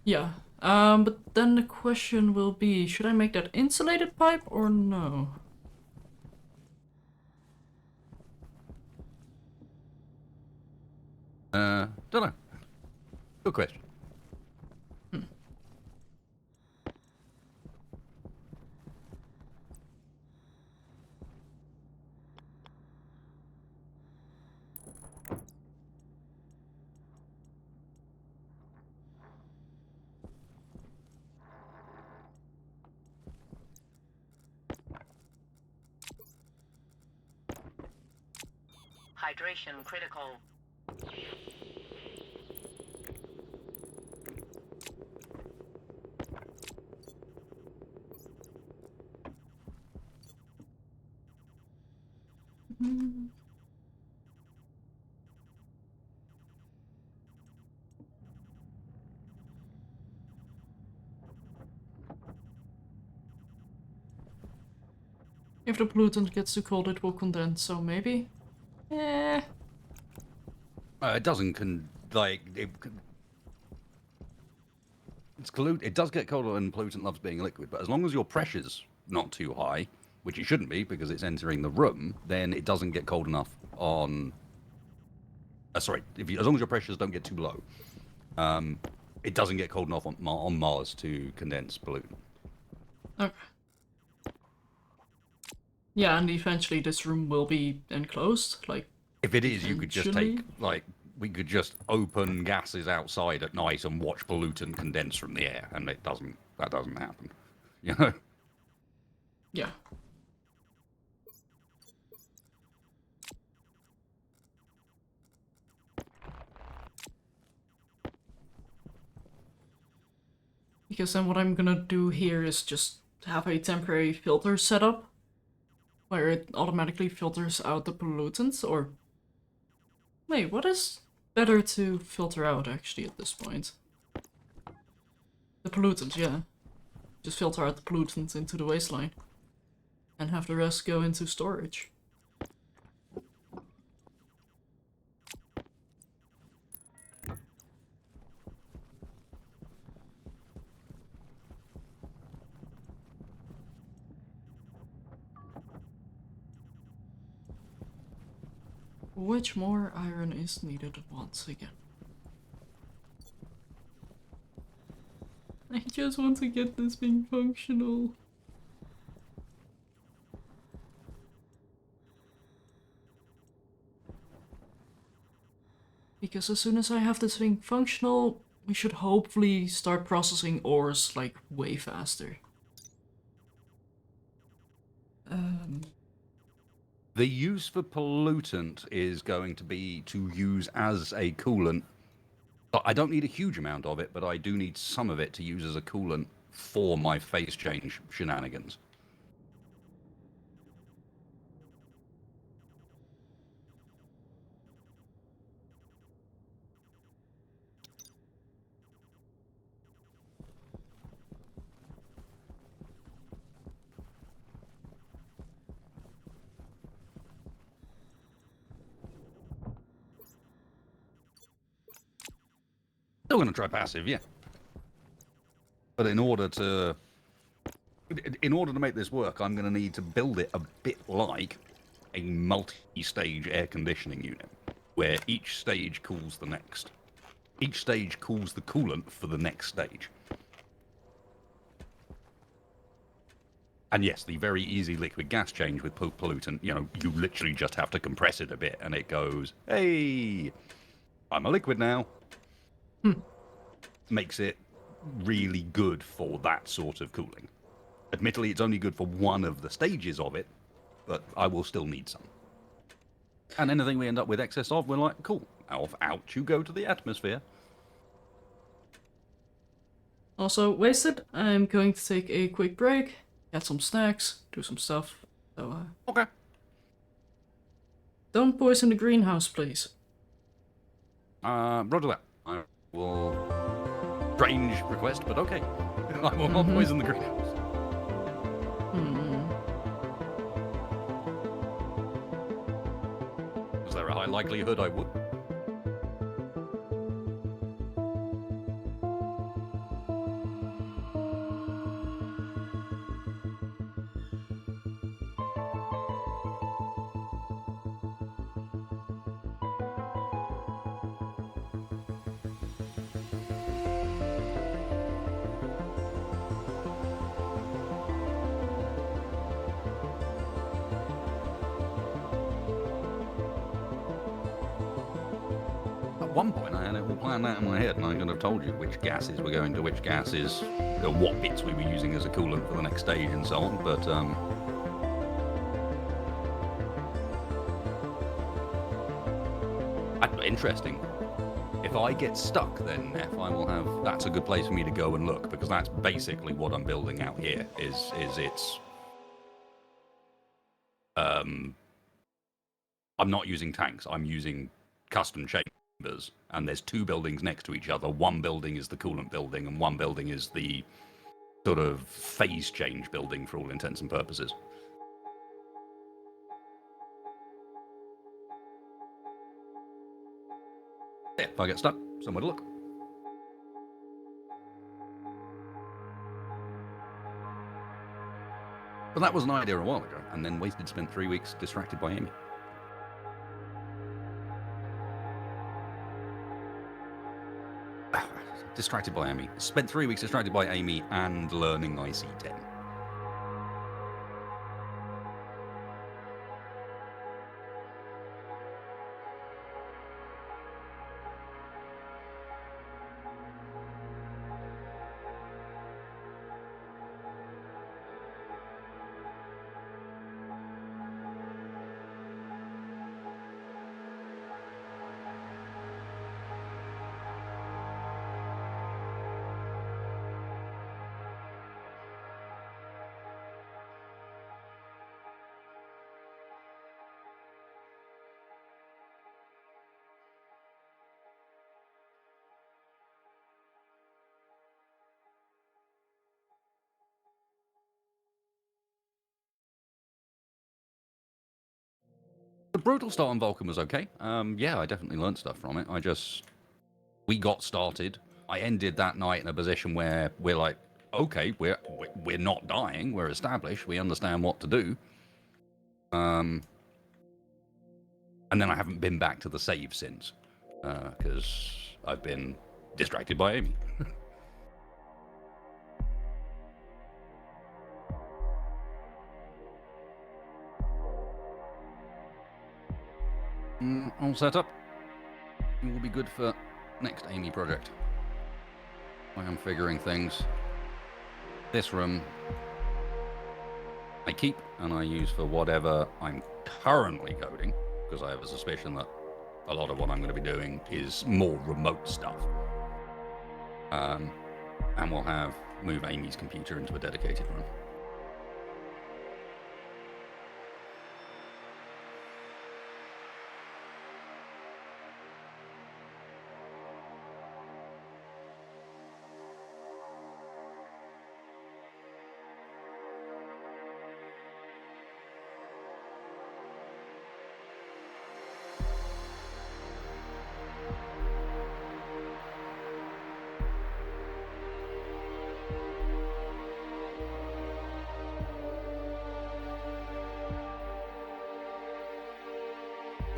Yeah. But then the question will be, should I make that insulated pipe or no? Don't know. Good question. Hydration critical. If the pollutant gets too cold, it will condense, so maybe? Eh. It doesn't it does get colder and pollutant loves being liquid, but as long as your pressure's not too high, which it shouldn't be because it's entering the room, then it doesn't get cold enough on. Sorry, as long as your pressures don't get too low, it doesn't get cold enough on Mars to condense pollutant. Okay. Yeah, and eventually this room will be enclosed, like... If it is, you could just take, like, we could just open gases outside at night and watch pollutant condense from the air, and that doesn't happen, you know? Yeah. Because then what I'm gonna do here is just have a temporary filter set up where it automatically filters out the pollutants, or... Wait, what is better to filter out, actually, at this point? The pollutants, yeah. Just filter out the pollutants into the wasteline. And have the rest go into storage. Which more iron is needed once again? I just want to get this thing functional. Because as soon as I have this thing functional, we should hopefully start processing ores like way faster. The use for pollutant is going to be to use as a coolant. But I don't need a huge amount of it, but I do need some of it to use as a coolant for my phase change shenanigans. Still going to try passive, yeah. But in order to make this work, I'm going to need to build it a bit like a multi-stage air conditioning unit, where each stage cools the next. Each stage cools the coolant for the next stage. And yes, the very easy liquid gas change with pollutant, you literally just have to compress it a bit and it goes, hey, I'm a liquid now. Makes it really good for that sort of cooling. Admittedly, it's only good for one of the stages of it, but I will still need some. And anything we end up with excess of, we're like, cool, out you go to the atmosphere. Also, wasted, I'm going to take a quick break, get some snacks, do some stuff. So, Okay. don't poison the greenhouse, please. Roger that. I will... Strange request, but okay. I will not poison the greenhouse. Was there a high likelihood I would? At one point, I had it all planned out in my head, and I could have told you which gases were going to which gases, what bits we were using as a coolant for the next stage, and so on. But interesting. If I get stuck, then I will have. That's a good place for me to go and look, because that's basically what I'm building out here. Is it's. I'm not using tanks. I'm using custom chambers, and there's two buildings next to each other. One building is the coolant building, and one building is the sort of phase change building for all intents and purposes. Yeah, if I get stuck, somewhere to look. But that was an idea a while ago, and then Wasted spent 3 weeks distracted by Amy. Distracted by Amy. Spent 3 weeks distracted by Amy and learning IC10. The brutal start on Vulcan was okay. Yeah, I definitely learned stuff from it. We got started. I ended that night in a position where we're like, okay, we're not dying. We're established. We understand what to do. And then I haven't been back to the save since, because I've been distracted by Amy. All set up. It will be good for next Amy project. I am figuring things. This room I keep and I use for whatever I'm currently coding, because I have a suspicion that a lot of what I'm going to be doing is more remote stuff. And we'll move Amy's computer into a dedicated room.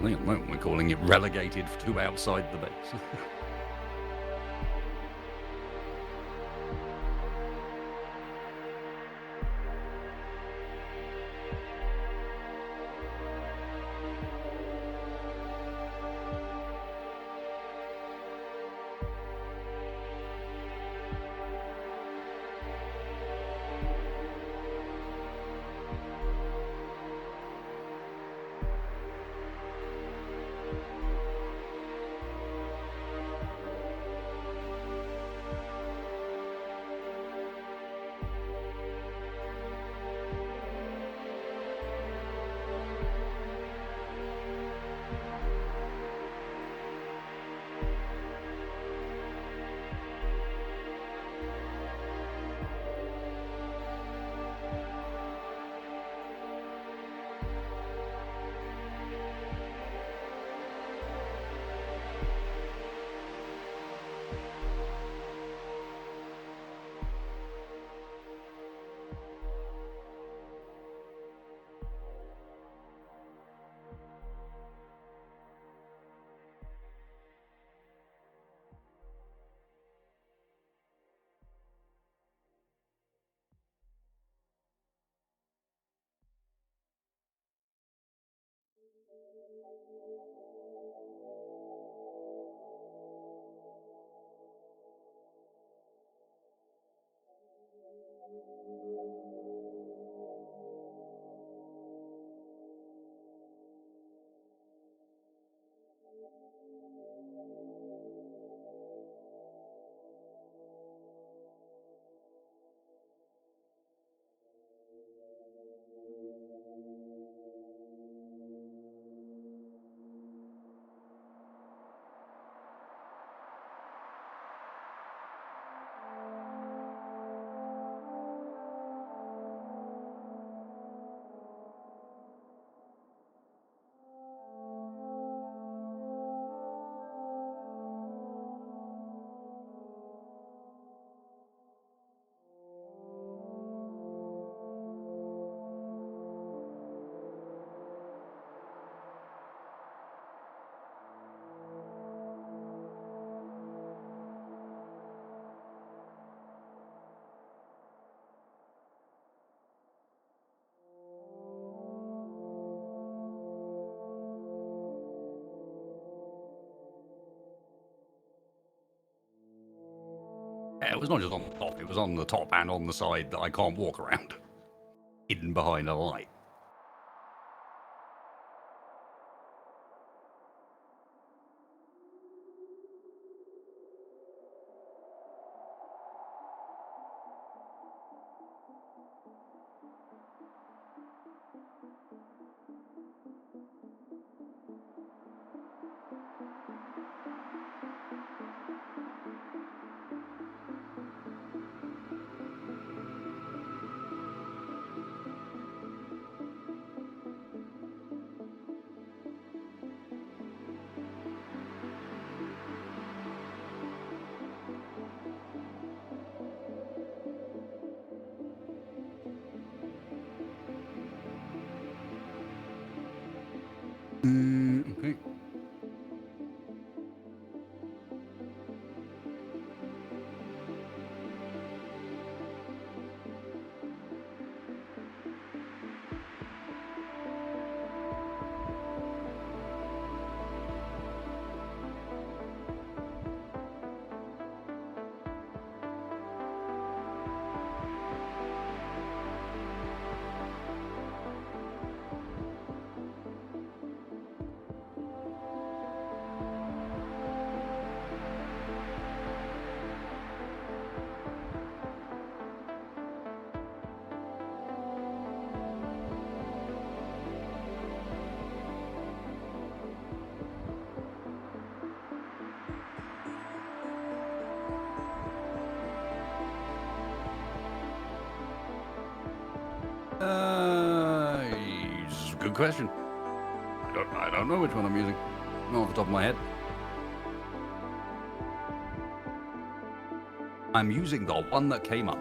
I think at the moment we're calling it relegated to outside the base. Yeah, it was not just on the top, it was on the top and on the side that I can't walk around. Hidden behind a light. Okay. It's a good question. I don't know which one I'm using. Not off the top of my head. I'm using the one that came up.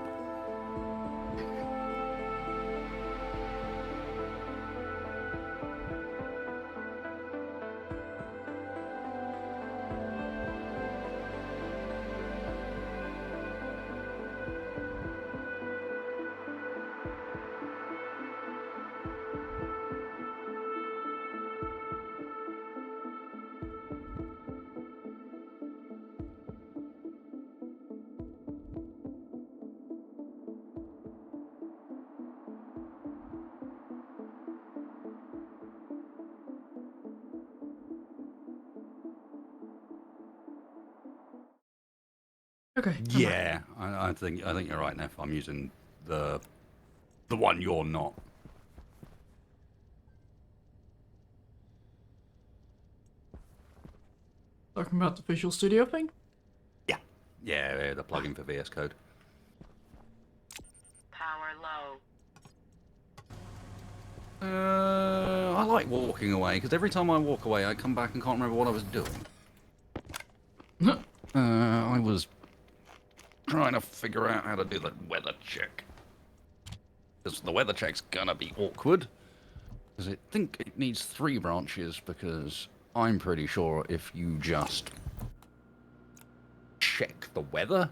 Okay. Yeah, I think you're right, Neff. I'm using the one you're not. Talking about the Visual Studio thing? Yeah, the plugin for VS Code. Power low. I like walking away, because every time I walk away, I come back and can't remember what I was doing. I was trying to figure out how to do the weather check. Because the weather check's gonna be awkward. Because I think it needs 3 branches, because I'm pretty sure if you just check the weather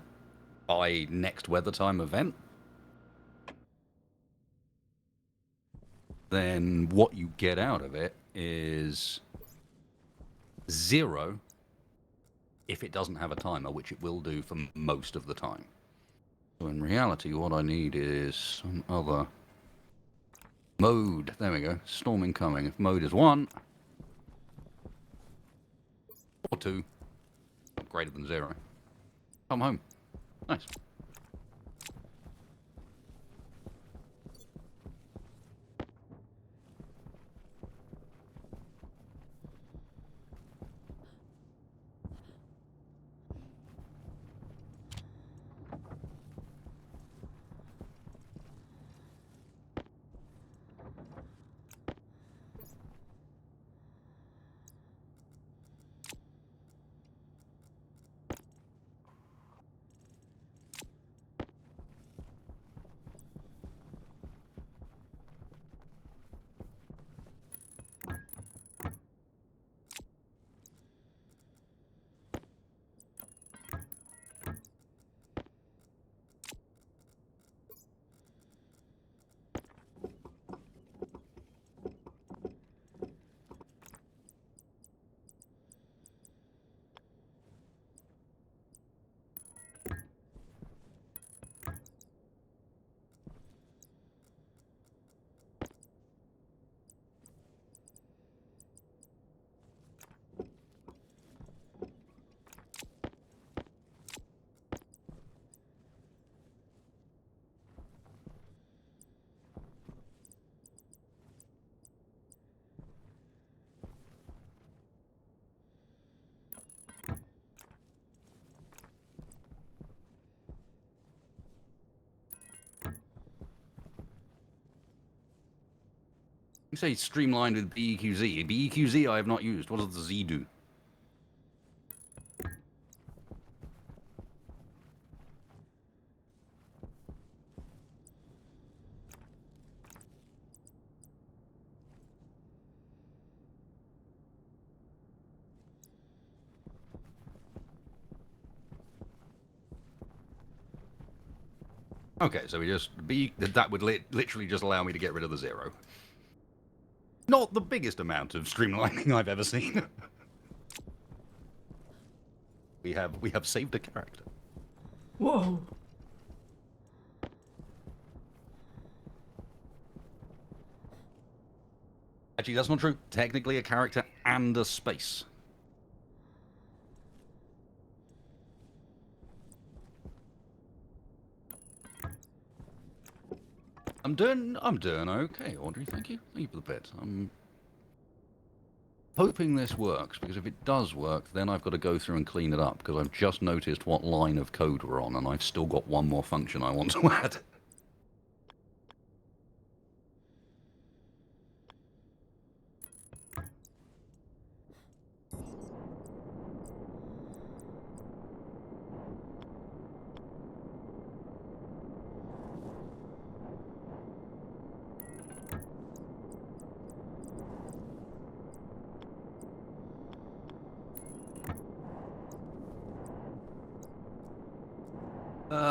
by next weather time event, then what you get out of it is 0 if it doesn't have a timer, which it will do for most of the time. So in reality, what I need is some other mode. There we go. Storm incoming. If mode is 1 or 2, greater than 0, come home. Nice. You say streamlined with BEQZ. BEQZ I have not used. What does the Z do? Okay, so we just that would literally just allow me to get rid of the 0. Not the biggest amount of streamlining I've ever seen. we have saved a character. Whoa. Actually, that's not true. Technically, a character and a space. I'm doing okay, Audrey. Thank you. Thank you for the bit. I'm hoping this works, because if it does work, then I've got to go through and clean it up, because I've just noticed what line of code we're on, and I've still got one more function I want to add.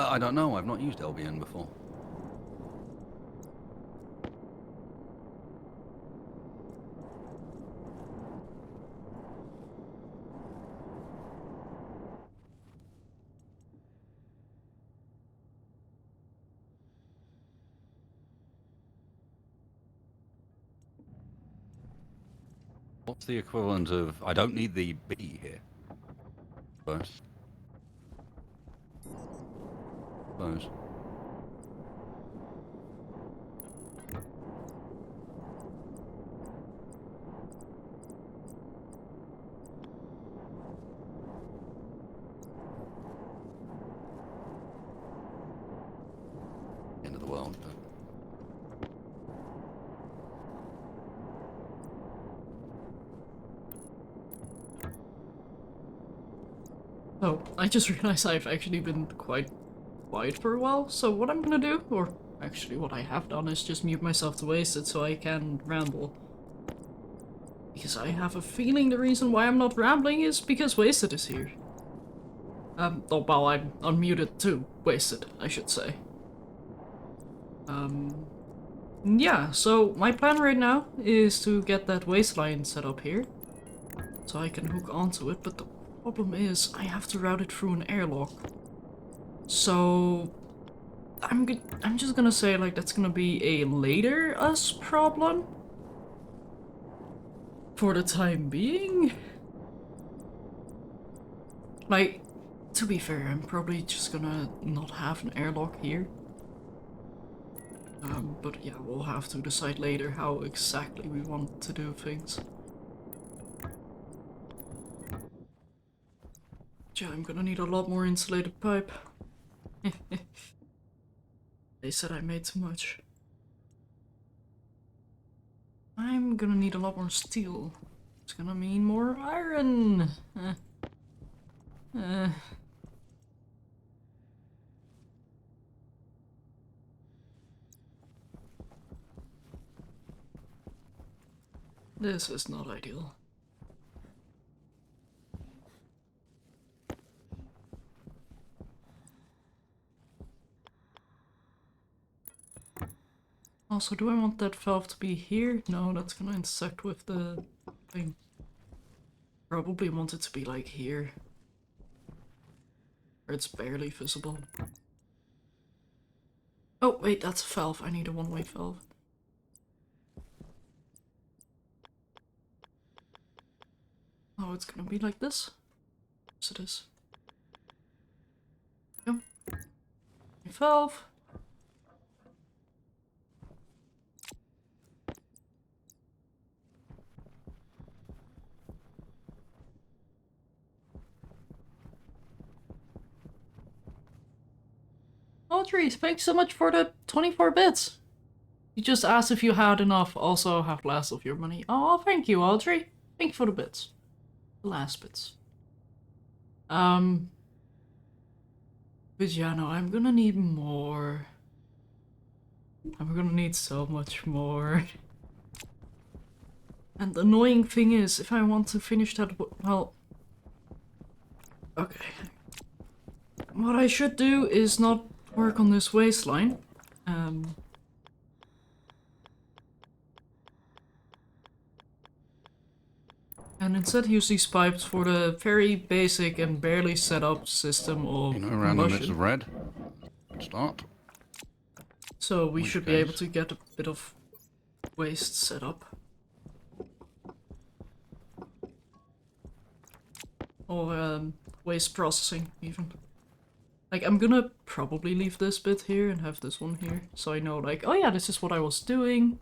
I don't know. I've not used LBN before. What's the equivalent of... I don't need the B here. First. suppose. End of the world, but... Oh, I just realized I've actually been quite quiet for a while, so what I'm gonna do, or actually what I have done, is just mute myself to Wasted so I can ramble. Because I have a feeling the reason why I'm not rambling is because Wasted is here. Oh, well, I'm unmuted too. Wasted, I should say. Yeah, so my plan right now is to get that waistline set up here. So I can hook onto it, but the problem is I have to route it through an airlock. So I'm just gonna say, like, that's gonna be a later us problem. For the time being. Like, to be fair, I'm probably just gonna not have an airlock here. But yeah, we'll have to decide later how exactly we want to do things. Yeah, I'm gonna need a lot more insulated pipe. They said I made too much. I'm gonna need a lot more steel. It's gonna mean more iron. This is not ideal. Also, do I want that valve to be here? No, that's gonna intersect with the thing. Probably want it to be like here. Where it's barely visible. Oh, wait, that's a valve. I need a one-way valve. Oh, it's gonna be like this? Yes, it is. Yep. Valve. Audrey, thanks so much for the 24 bits. You just asked if you had enough, also have less of your money. Oh, thank you, Audrey. Thank you for the bits. The last bits. But yeah, no, I'm gonna need more. I'm gonna need so much more. And the annoying thing is, if I want to finish that, well... Okay. What I should do is not work on this waistline. And instead use these pipes for the very basic and barely set up system of random bits combustion. of red. Good start. So we should be able to get a bit of waste set up. Or waste processing, even. Like, I'm gonna probably leave this bit here and have this one here. So I know, like, oh yeah, this is what I was doing.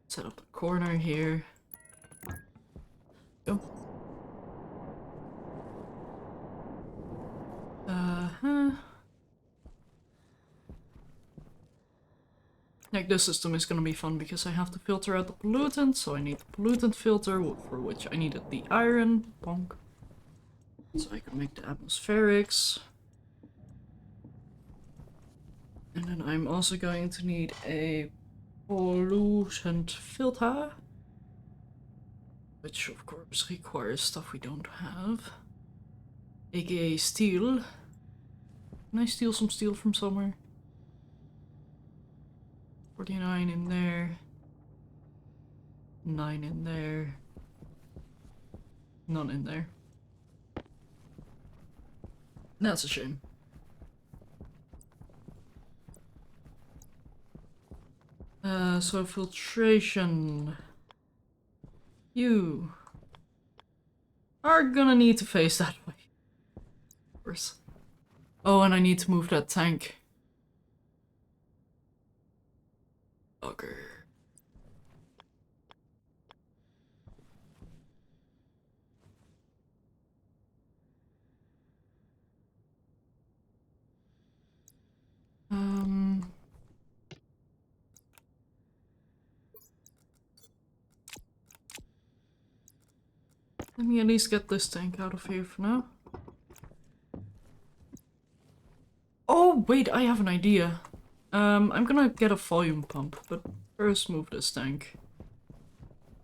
Set up the corner here. Go. Like, this system is gonna be fun because I have to filter out the pollutant, so I need the pollutant filter, for which I needed the iron. Bonk. So I can make the atmospherics. And then I'm also going to need a pollutant filter. Which of course requires stuff we don't have. AKA steel. Can I steal some steel from somewhere? 49 in there. 9 in there. None in there. That's a shame. So filtration. You are gonna need to face that way. Of course. Oh, and I need to move that tank. Bugger. Let me at least get this tank out of here for now. Oh, wait, I have an idea. I'm gonna get a volume pump, but first move this tank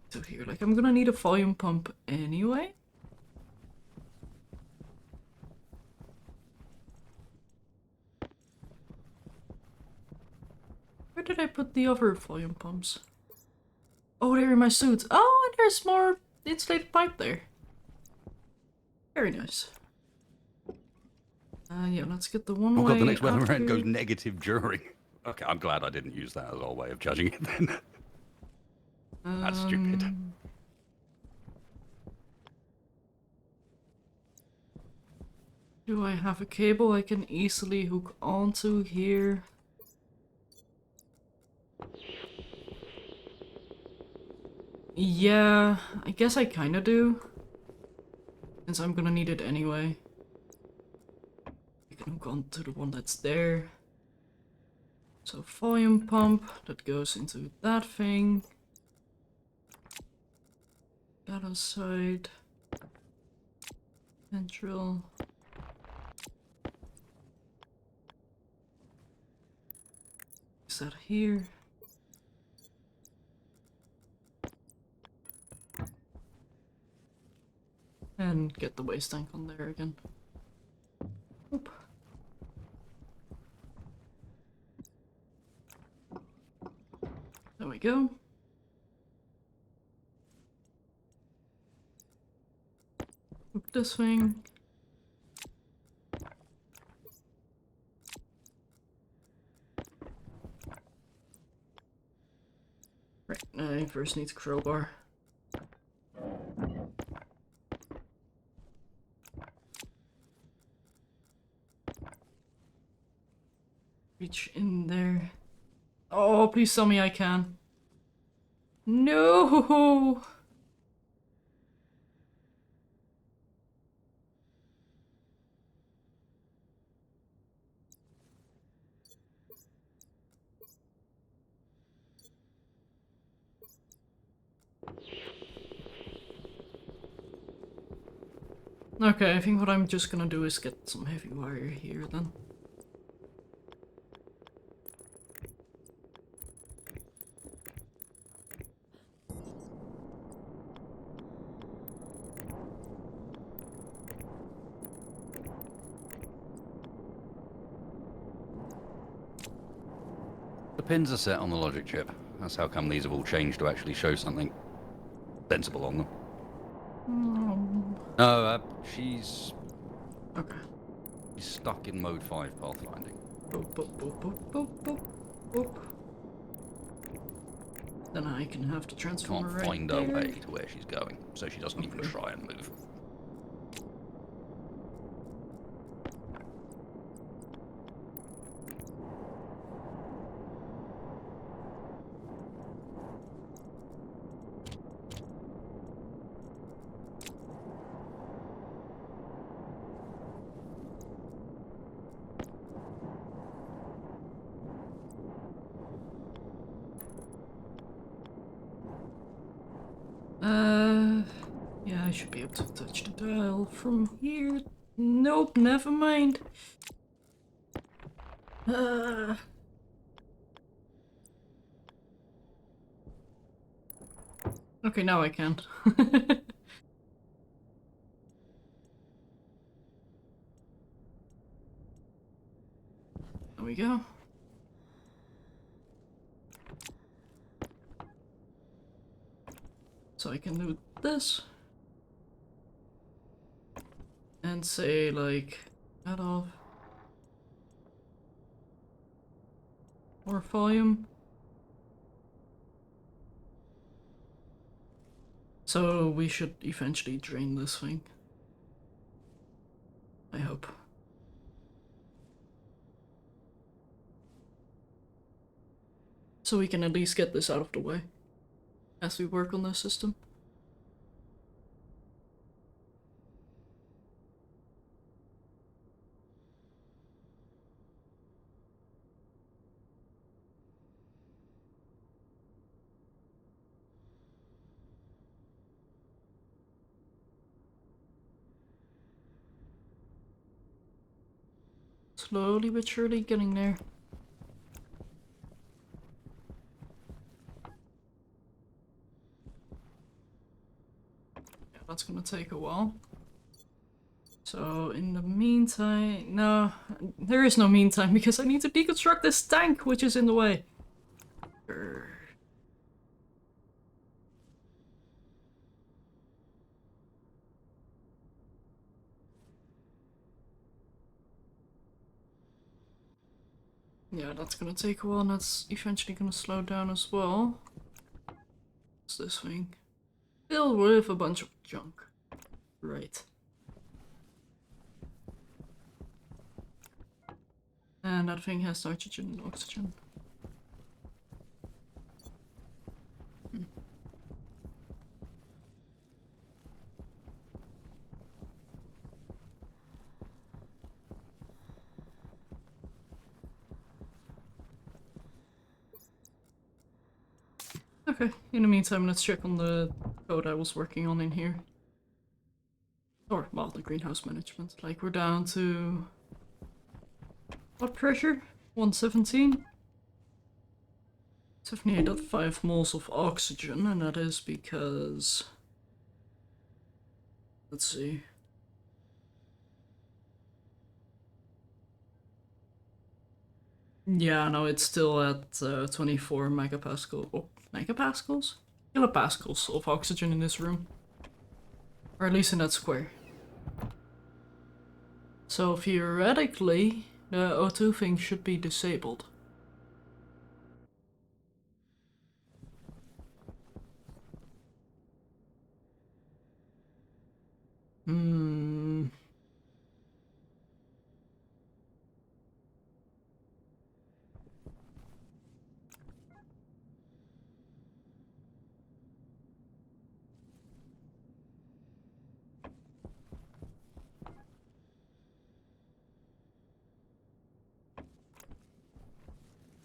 to here. Like, I'm gonna need a volume pump anyway. Where did I put the other volume pumps? Oh, they're in my suit. Oh, and there's more insulated pipe there. Very nice. Yeah, let's get the one Oh way god, the next weather out event here. goes negative during. Okay, I'm glad I didn't use that as our way of judging it then. That's stupid. Do I have a cable I can easily hook onto here? Yeah, I guess I kinda do. Since I'm gonna need it anyway. I can hook onto the one that's there. So volume pump, that goes into that thing. That aside. Ventral. Is that here? And get the waste tank on there again. Oop. There we go. Hook this thing. Right, I first need crowbar. Reach in there. Oh, please tell me I can. No! Okay, I think what I'm just gonna do is get some heavy wire here then. The pins are set on the logic chip. That's how come these have all changed to actually show something sensible on them. No, she's Okay. stuck in mode 5 pathfinding. Boop, boop, boop, boop, boop, boop, boop. Then I can have the transformer Can't right find there. her way to where she's going, so she doesn't even try and move. Yeah, I should be able to touch the dial from here. Nope, never mind. Okay, now I can. There we go. So I can do this. And say, like, that off. More volume. So we should eventually drain this thing. I hope. So we can at least get this out of the way as we work on this system. Slowly but surely getting there. Yeah, that's gonna take a while. So in the meantime, no, there is no meantime because I need to deconstruct this tank, which is in the way. Grr. Yeah, that's gonna take a while, and that's eventually gonna slow down as well. What's this thing? Filled with a bunch of junk. Right. And that thing has nitrogen and oxygen. Okay, in the meantime, let's check on the code I was working on in here. Or, well, the greenhouse management. Like, we're down to... what pressure? 117? 78.5 moles of oxygen, and that is because... let's see... yeah, no, it's still at 24 megapascal. Oh, megapascals? Kilopascals of oxygen in this room. Or at least in that square. So theoretically, the O2 thing should be disabled. Hmm.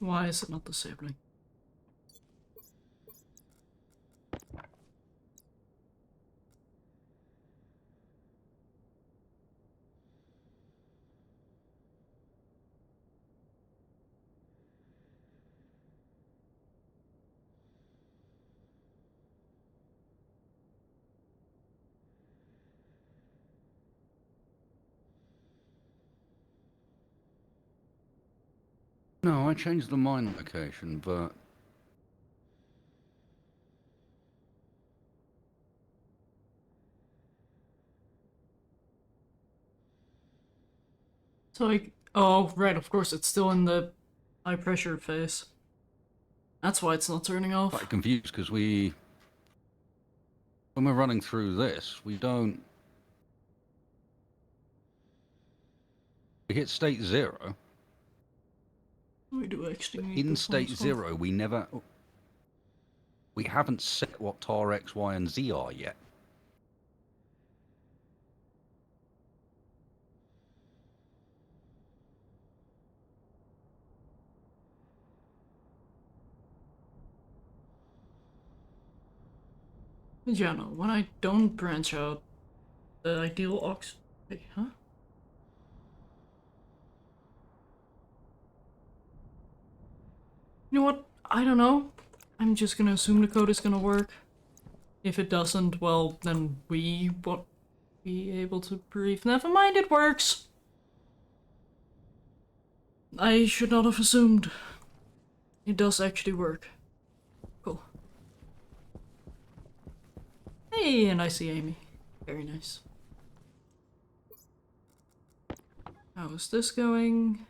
Why is it not disabling? No, I changed the mine location, but So like, oh right, of course it's still in the high pressure phase. That's why it's not turning off. quite confused because when we're running through this, we hit state 0. We do actually need In this one state as well. 0, we haven't set what tar X, Y, and Z are yet. But yeah, no, when I don't branch out, the ideal ox... wait, huh? You know what? I don't know. I'm just gonna assume the code is gonna work. If it doesn't, well, then we won't be able to breathe. Never mind, it works! I should not have assumed. It does actually work. Cool. Hey, and I see Amy. Very nice. How is this going?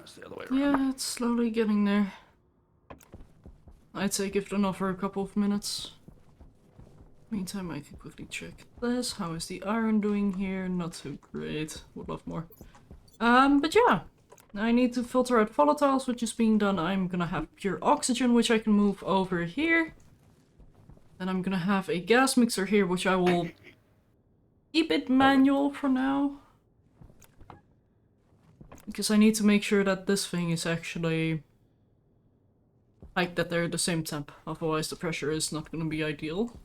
it's the other way around. Yeah, it's slowly getting there. I'd say give it another couple of minutes. Meantime, I can quickly check this. How is the iron doing here? Not so great. Would love more. But yeah. I need to filter out volatiles, which is being done. I'm gonna have pure oxygen, which I can move over here. Then I'm gonna have a gas mixer here, which I will keep it manual for now. Because I need to make sure that this thing is actually like that they're the same temp. Otherwise the pressure is not gonna be ideal.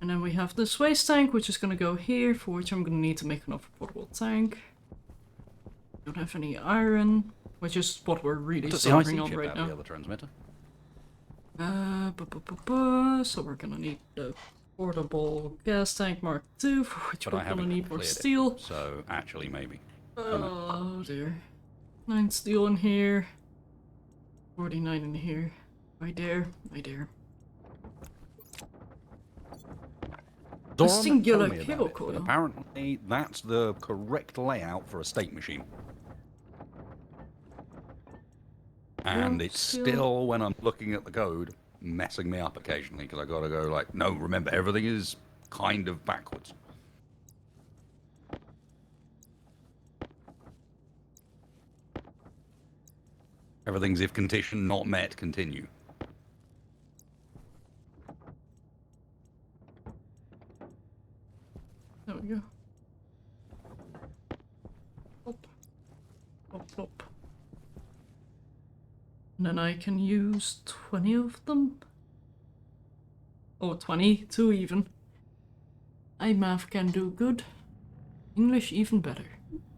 And then we have this waste tank, which is gonna go here, for which I'm gonna need to make another portable tank. Don't have any iron, which is what we're really suffering on right now. The other transmitter. So we're gonna need the portable gas tank Mark II, for which we're gonna need more steel. So actually, maybe. Oh dear. 9 steel in here. 49 in here. I dare. A singular cable coil. Apparently, that's the correct layout for a state machine. And it's still, when I'm looking at the code, messing me up occasionally, because I gotta go like, no, remember, everything is kind of backwards. Everything's if condition not met, continue. There we go. Plop. Plop, plop. And then I can use 20 of them. Oh, 22 even. Math can do good. English even better.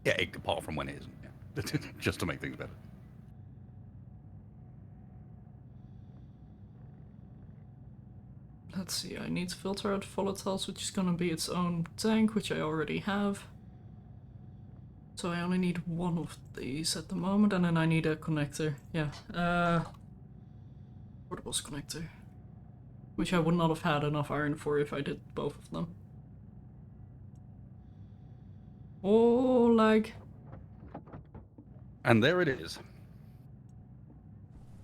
Yeah, apart from when it isn't. Yeah. Just to make things better. Let's see, I need to filter out volatiles, which is gonna be its own tank, which I already have. So I only need one of these at the moment, and then I need a connector. Yeah, portables connector. Which I would not have had enough iron for if I did both of them. Oh, lag. And there it is.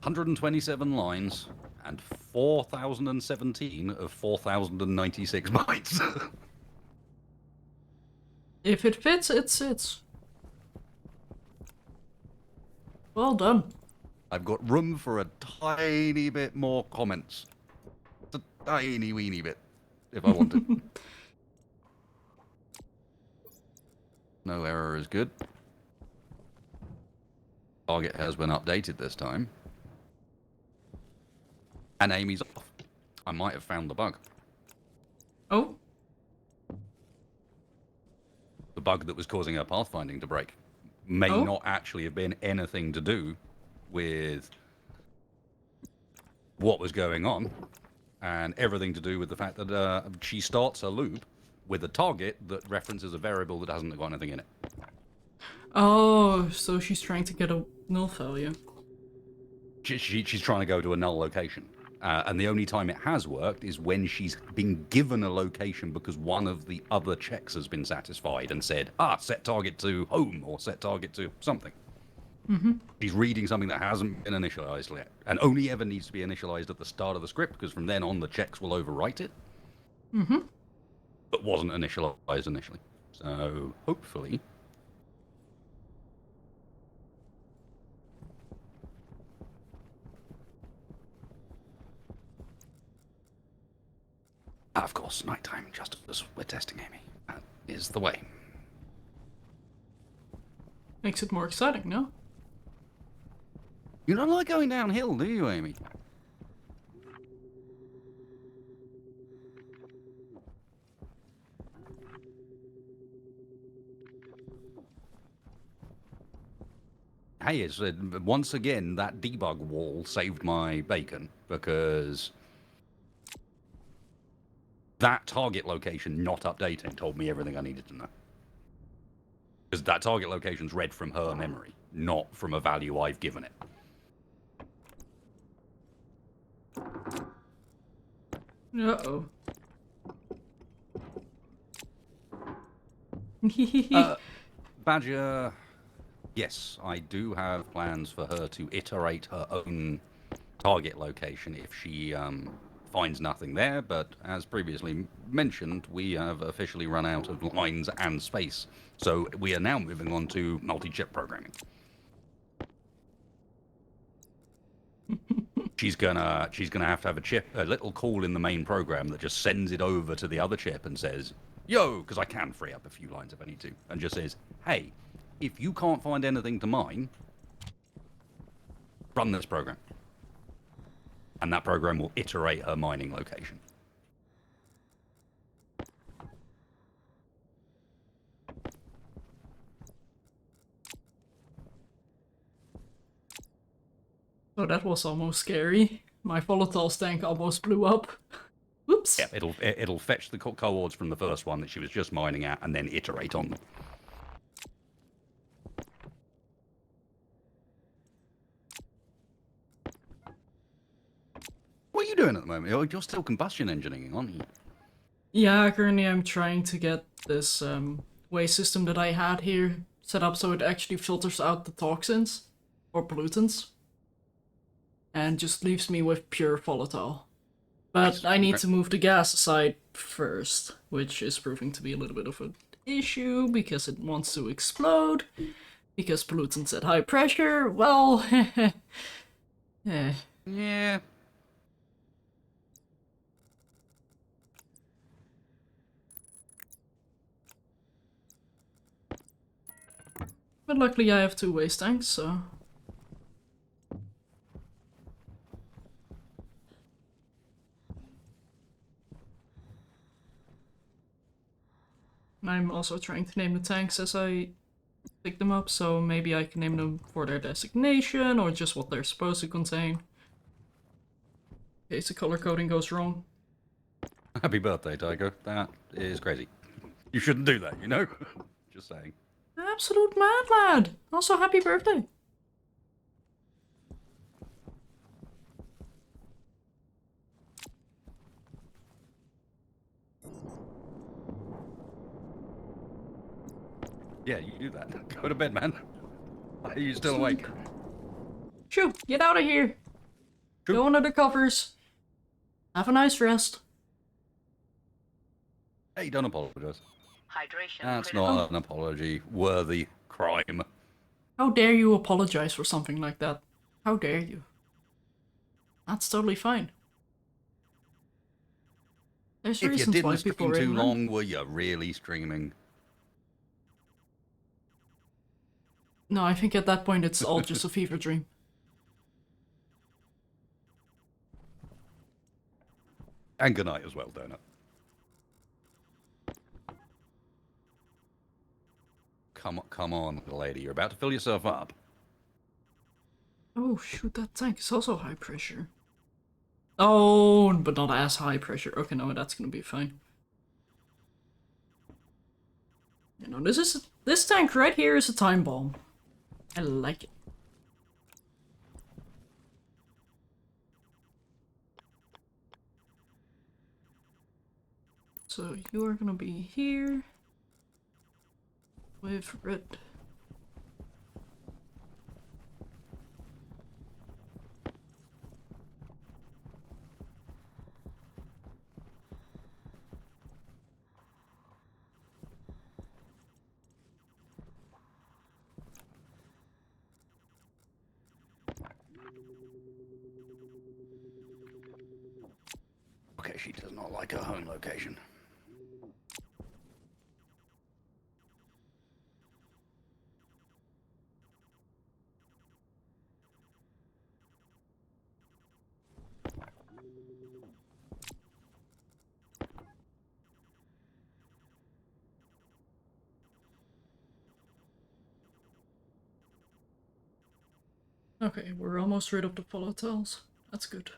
127 lines and 4,017 of 4,096 bytes. If it fits, it sits. Well done. I've got room for a tiny bit more comments. Just a tiny weeny bit, if I wanted. No error is good. Target has been updated this time. And Amy's off. I might have found the bug. Oh? The bug that was causing her pathfinding to break may not actually have been anything to do with what was going on, and everything to do with the fact that she starts a loop with a target that references a variable that hasn't got anything in it. Oh, so she's trying to get a null value. She's trying to go to a null location. And the only time it has worked is when she's been given a location because one of the other checks has been satisfied and said, set target to home or set target to something. Mm-hmm. She's reading something that hasn't been initialized yet and only ever needs to be initialized at the start of the script because from then on the checks will overwrite it. Mm-hmm. But wasn't initialized initially. So hopefully... Of course, nighttime, just as we're testing Amy. That is the way. Makes it more exciting, no? You don't like going downhill, do you, Amy? Hey, it's, once again, that debug wall saved my bacon, because that target location not updating told me everything I needed to know. Because that target location's read from her memory, not from a value I've given it. Uh-oh. Badger, Yes, I do have plans for her to iterate her own target location if she finds nothing there, but as previously mentioned, we have officially run out of lines and space. So we are now moving on to multi-chip programming. She's gonna have to have a little call in the main program that just sends it over to the other chip and says, "Yo," because I can free up a few lines if I need to, and just says, "Hey, if you can't find anything to mine, run this program." And that program will iterate her mining location. Oh, that was almost scary. My volatile tank almost blew up. Whoops. Yeah, it'll fetch the coords from the first one that she was just mining at, and then iterate on them. What are you doing at the moment? You're still combustion engineering, aren't you? Yeah, currently I'm trying to get this waste system that I had here set up so it actually filters out the toxins or pollutants and just leaves me with pure volatile. But I need to move the gas aside first, which is proving to be a little bit of an issue because it wants to explode. Because pollutants at high pressure, well, eh. Yeah. But luckily I have 2 waste tanks, so... I'm also trying to name the tanks as I pick them up, so maybe I can name them for their designation or just what they're supposed to contain. In case the color coding goes wrong. Happy birthday, Tiger. That is crazy. You shouldn't do that, you know? Just saying. Absolute mad lad! Also, happy birthday! Yeah, you do that. Go to bed, man. Are you still awake? Shoo, get out of here! Shoo. Go under the covers. Have a nice rest. Hey, don't apologize. Hydration That's critical. not an apology-worthy crime. How dare you apologize for something like that? How dare you? That's totally fine. There's If you reasons why didn't people stream too rate long, were you really streaming? No, I think at that point it's all just a fever dream. And good night as well, Donut. Come on, lady. You're about to fill yourself up. Oh shoot, that tank is also high pressure. Oh, but not as high pressure. Okay, no, that's gonna be fine. You know, this tank right here is a time bomb. I like it. So you are gonna be here with red. Okay, she does not like her home location. Okay, we're almost rid of the volatiles. That's good.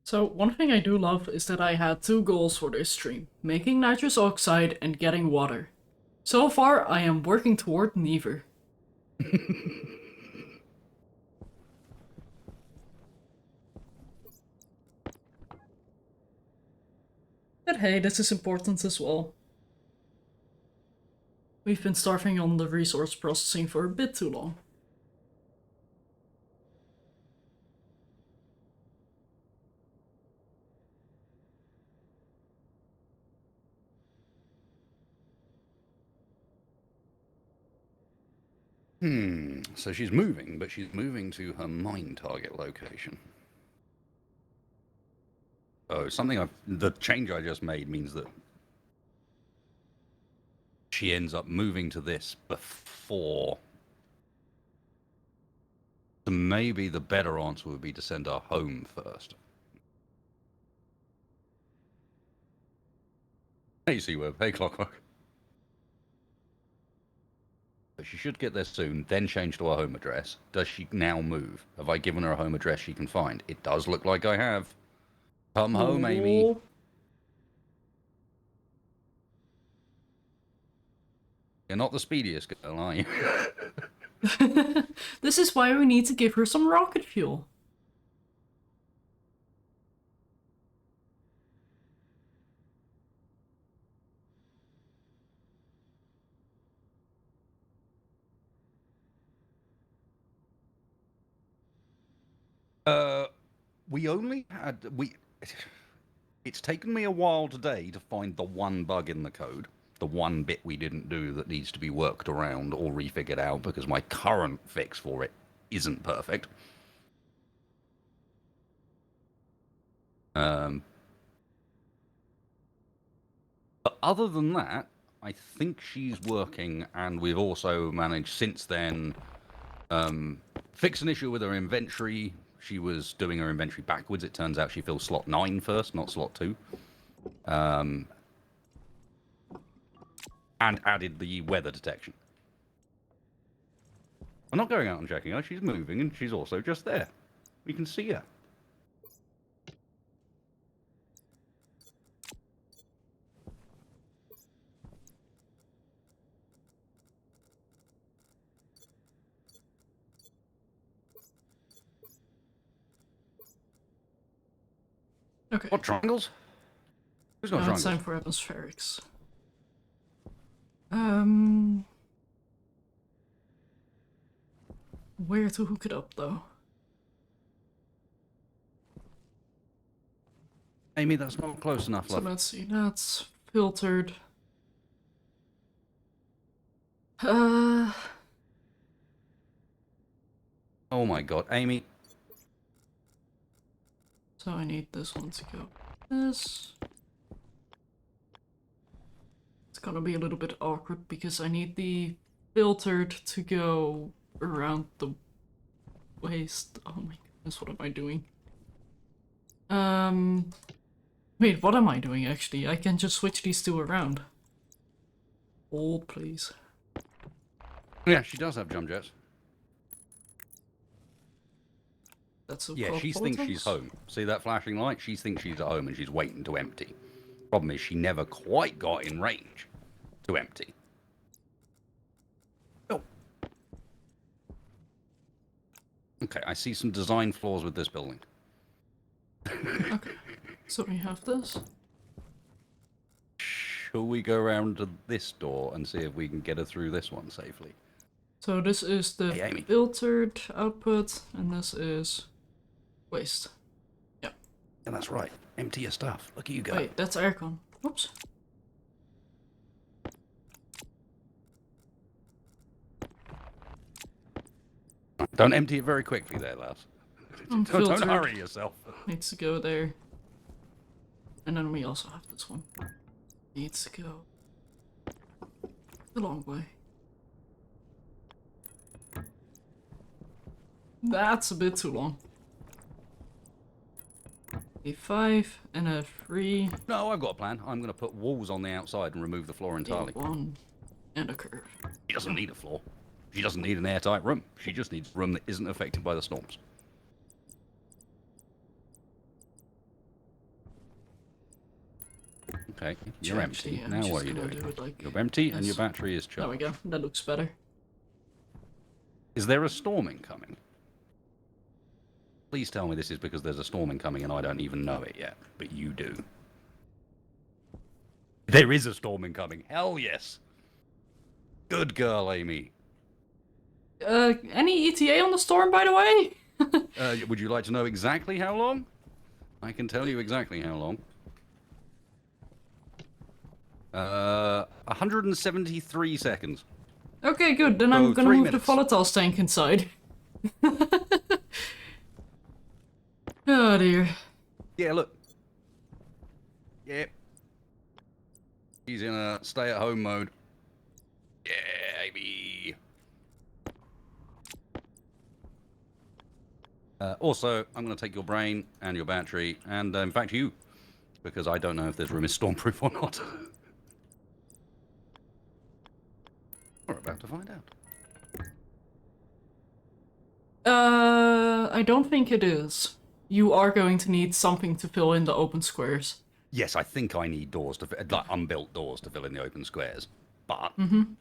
So one thing I do love is that I had 2 goals for this stream, making nitrous oxide and getting water. So far, I am working toward neither. But hey, this is important as well. We've been starving on the resource processing for a bit too long. So she's moving, but she's moving to her mine target location. Oh, the change I just made means that she ends up moving to this before. So maybe the better answer would be to send her home first. Hey, Seaweb. Hey, Clockwork. But she should get there soon, then change to her home address. Does she now move? Have I given her a home address she can find? It does look like I have. Come home, Amy. You're not the speediest girl, are you? This is why we need to give her some rocket fuel. It's taken me a while today to find the one bug in the code, the one bit we didn't do that needs to be worked around or refigured out because my current fix for it isn't perfect. But other than that, I think she's working, and we've also managed since then fix an issue with her inventory. She was doing her inventory backwards. It turns out she fills slot 9 first, not slot 2. And added the weather detection. I'm not going out and checking her. She's moving, and she's also just there. We can see her. Okay. What triangles? Who's got Now it's triangles? time for atmospherics. Where to hook it up, though? Amy, that's not close enough, So love. let's see, that's filtered. Oh my god, Amy. So I need this one to go. This. It's gonna be a little bit awkward because I need the filtered to go around the waist. Oh my goodness, what am I doing? Wait, what am I doing actually? I can just switch these two around. Hold, please. Yeah, she does have jump jets. That's Yeah, she thinks she's home. See that flashing light? She thinks she's at home and she's waiting to empty. Problem is she never quite got in range to empty. Oh. Okay, I see some design flaws with this building. Okay, so we have this. Shall we go around to this door and see if we can get her through this one safely? So this is the Hey, Amy. filtered output, and this is waste. Yeah. Yeah, that's right. Empty your stuff. Look at you go. Wait, that's aircon. Oops. Don't empty it very quickly there, lass. Don't Unfiltered. hurry yourself. Needs to go there. And then we also have this one. Needs to go the long way. That's a bit too long. A 5 and a 3. No, I've got a plan. I'm going to put walls on the outside and remove the floor A entirely. 1 and a curve. She doesn't need a floor. She doesn't need an airtight room. She just needs a room that isn't affected by the storms. Okay, you're empty. I'm Now just what are you gonna doing? do it like You're empty and this. your battery is There we charged. go. That looks better. Is there a storm incoming? Please tell me this is because there's a storm incoming and I don't even know it yet, but you do. There is a storm incoming. Hell yes. Good girl, Amy. Any ETA on the storm, by the way? Would you like to know exactly how long? I can tell you exactly how long. 173 seconds. Okay, good. Then I'm gonna 3 move minutes. the volatiles tank inside. Oh dear. Yeah, look. Yep. He's in a stay-at-home mode. Yeah, Amy. Also, I'm going to take your brain and your battery, and in fact you, because I don't know if this room is stormproof or not. We're about to find out. I don't think it is. You are going to need something to fill in the open squares. Yes, I think I need doors to like unbuilt doors to fill in the open squares, but I'm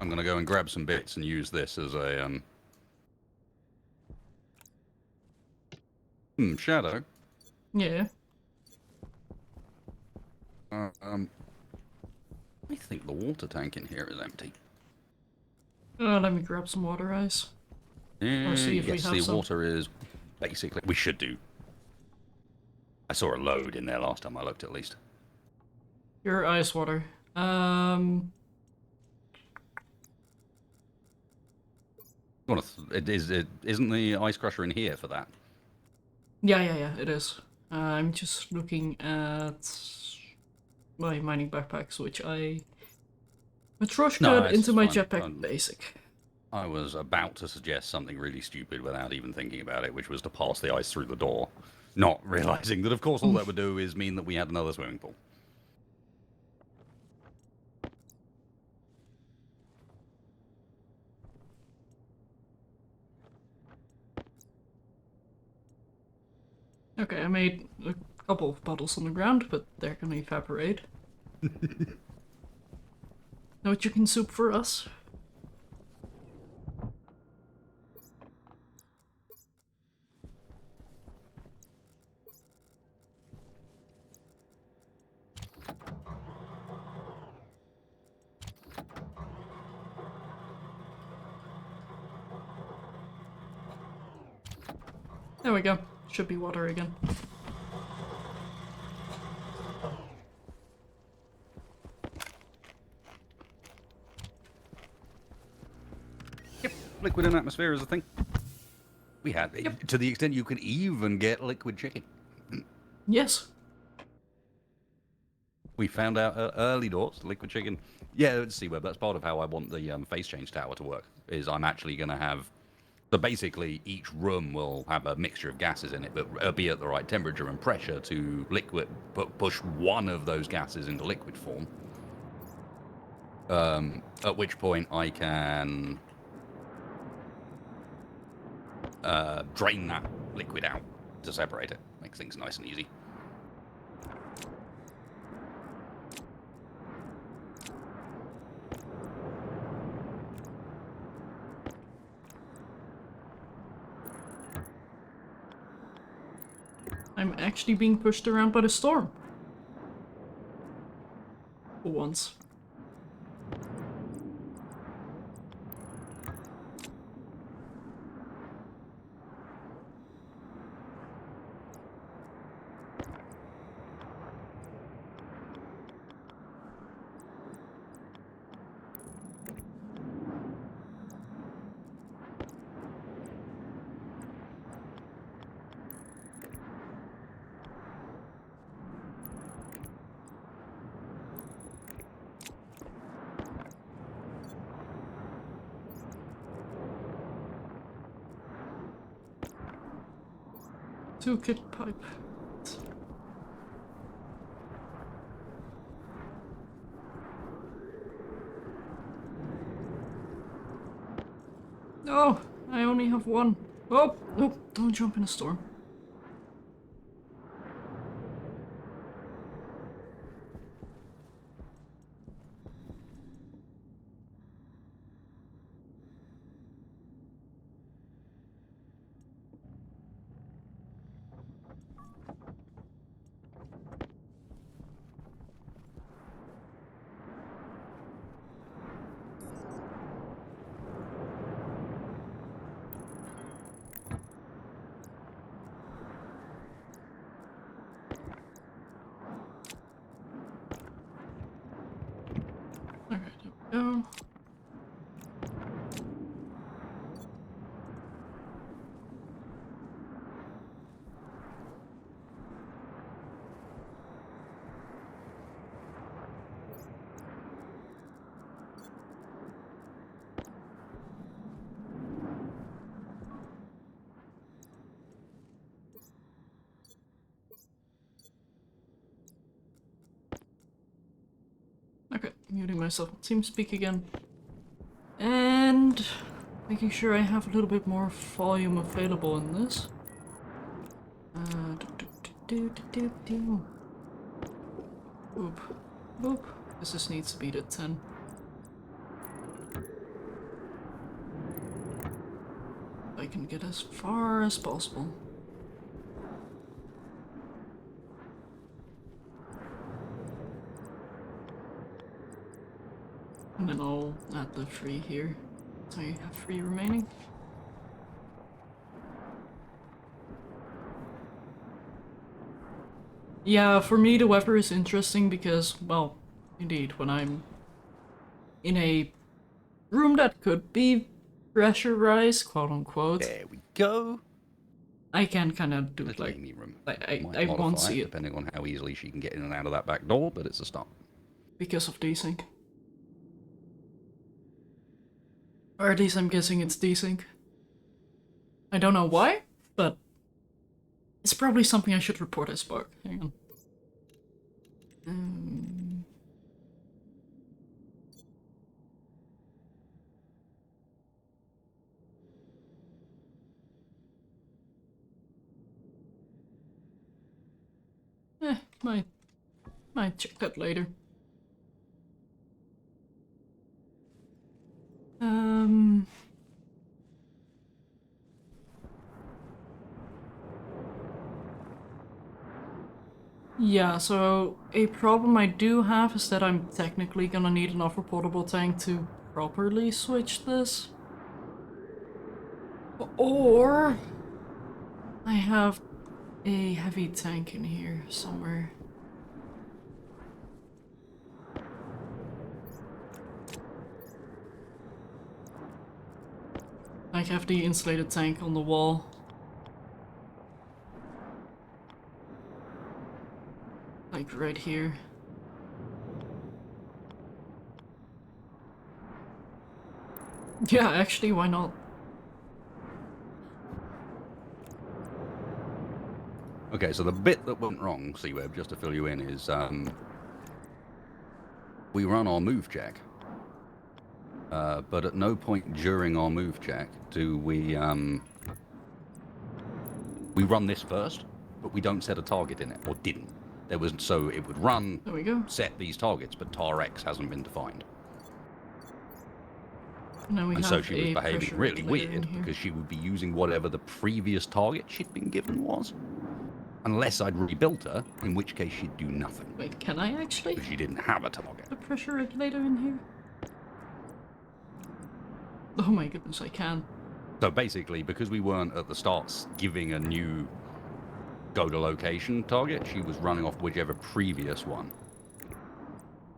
going to go and grab some bits and use this as a shadow. Yeah. I think the water tank in here is empty. Let me grab some water ice. Or see if we Yes, have the some. water is basically... We should do. I saw a load in there last time I looked, at least. Your ice water. Isn't the ice crusher in here for that? Yeah, it is. I'm just looking at my mining backpacks, which I matryoshka'd into my fine. jetpack basic. I was about to suggest something really stupid without even thinking about it, which was to pass the ice through the door. Not realizing that, of course, all that would do is mean that we had another swimming pool. Okay, I made a couple of puddles on the ground, but they're gonna evaporate. No chicken soup for us. There we go. Should be water again. Yep, liquid in atmosphere is a thing. We had, to the extent you can even get liquid chicken. Yes. We found out early doors, liquid chicken. Yeah, let's see, Web, that's part of how I want the phase change tower to work, is I'm actually going to have... So basically, each room will have a mixture of gases in it, but be at the right temperature and pressure to push one of those gases into liquid form. At which point I can drain that liquid out to separate it. Makes things nice and easy. I'm actually being pushed around by the storm. For once. Toolkit pipe. Oh, I only have one. Oh, Nope, don't jump in a storm. Alright, there we go. Okay, muting myself on TeamSpeak again. And making sure I have a little bit more volume available in this. Boop. Boop. This just needs to be the 10. I can get as far as possible. And then I'll add the 3 here. So you have 3 remaining. Yeah, for me the weather is interesting because, well, indeed, when I'm in a room that could be pressurized, quote unquote, There we go. I can kind of do Little like Amy room. I Might won't modify see it depending on how easily she can get in and out of that back door, but it's a start. because of desync. Or at least I'm guessing it's desync. I don't know why, but it's probably something I should report as bug. Hang on. Might check that later. Yeah, so a problem I do have is that I'm technically gonna need another portable tank to properly switch this. Or I have a heavy tank in here somewhere. I have the insulated tank on the wall. Like right here. Yeah, actually, why not? Okay, so the bit that went wrong, C-Web, just to fill you in, is we run our move check, but at no point during our move check do we run this first, but we don't set a target in it, or didn't. There was so it would run, There we go. set these targets, but tar X hasn't been defined. Now we And have so she was a behaving pressure really regulator in weird here. because she would be using whatever the previous target she'd been given was. Unless I'd rebuilt her, in which case she'd do nothing. Wait, can I actually? Because she didn't have a target. The pressure regulator in here? Oh my goodness, I can. So basically, because we weren't at the start giving a new go to location target, she was running off whichever previous one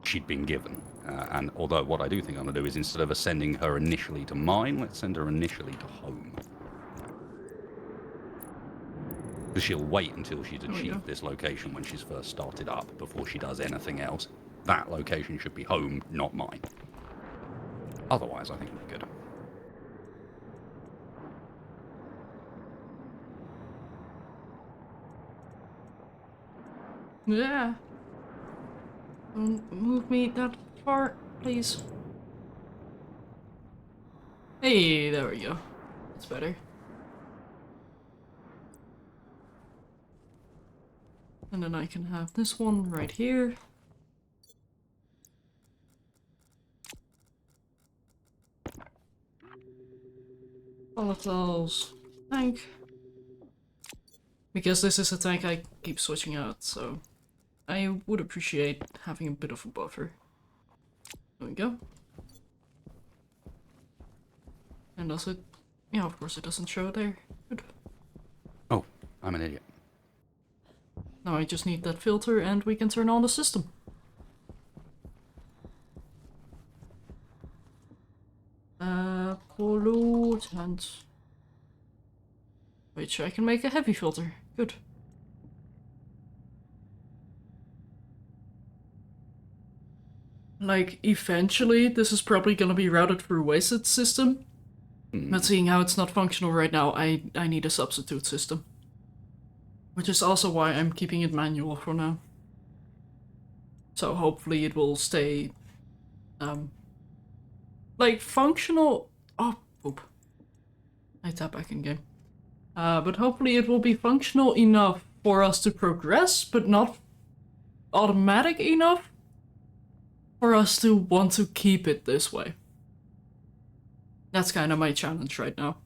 she'd been given. And although what I do think I'm going to do is instead of sending her initially to mine, let's send her initially to home. Because she'll wait until she's achieved this location when she's first started up before she does anything else. That location should be home, not mine. Otherwise, I think we're good. Yeah. Don't move me that far, please. Hey, there we go. That's better. And then I can have this one right here. Volatiles tank. Because this is a tank I keep switching out, so I would appreciate having a bit of a buffer. There we go. And does it? Yeah, of course it doesn't show there. Good. Oh, I'm an idiot. Now I just need that filter and we can turn on the system. Pollutant. Which I can make a heavy filter. Good. Like, eventually, this is probably gonna be routed through wasted system. But seeing how it's not functional right now, I need a substitute system. Which is also why I'm keeping it manual for now. So hopefully it will stay, like, functional. Oh, poop. I tap back in game. But hopefully it will be functional enough for us to progress, but not automatic enough for us to want to keep it this way. That's kind of my challenge right now.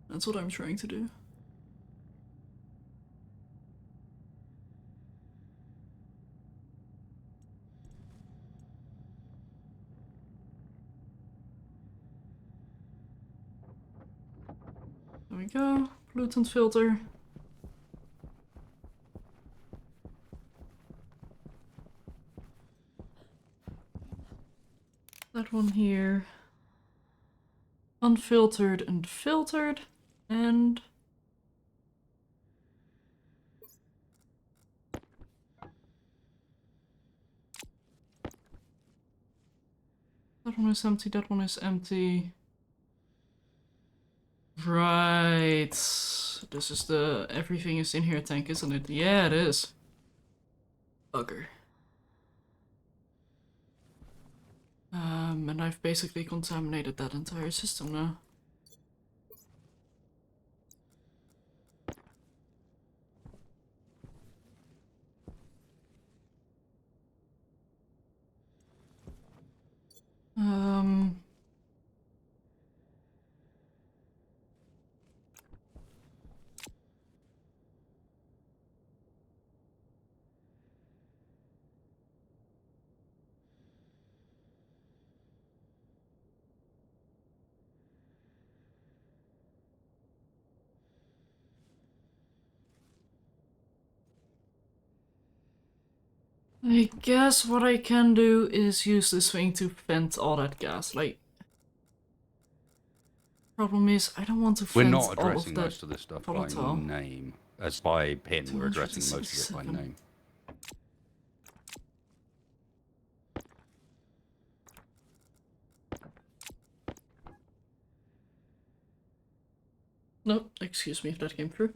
That's what I'm trying to do. There we go. Pollutant filter. That one here. Unfiltered and filtered. And that one is empty, that one is empty. Right. This is the everything is in here tank, isn't it? Yeah, it is. Bugger. And I've basically contaminated that entire system now. I guess what I can do is use this thing to vent all that gas. Like, problem is, I don't want to We're vent not all of addressing that most of this stuff by volatile. name. As by pin, we're addressing most of it by 267. name. No, excuse me if that came through.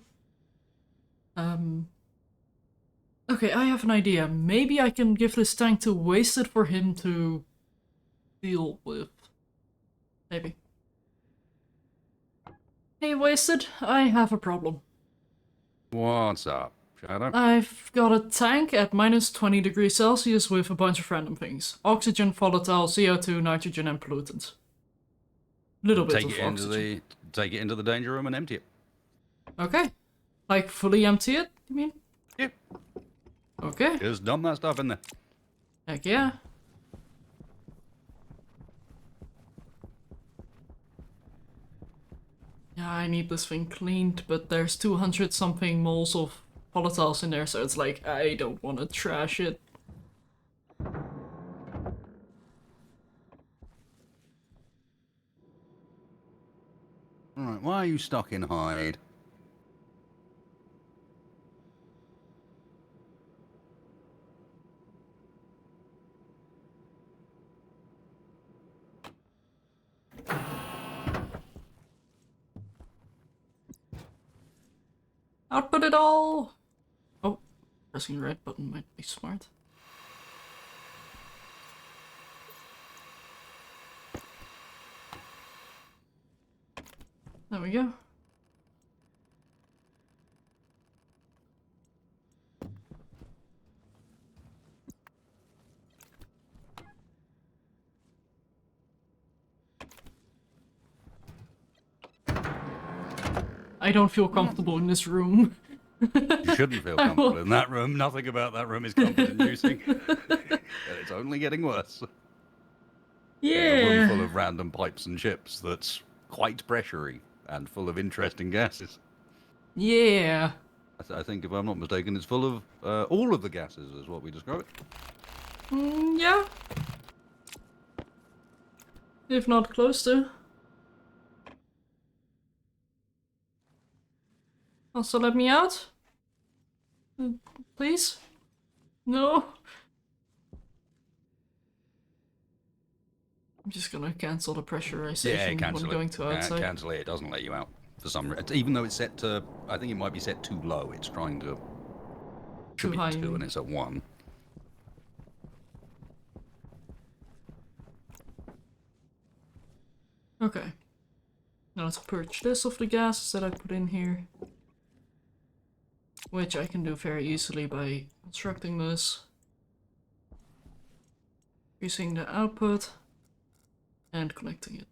Okay, I have an idea. Maybe I can give this tank to Wasted for him to deal with. Maybe. Hey, Wasted, I have a problem. What's up, Shadow? I've got a tank at minus 20 degrees Celsius with a bunch of random things. Oxygen, volatile, CO2, nitrogen, and pollutants. Little bit of oxygen. Take it into the danger room and empty it. Okay. Like, fully empty it, you mean? Yep. Okay. Just dump that stuff in there. Heck yeah. Yeah, I need this thing cleaned, but there's 200 something moles of volatiles in there, so it's like, I don't want to trash it. Alright, why are you stuck in hide? Output it all! Oh, pressing the right button might be smart. There we go. I don't feel comfortable in this room. You shouldn't feel comfortable in that room. Nothing about that room is comfort-inducing. And it's only getting worse. A room full Yeah. of random pipes and chips that's quite pressury and full of interesting gases. Yeah. I think, if I'm not mistaken, it's full of all of the gases, is what we describe it. Yeah. If not close to. Also, let me out. Please? No. I'm just gonna cancel the pressurization cancel when it. going to outside. Cancel it. It doesn't let you out for some reason. Even though it's set to, I think it might be set too low. It's trying to. Too Should be high. 2 and it's at 1. Okay. Now let's purge this of the gases that I put in here. Which I can do very easily by constructing this. Using the output. And connecting it.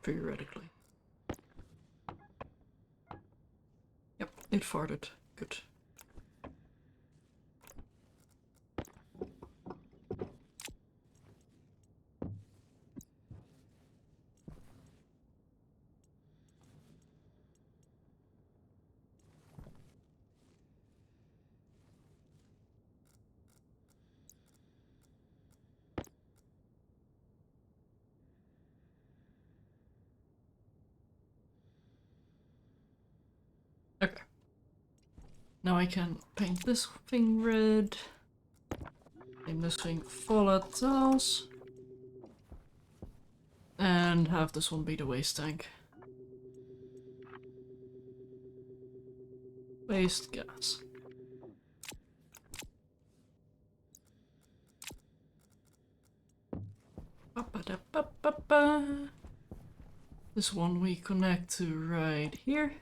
Theoretically. Yep, it farted. Good. Okay. Now I can paint this thing red. Name this thing volatiles. And have this one be the waste tank. Waste gas. Ba-ba-da-ba-ba-ba. This one we connect to right here.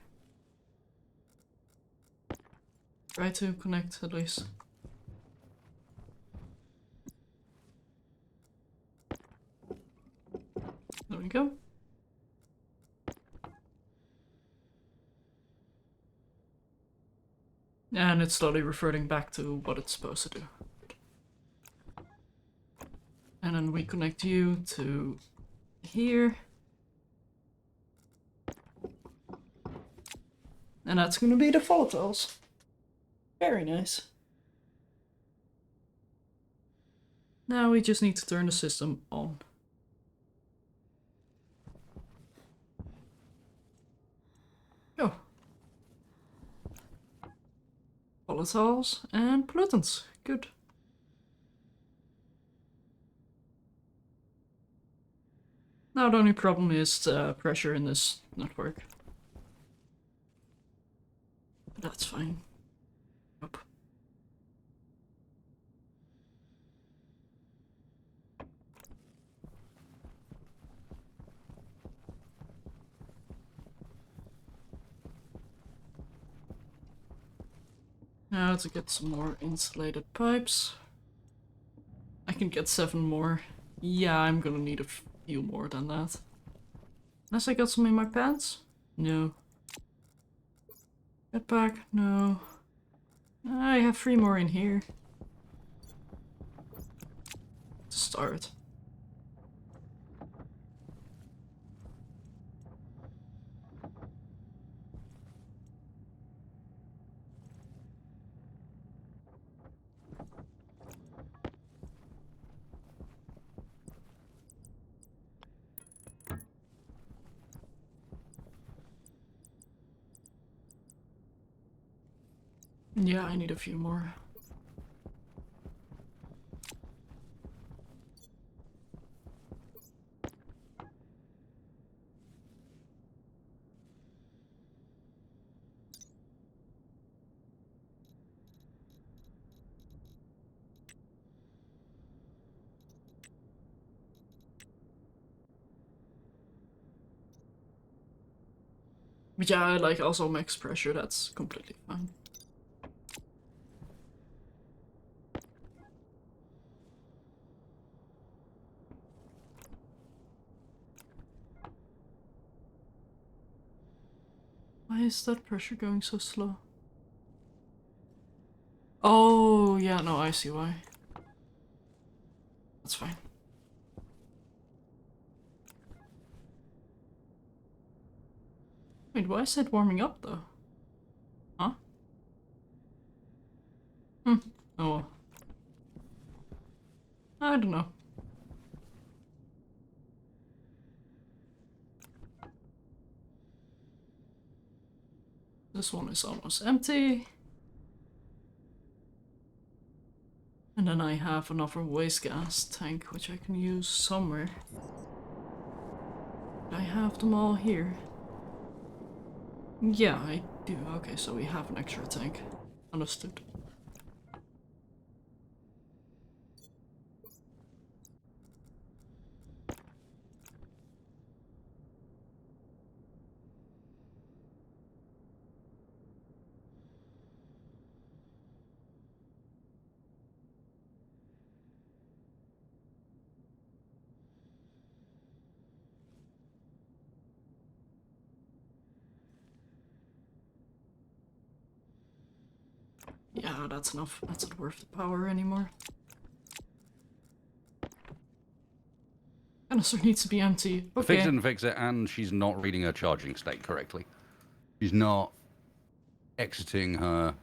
Try to connect at least. There we go. And it's slowly reverting back to what it's supposed to do. And then we connect you to here. And that's going to be the volatiles. Very nice. Now we just need to turn the system on. Go. Volatiles and pollutants. Good. Now the only problem is the pressure in this network. But that's fine. Nope. Now to get some more insulated pipes. I can get 7 more. Yeah, I'm gonna need a few more than that. Unless I got some in my pants? No. Jetpack? No. I have 3 more in here. To start. Yeah, I need a few more. But yeah, I like also max pressure, that's completely fine. Why is that pressure going so slow? Oh, yeah, no, I see why. That's fine. Wait, why is it warming up though? Huh? Oh well. I don't know. This one is almost empty. And then I have another waste gas tank, which I can use somewhere. I have them all here. Yeah, I do. Okay, so we have an extra tank. Understood. Yeah, that's enough. That's not worth the power anymore. Canister needs to be empty. Okay. Fix it and fix it, and she's not reading her charging state correctly. She's not exiting her...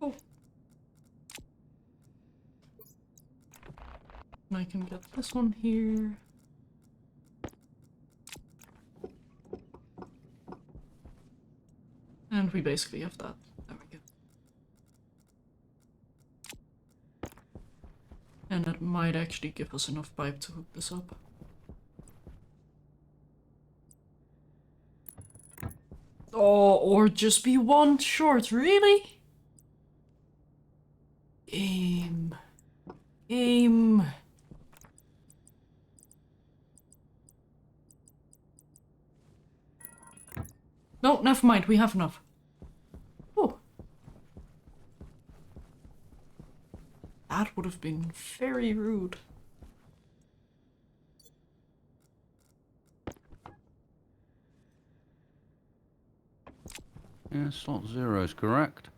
Oh. And I can get this one here. And we basically have that. There we go. And that might actually give us enough pipe to hook this up. Oh, or just be one short, really? Game. Game. No, never mind, we have enough. Oh. That would have been very rude. Yeah, slot 0 is correct.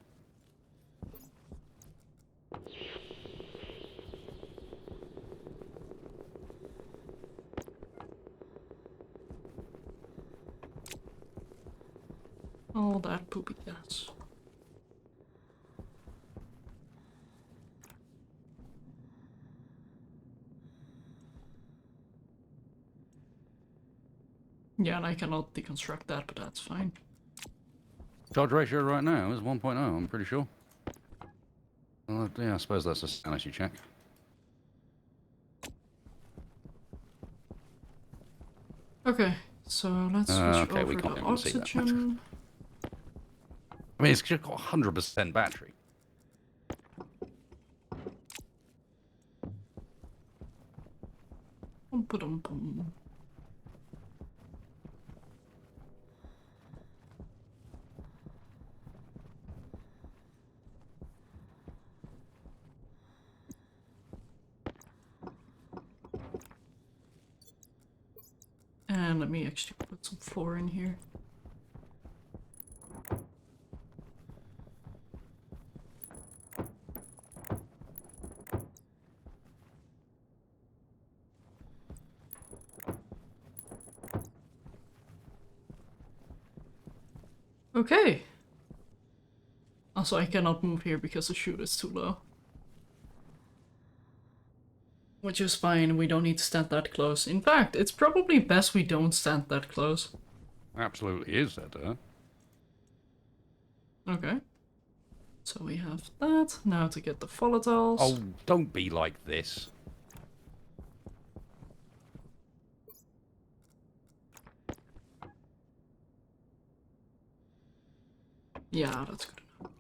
All that poopy gas. Yeah, and I cannot deconstruct that, but that's fine. Charge ratio right now is 1.0, I'm pretty sure. Well, yeah, I suppose that's a sanity check. Okay, so let's switch okay, we over can't to even see that. oxygen. I mean, it's just got 100% battery. Bum-ba-dum-bum. And let me actually put some floor in here. Okay. Also, I cannot move here because the chute is too low. Which is fine, we don't need to stand that close. In fact, it's probably best we don't stand that close. Absolutely is that, Okay. So we have that. Now to get the volatiles. Oh, don't be like this. Yeah, that's good enough.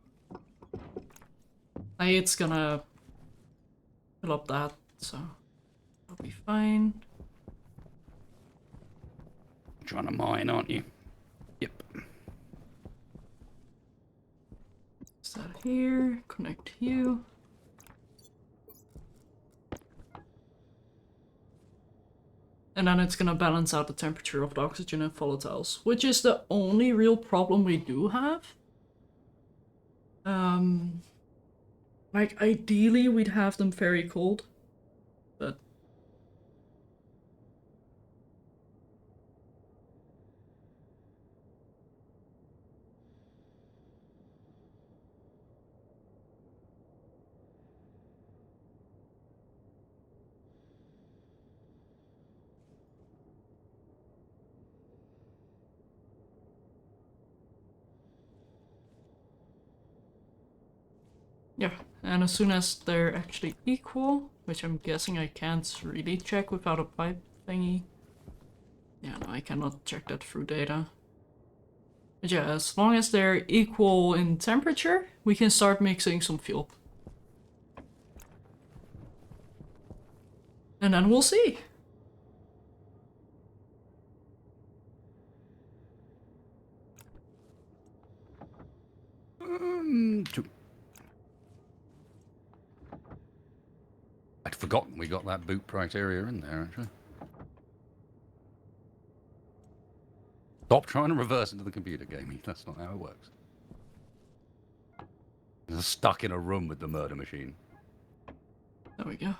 It's gonna fill up that, so that'll be fine. Trying to mine, aren't you? Yep. Is that here? Connect you. And then it's gonna balance out the temperature of the oxygen and volatiles, which is the only real problem we do have. Like, ideally we'd have them very cold, but... Yeah, and as soon as they're actually equal, which I'm guessing I can't really check without a pipe thingy. Yeah, no, I cannot check that through data. But yeah, as long as they're equal in temperature, we can start mixing some fuel. And then we'll see. I'd forgotten we got that boot criteria in there, actually. Stop trying to reverse into the computer, gamey. That's not how it works. You're stuck in a room with the murder machine. There we go.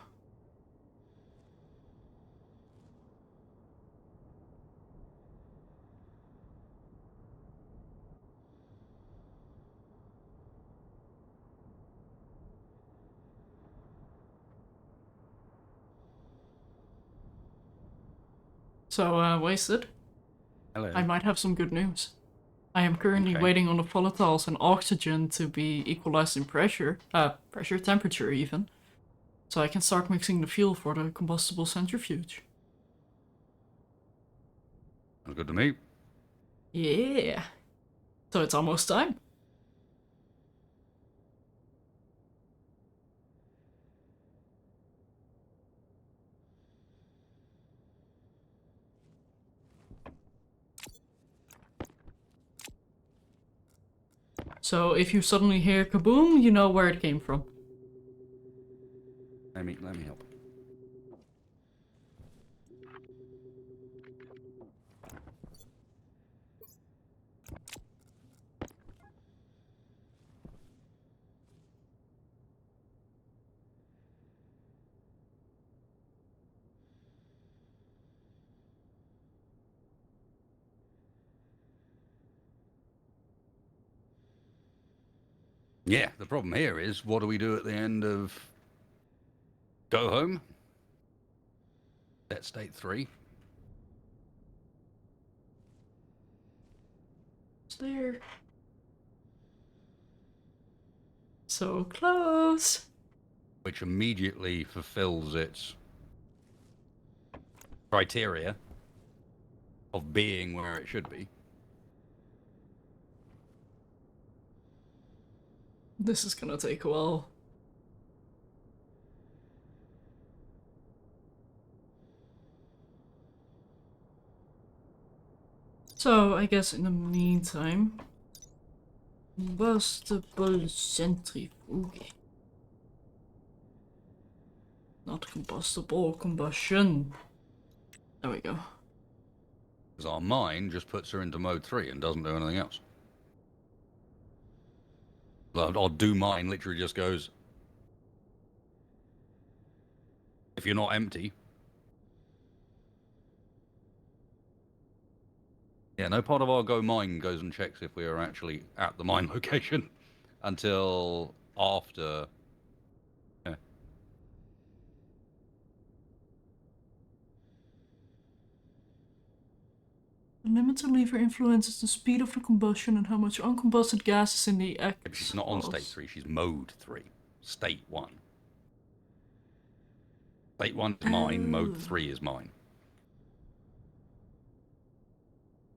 So, Wasted, Hello. I might have some good news. I am currently Okay. waiting on the volatiles and oxygen to be equalized in temperature even. So I can start mixing the fuel for the combustible centrifuge. Sounds good to me. Yeah. So it's almost time. So if you suddenly hear kaboom, you know where it came from. Let me help. Yeah, the problem here is, what do we do at the end of go home? Set state 3. It's there. So close. Which immediately fulfills its criteria of being where it should be. This is gonna take a while. So I guess in the meantime, combustible centrifuge. Not combustible, combustion. There we go. Because our mine just puts her into mode 3 and doesn't do anything else. Our do mine literally just goes, if you're not empty. Yeah, no part of our go mine goes and checks if we are actually at the mine location until after. Yeah. The limiter lever influences the speed of the combustion and how much uncombusted gas is in the But she's not on state 3, she's mode 3. State 1. State 1 is mine, mode 3 is mine.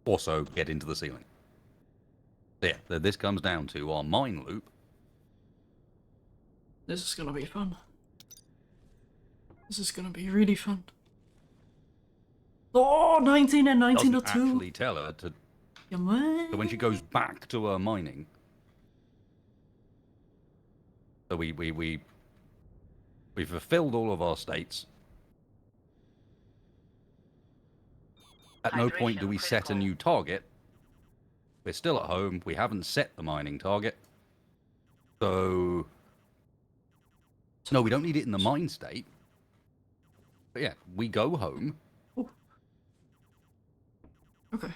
Also, get into the ceiling. Yeah, so this comes down to our mine loop. This is gonna be fun. This is gonna be really fun. Oh, 19 and 19.2. Doesn't actually tell her to. Yeah, man. So when she goes back to her mining, so we fulfilled all of our states. At no point do Hydration we set a critical. new target. We're still at home. We haven't set the mining target. So... No, we don't need it in the mine state. But yeah, we go home. Ooh. Okay.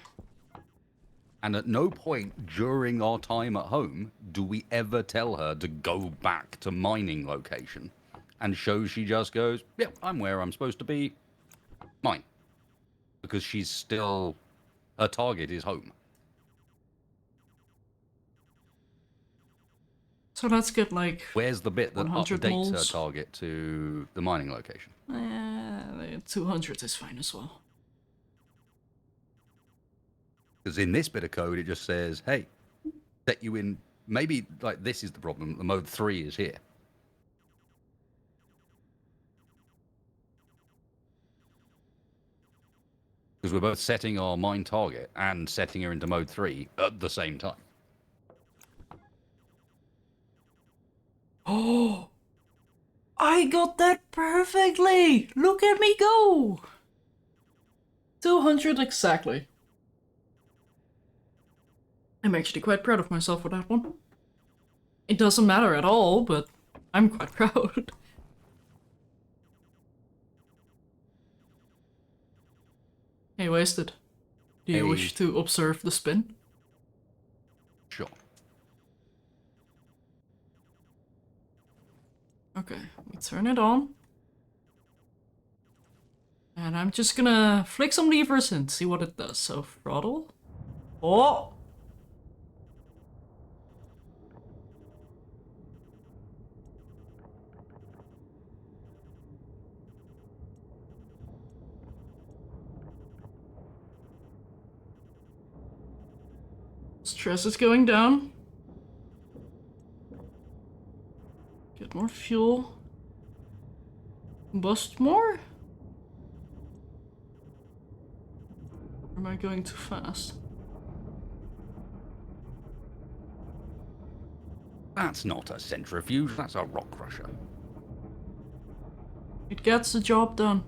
And at no point during our time at home do we ever tell her to go back to mining location. And she just goes, yeah, I'm where I'm supposed to be. Mine. Because she's still... Her target is home. So let's get like... Where's the bit that 100 updates moles. her target to the mining location? 200 is fine as well. Because in this bit of code, it just says, hey, set you in... Maybe, like, this is the problem. The mode 3 is here. Because we're both setting our mine target and setting her into mode 3 at the same time. Oh! I got that perfectly! Look at me go! 200 exactly. I'm actually quite proud of myself for that one. It doesn't matter at all, but I'm quite proud. Hey, Wasted. Do you Hey. wish to observe the spin? Sure. Okay, we turn it on. And I'm just gonna flick some levers and see what it does. So, throttle. Oh! Stress is going down. Get more fuel. Combust more? Or am I going too fast? That's not a centrifuge, that's a rock crusher. It gets the job done.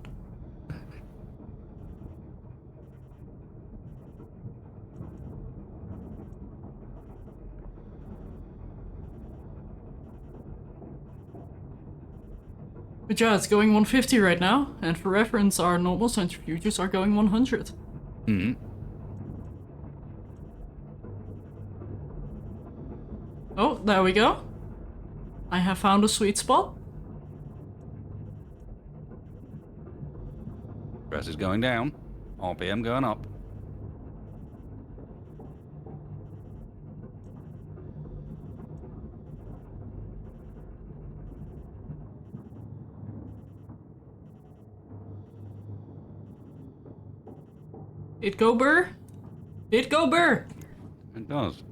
But yeah, it's going 150 right now, and for reference, our normal centrifuges are going 100. Hmm. Oh, there we go. I have found a sweet spot. Press is going down. RPM going up. It go burr. It go burr. It does.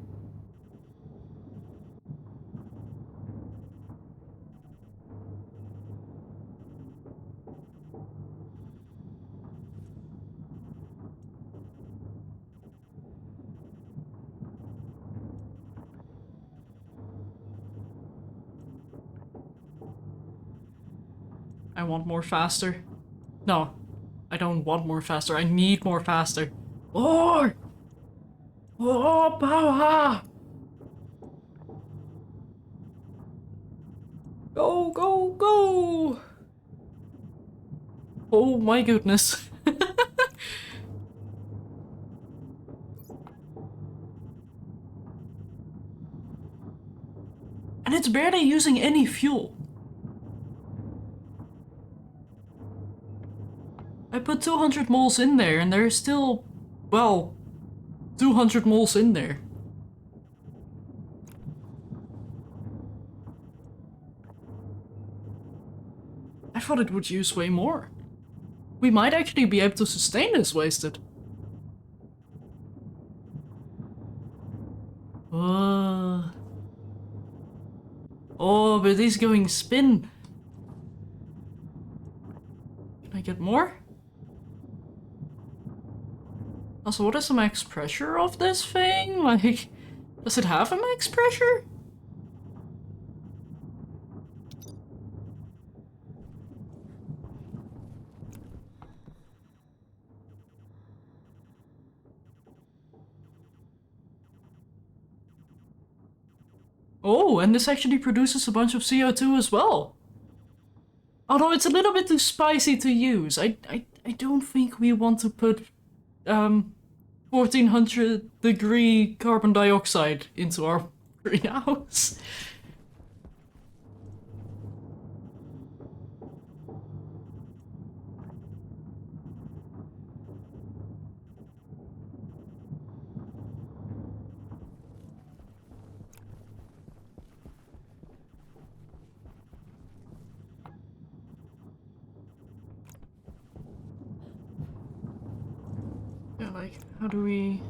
I want more faster. No, I don't want more faster. I need more faster. More! Oh, power! Go, go, go! Oh my goodness. And it's barely using any fuel. I put 200 moles in there and there's still, well, 200 moles in there. I thought it would use way more. We might actually be able to sustain this wasted. Oh, but he's going spin. Can I get more? Also, what is the max pressure of this thing? Like, does it have a max pressure? Oh, and this actually produces a bunch of CO2 as well. Although it's a little bit too spicy to use. I don't think we want to put 1400 degree carbon dioxide into our greenhouse. Yeah, like, how do we...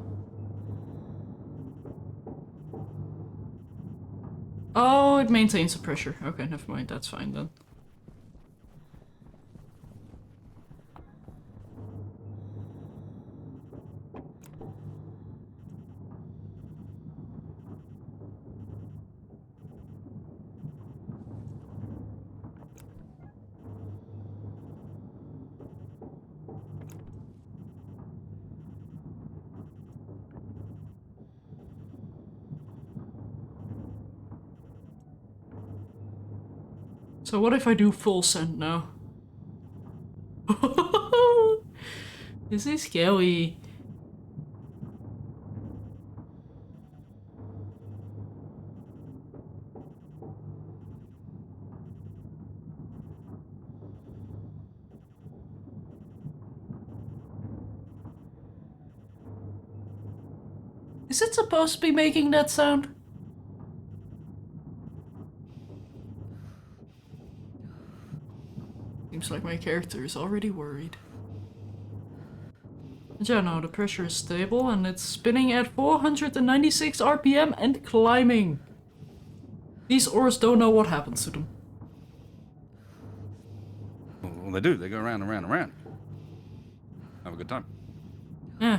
Oh, it maintains the pressure. Okay, never mind, that's fine then. So what if I do full send now? This is scary. Is it supposed to be making that sound? Seems like my character is already worried. But yeah, no, the pressure is stable and it's spinning at 496 RPM and climbing. These ores don't know what happens to them. Well, they do. They go around and around and around. Have a good time. Yeah.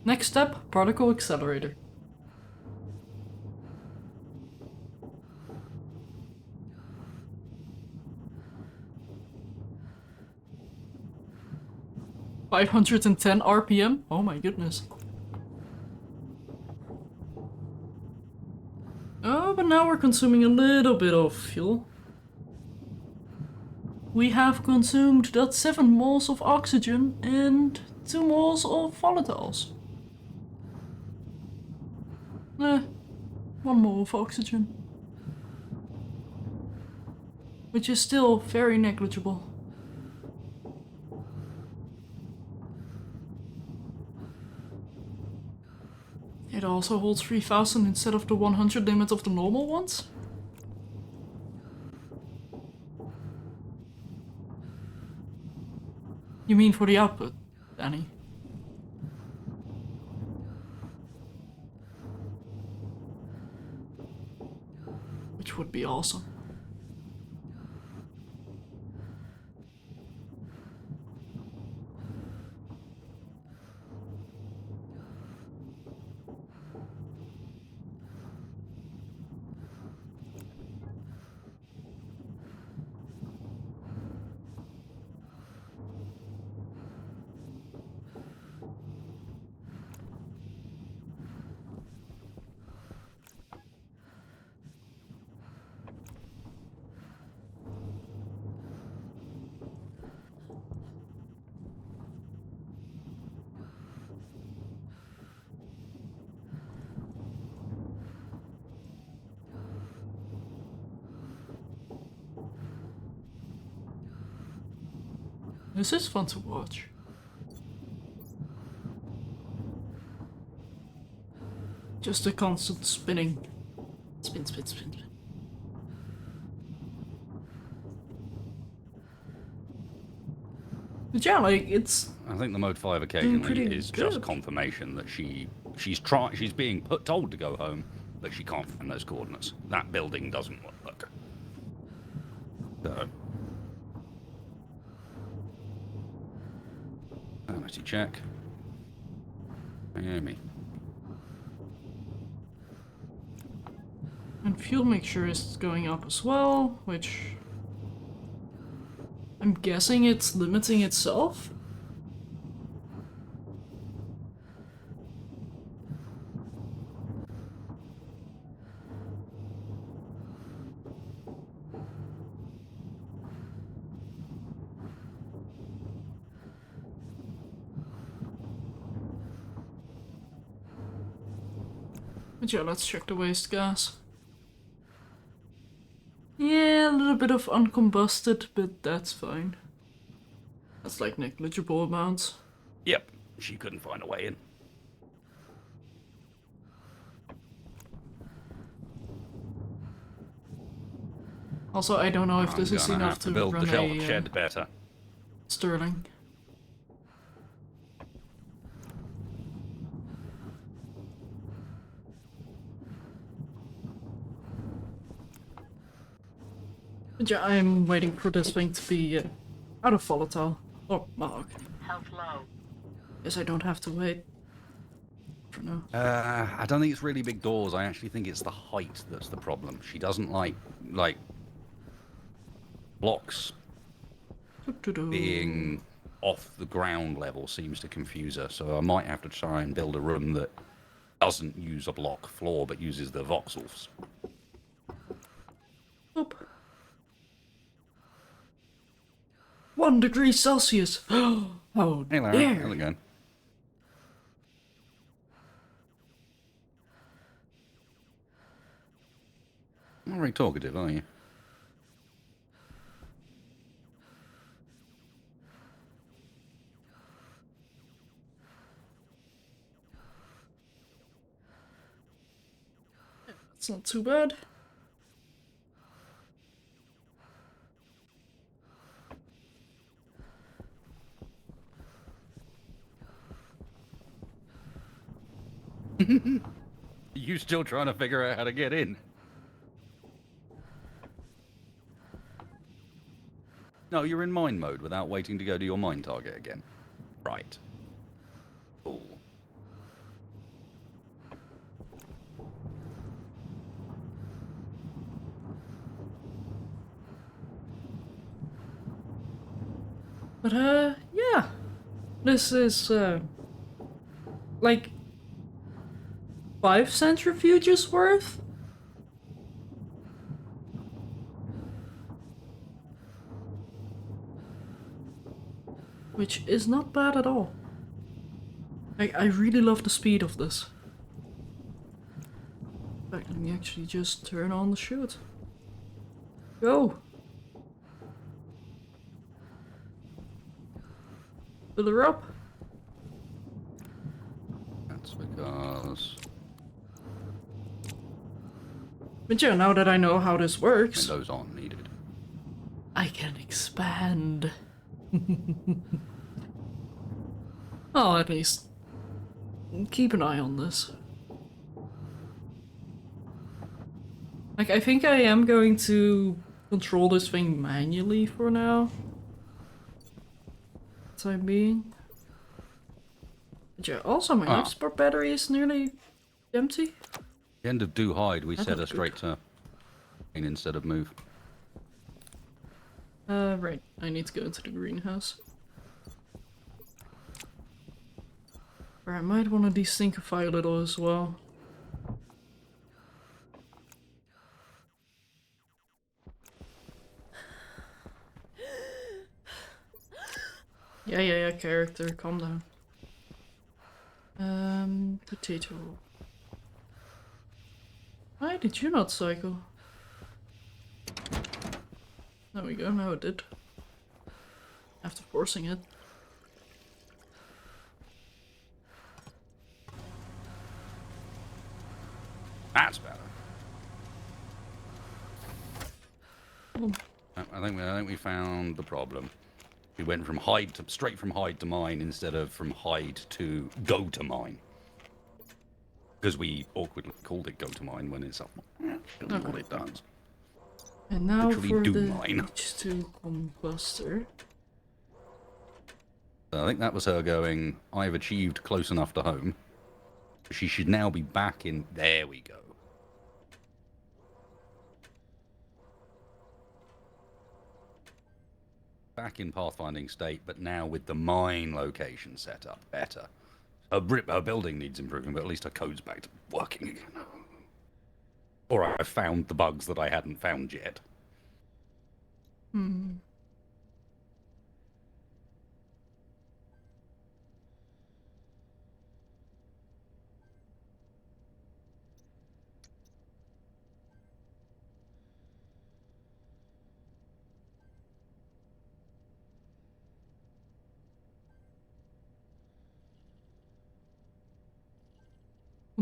Next step, particle accelerator. $510 RPM? Oh my goodness. Oh, but now we're consuming a little bit of fuel. We have consumed that 7 moles of oxygen and 2 moles of volatiles. 1 mole of oxygen. Which is still very negligible. It also holds 3000 instead of the 100 limit of the normal ones. You mean for the output, Danny? Which would be awesome. This is fun to watch. Just a constant spinning. Spin, spin, spin, spin. But yeah, like, it's... I think the Mode 5 occasionally is just confirmation that she's being told to go home, but she can't find those coordinates. That building doesn't work. So... Sanity check. Hear me. And fuel mixture is going up as well, which... I'm guessing it's limiting itself? But yeah, let's check the waste gas. Yeah, a little bit of uncombusted, but that's fine. That's like negligible amounts. Yep, she couldn't find a way in. Also, I don't know if this is I'm gonna enough have to to build run the a shed better. Sterling. But yeah, I'm waiting for this thing to be out of volatile. Oh, Mahawk. Health low. Guess I don't have to wait for now. I don't think it's really big doors. I actually think it's the height that's the problem. She doesn't like blocks being off the ground level seems to confuse her. So I might have to try and build a room that doesn't use a block floor but uses the voxels. Oop. 1 degree Celsius. Oh, Hey Larry, dare. how's it going? Not very talkative, are you? It's not too bad. You still trying to figure out how to get in? No, you're in mine mode without waiting to go to your mine target again. Right. Cool. But yeah. This is like 5 centrifuges worth? Which is not bad at all. I really love the speed of this. In fact, let me actually just turn on the chute. Go! Fill her up. That's because But yeah, now that I know how this works, windows aren't needed. I can expand. I'll at least keep an eye on this. Like, I think I am going to control this thing manually for now. Time being. But yeah, also my life support battery is nearly empty. The end of do hide, we That set her looks good. straight to in instead of move. Right. I need to go into the greenhouse. Or I might want to destinkify a little as well. Yeah, character, calm down. Potato. Why did you not cycle? There we go, now it did. After forcing it. That's better. Oh. I think we found the problem. We went from hide to straight from hide to mine instead of from hide to go to mine. Because we awkwardly called it go to mine when it's up. That's what it does. And now Literally for do the mine. H2 combustor. So I think that was her going, I've achieved close enough to home. She should now be back in. There we go. Back in pathfinding state, but now with the mine location set up better. Her building needs improving, but at least her code's back to working again. Or I found the bugs that I hadn't found yet. Hmm.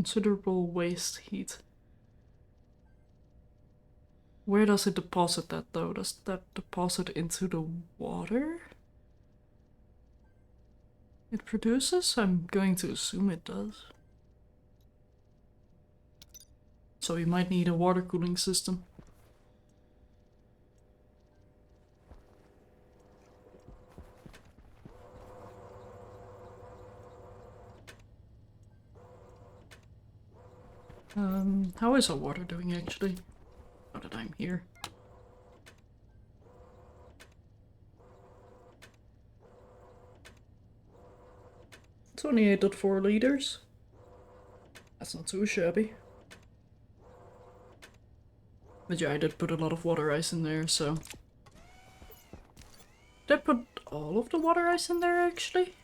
considerable waste heat. Where does it deposit that though? Does that deposit into the water it produces? I'm going to assume it does. So we might need a water cooling system. How is our water doing actually? Now that I'm here. It's only 8.4 liters. That's not too shabby. But yeah, I did put a lot of water ice in there, so... Did I put all of the water ice in there actually?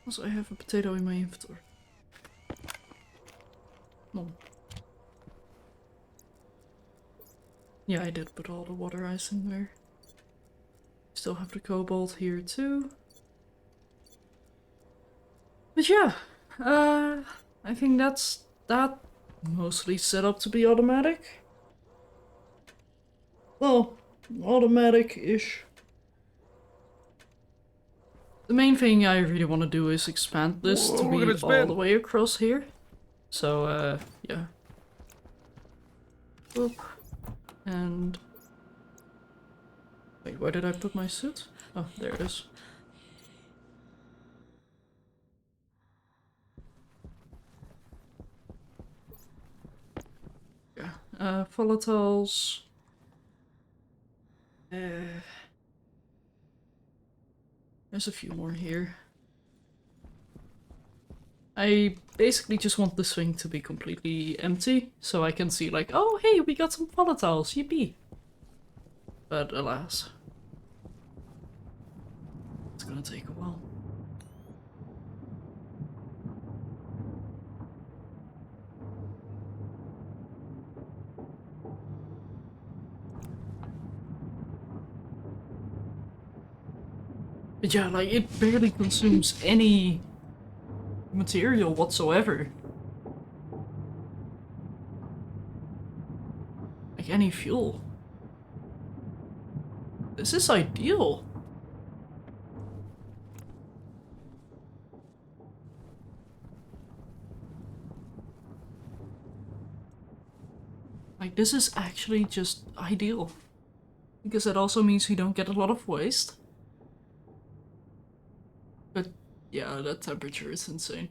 Also, I have a potato in my inventory. No. Yeah, I did put all the water ice in there. Still have the cobalt here too. But yeah, I think that's that mostly set up to be automatic. Well, automatic-ish. The main thing I really want to do is expand this to be all the way across here. So, yeah. Oop. And... Wait, where did I put my suit? Oh, there it is. Yeah, volatiles. There's a few more here. I basically just want this thing to be completely empty, so I can see like, oh hey, we got some volatiles, yippee! But alas. It's gonna take a while. But yeah, like, it barely consumes any material whatsoever. Like, any fuel. This is ideal. Like, this is actually just ideal. Because it also means we don't get a lot of waste. But yeah, that temperature is insane.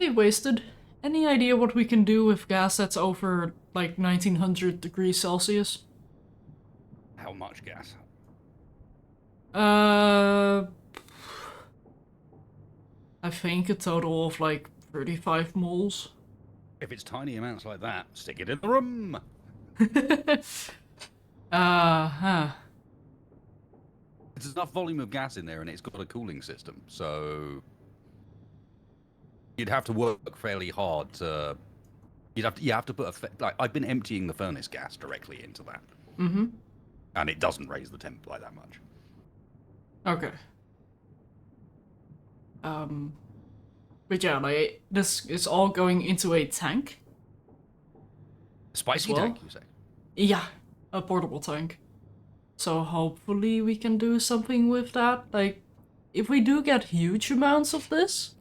Hey, Wasted. Any idea what we can do with gas that's over like 1900 degrees Celsius? How much gas? I think a total of like 35 moles. If it's tiny amounts like that, stick it in the room. Huh. There's enough volume of gas in there, and it's got a cooling system, so you'd have to work fairly hard to. You have to put like I've been emptying the furnace gas directly into that, and it doesn't raise the temp by that much. Okay. But yeah, like this is all going into a tank. Spicy well? tank, you say? Yeah, a portable tank. So hopefully we can do something with that. Like, if we do get huge amounts of this,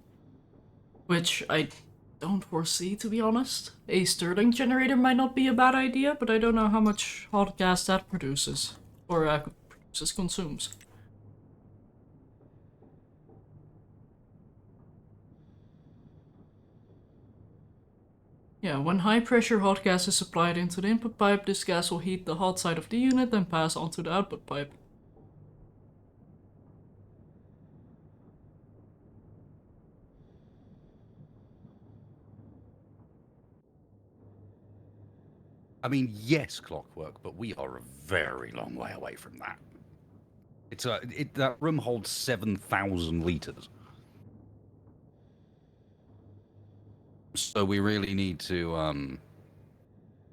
which I don't foresee to be honest, a Stirling generator might not be a bad idea, but I don't know how much hot gas that produces, or consumes. Yeah, when high pressure hot gas is supplied into the input pipe, this gas will heat the hot side of the unit and pass onto the output pipe. I mean, yes, clockwork, but we are a very long way away from that. That room holds 7,000 liters. So we really need to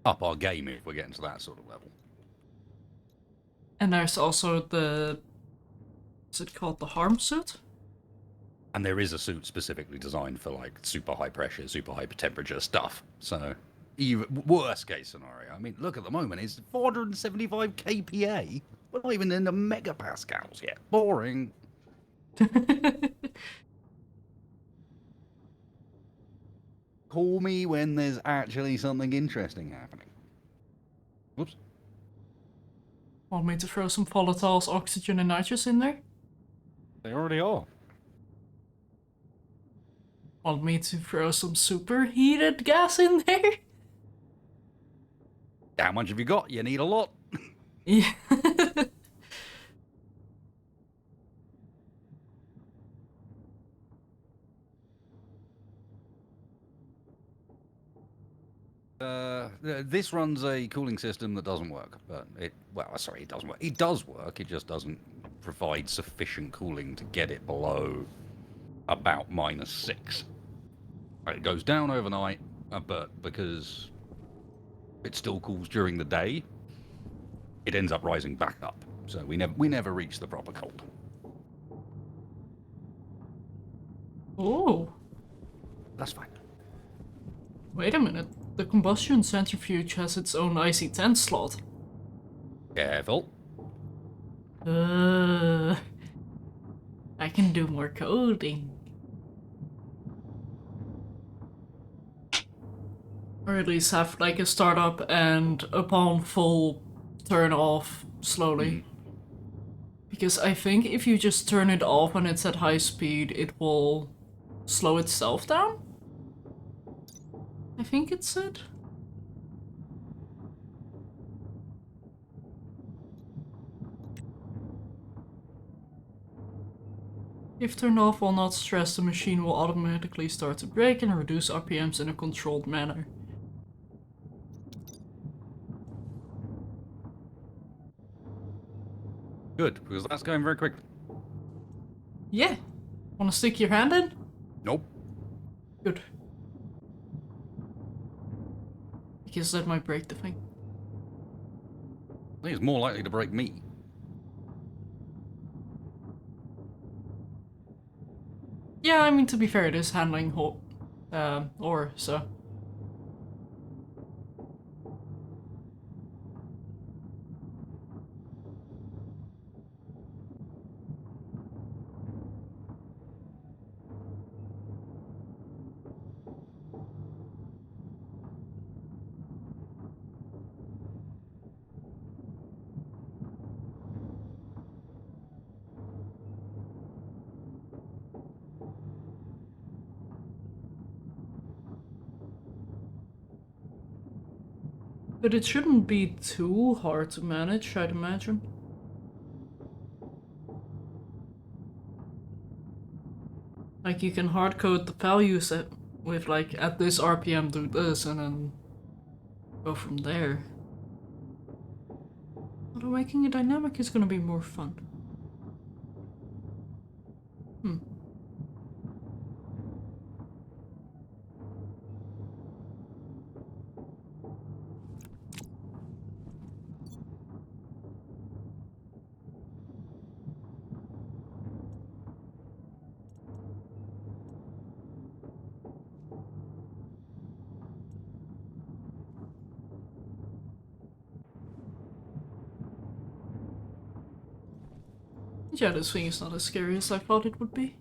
up our game if we're getting to that sort of level. And there's also the... Is it called the harm suit? And there is a suit specifically designed for like super high pressure, super high temperature stuff. So, even worst case scenario. I mean, look at the moment, it's 475 kPa. We're not even in the megapascals yet. Boring. Call me when there's actually something interesting happening. Whoops. Want me to throw some volatiles, oxygen and nitrous in there? They already are. Want me to throw some superheated gas in there? How much have you got? You need a lot. Yeah. This runs a cooling system that doesn't work, but it doesn't work. It does work, it just doesn't provide sufficient cooling to get it below about -6. It goes down overnight, but because it still cools during the day, it ends up rising back up. So we never reach the proper cold. Oh. That's fine. Wait a minute. The combustion centrifuge has its own IC-10 slot. Careful. I can do more coding. Or at least have like a startup and upon full turn off slowly. Because I think if you just turn it off when it's at high speed, it will slow itself down? I think it said. If turned off while not stressed, the machine will automatically start to brake and reduce RPMs in a controlled manner. Good, because that's going very quickly. Yeah. Wanna stick your hand in? Nope. Good. Because that might break the thing. I think it's more likely to break me. Yeah, I mean, to be fair, it is handling ore, so. But it shouldn't be too hard to manage, I'd imagine. Like, you can hard code the values with, like, at this RPM do this, and then go from there. Although making it dynamic is gonna be more fun. Yeah, this thing is not as scary as I thought it would be.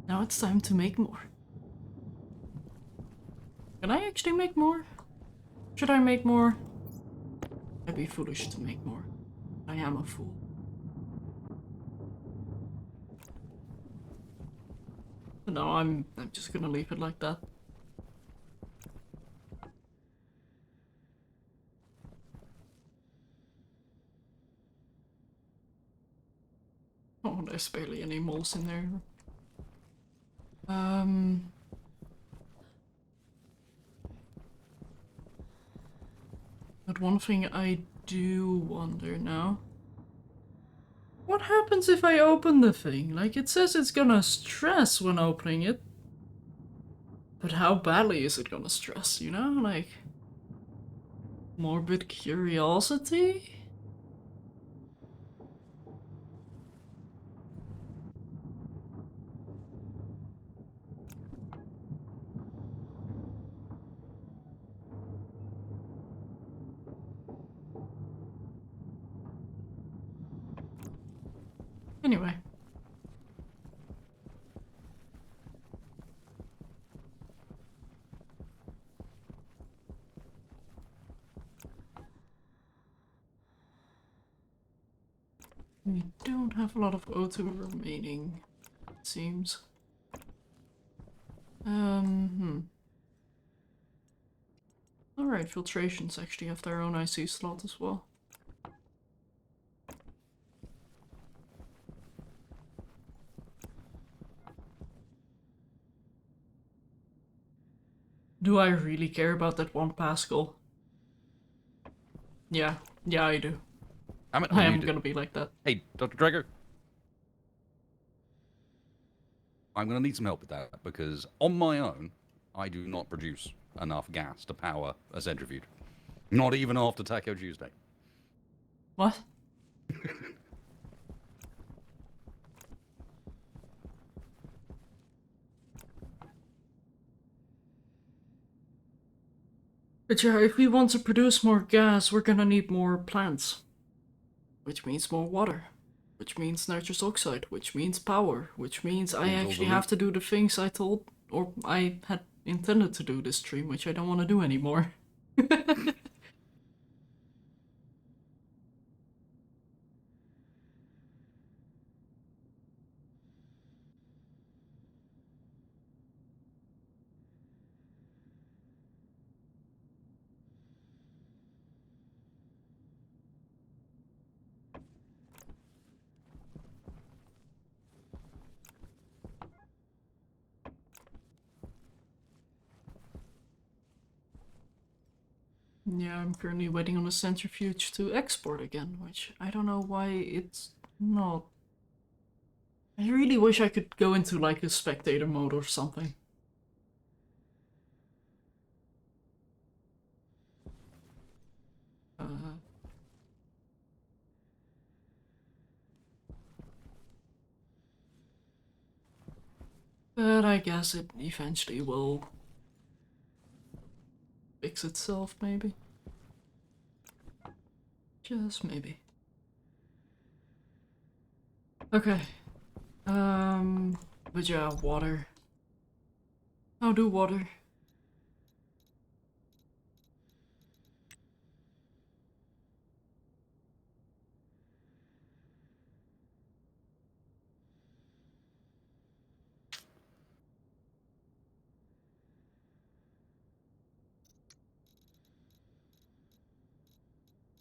Now it's time to make more. Can I actually make more? Should I make more? I'd be foolish to make more. I am a fool. But no, I'm just gonna leave it like that. Oh, there's barely any moles in there. But one thing I do wonder now. What happens if I open the thing? Like, it says it's gonna stress when opening it. But how badly is it gonna stress, you know? Like... Morbid curiosity? Anyway. We don't have a lot of O2 remaining, it seems. Alright, filtrations actually have their own IC slot as well. Do I really care about that 1 Pascal? Yeah, I do. I am gonna be like that. Hey, Dr. Drago. I'm going to need some help with that, because on my own, I do not produce enough gas to power a centrifuge. Not even after Taco Tuesday. What? But yeah, if we want to produce more gas, we're gonna need more plants. Which means more water. Which means nitrous oxide. Which means power. Which means I actually have to do the things I told, or I had intended to do this stream, which I don't want to do anymore. Yeah, I'm currently waiting on a centrifuge to export again, which I don't know why it's not. I really wish I could go into like a spectator mode or something. But I guess it eventually will fix itself, maybe. Just maybe. Okay. But yeah, water. How do water?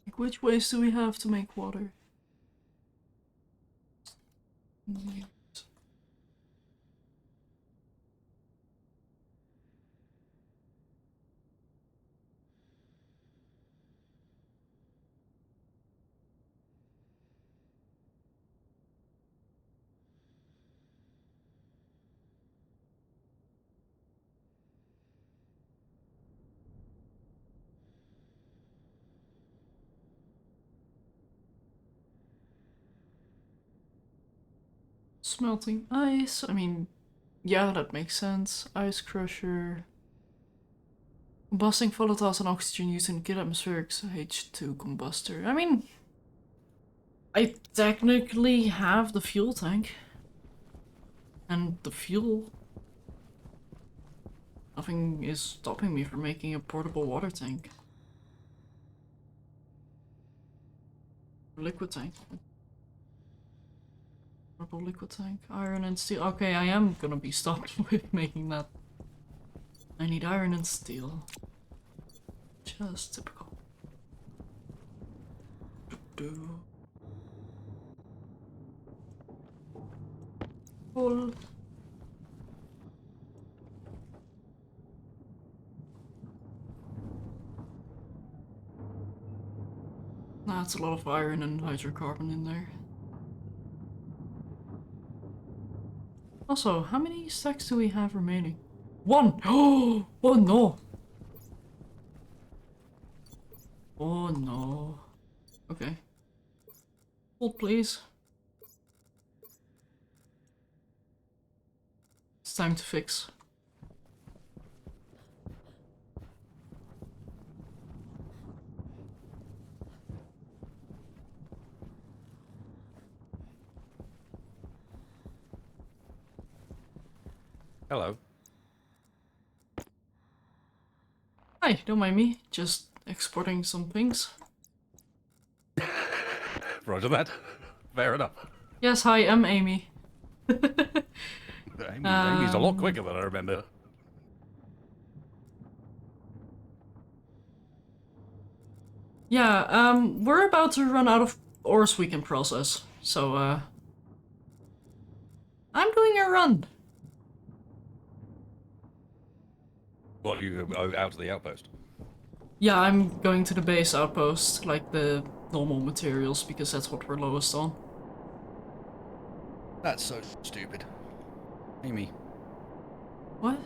Like, which ways do we have to make water? Smelting ice, I mean, yeah, that makes sense. Ice crusher. Combusting volatiles and oxygen used in kid atmospheric H2 combustor. I mean, I technically have the fuel tank. And the fuel. Nothing is stopping me from making a portable water tank. Liquid tank. Portable liquid tank. Iron and steel. Okay, I am gonna be stopped with making that. I need iron and steel. Just typical. Full. That's a lot of iron and hydrocarbon in there. Also, how many stacks do we have remaining? 1! Oh no! Oh no. Okay. Hold please. It's time to fix. Hello. Hi, don't mind me. Just exporting some things. Roger that. Fair enough. Yes, hi, I'm Amy. Amy's a lot quicker than I remember. Yeah, we're about to run out of ores we can process, so, I'm doing a run. What, you go out to the outpost? Yeah, I'm going to the base outpost, like the normal materials, because that's what we're lowest on. That's so stupid. Amy. What?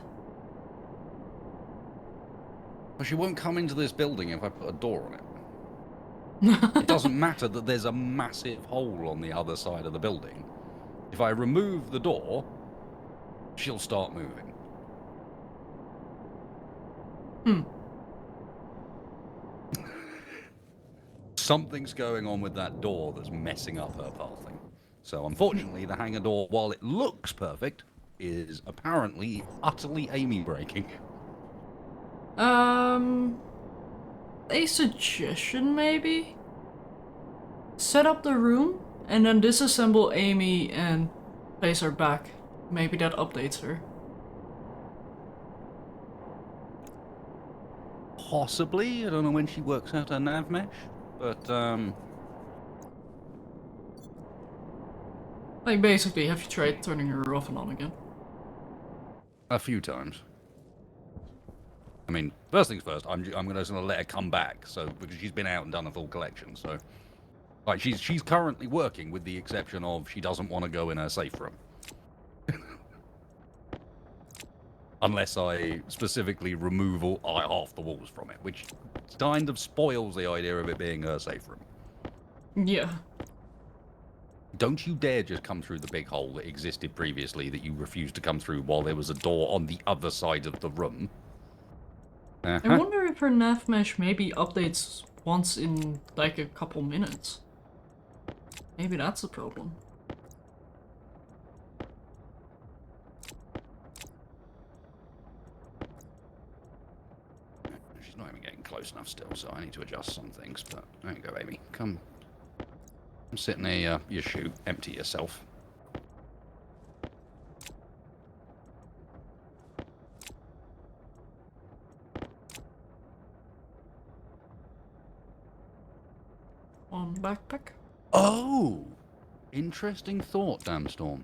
Well, she won't come into this building if I put a door on it. It doesn't matter that there's a massive hole on the other side of the building. If I remove the door, she'll start moving. Hmm. Something's going on with that door that's messing up her pathing. So unfortunately, the hangar door, while it looks perfect, is apparently utterly Amy breaking. A suggestion maybe? Set up the room, and then disassemble Amy and place her back. Maybe that updates her. Possibly. I don't know when she works out her nav mesh, but Like, basically, have you tried turning her off and on again? a few times. I mean, first things first, I'm gonna let her come back, so because she's been out and done a full collection, so like she's currently working, with the exception of she doesn't want to go in her safe room. Unless I specifically remove half the walls from it, which kind of spoils the idea of it being her safe room. Yeah. Don't you dare just come through the big hole that existed previously that you refused to come through while there was a door on the other side of the room. I wonder if her nav mesh maybe updates once in like a couple minutes. Maybe that's the problem. She's not even getting close enough still, so I need to adjust some things, but there you go, Amy. Come sit near your chute, empty yourself. On backpack? Oh! Interesting thought, Damstorm.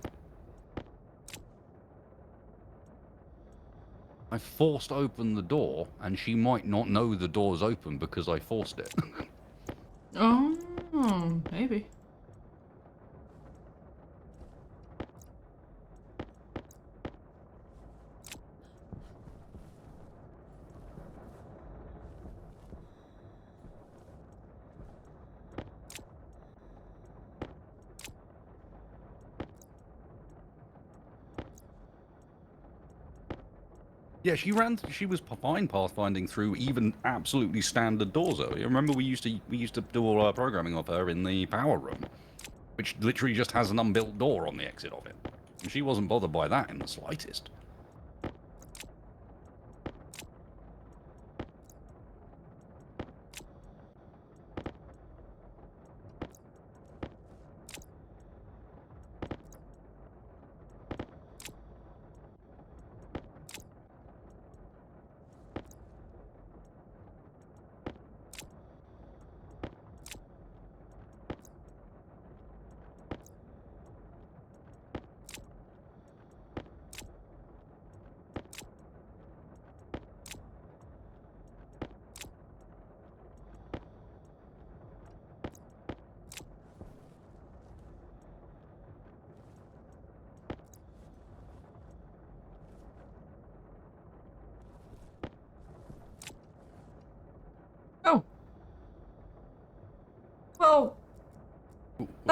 I forced open the door, and she might not know the door's open because I forced it. Oh, maybe. Yeah, she was fine pathfinding through even absolutely standard doors earlier. Remember we used to do all our programming of her in the power room, which literally just has an unbuilt door on the exit of it. And she wasn't bothered by that in the slightest.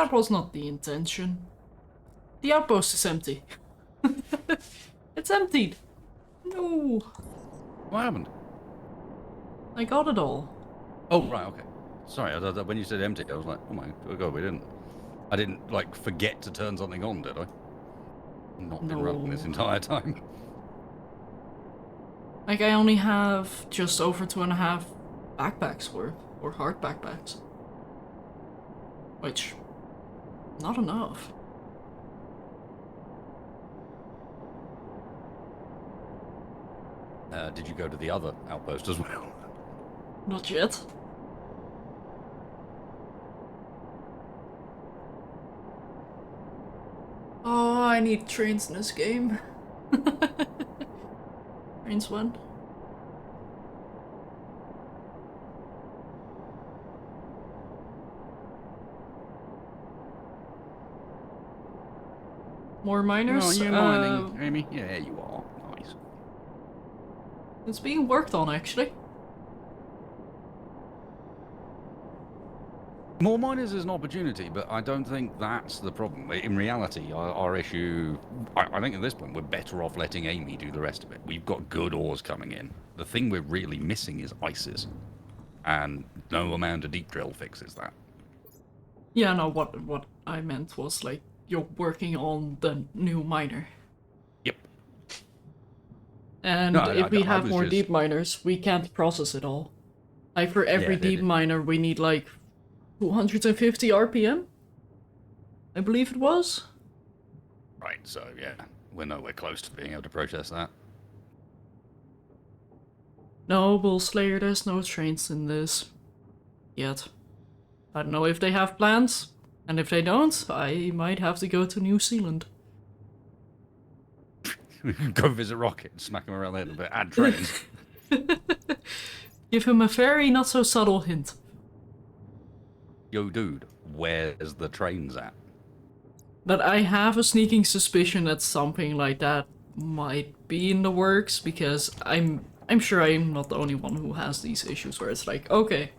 that was not the intention. The outpost is empty. It's emptied. No. What happened? I got it all. Oh, right, okay. Sorry, when you said empty, I was like, oh my god, I didn't, like, forget to turn something on, did I? Not been running this entire time. Like, I only have just over 2.5 backpacks worth, or hard backpacks. Which, not enough. Did you go to the other outpost as well? Not yet. Oh, I need trains in this game. Trains when? More miners? Oh, you're mining, Amy. Yeah, you are. Nice. It's being worked on, actually. More miners is an opportunity, but I don't think that's the problem. In reality, our issue... I think at this point, we're better off letting Amy do the rest of it. We've got good ores coming in. The thing we're really missing is ices. And no amount of deep drill fixes that. Yeah, no, what I meant was, like, you're working on the new miner. Yep. And No, if we have more just... deep miners, we can't process it all. Like, for every deep miner, we need, like, 250 RPM? I believe it was? Right, so, yeah. We're nowhere close to being able to process that. No, Bull Slayer, there's no trains in this. Yet. I don't know if they have plans. And if they don't, I might have to go to New Zealand. Go visit Rocket and smack him around the head a bit. Add trains. Give him a very not so subtle hint. Yo, dude, where's the trains at? But I have a sneaking suspicion that something like that might be in the works, because I'm sure I'm not the only one who has these issues where it's like, okay,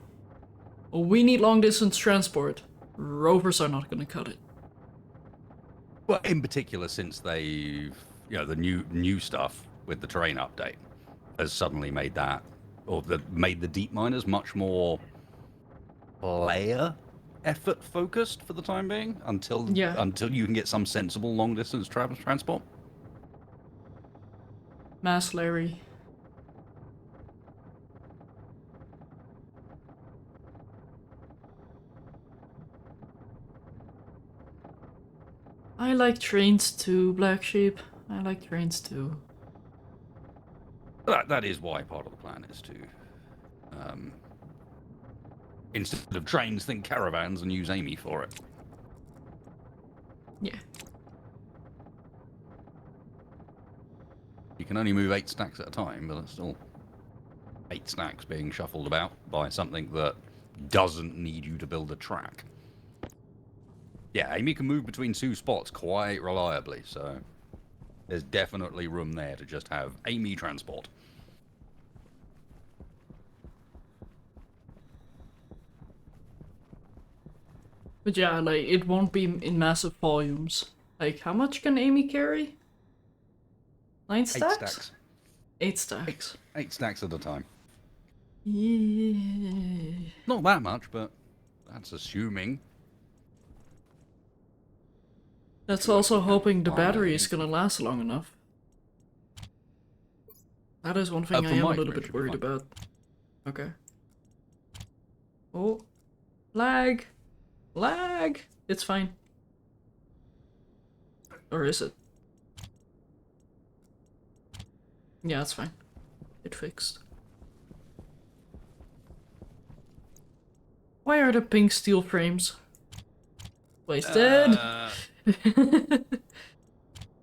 well, we need long distance transport. Rovers are not gonna cut it. Well, in particular, since they've, the new stuff with the terrain update has suddenly made that, or made the deep miners much more player effort focused for the time being, until you can get some sensible long distance transport. Mass Larry. I like trains too, Black Sheep. I like trains too. That is why part of the plan is to, instead of trains, think caravans and use Amy for it. Yeah. You can only move 8 stacks at a time, but it's still 8 stacks being shuffled about by something that doesn't need you to build a track. Yeah, Amy can move between 2 spots quite reliably, so there's definitely room there to just have Amy transport. But yeah, like, it won't be in massive volumes. Like, how much can Amy carry? 9 stacks? 8 stacks. 8 stacks. 8 stacks at a time. Yeah. Not that much, but that's assuming. That's also hoping the battery is gonna last long enough. That is one thing I am a little bit worried about. Okay. Oh. Lag! Lag! It's fine. Or is it? Yeah, it's fine. It fixed. Why are the pink steel frames? Wasted!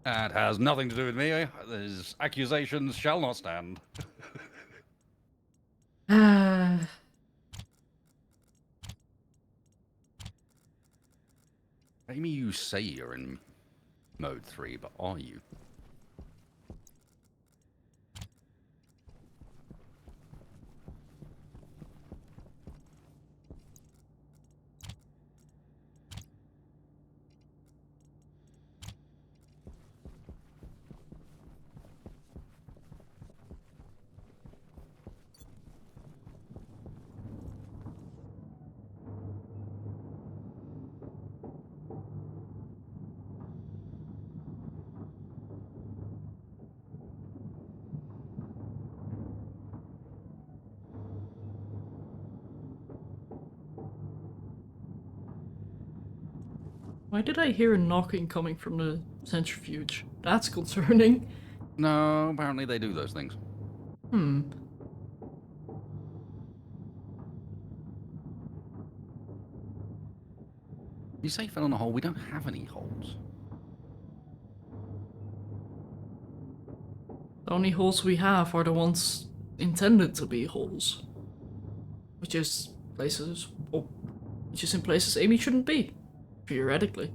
That has nothing to do with me. These accusations shall not stand. Amy, you say you're in mode 3, but are you? Why did I hear knocking coming from the centrifuge? That's concerning. No, apparently they do those things. Hmm. You say fill in a hole, we don't have any holes. The only holes we have are the ones intended to be holes. Which is places, oh, which is in places Amy shouldn't be, theoretically.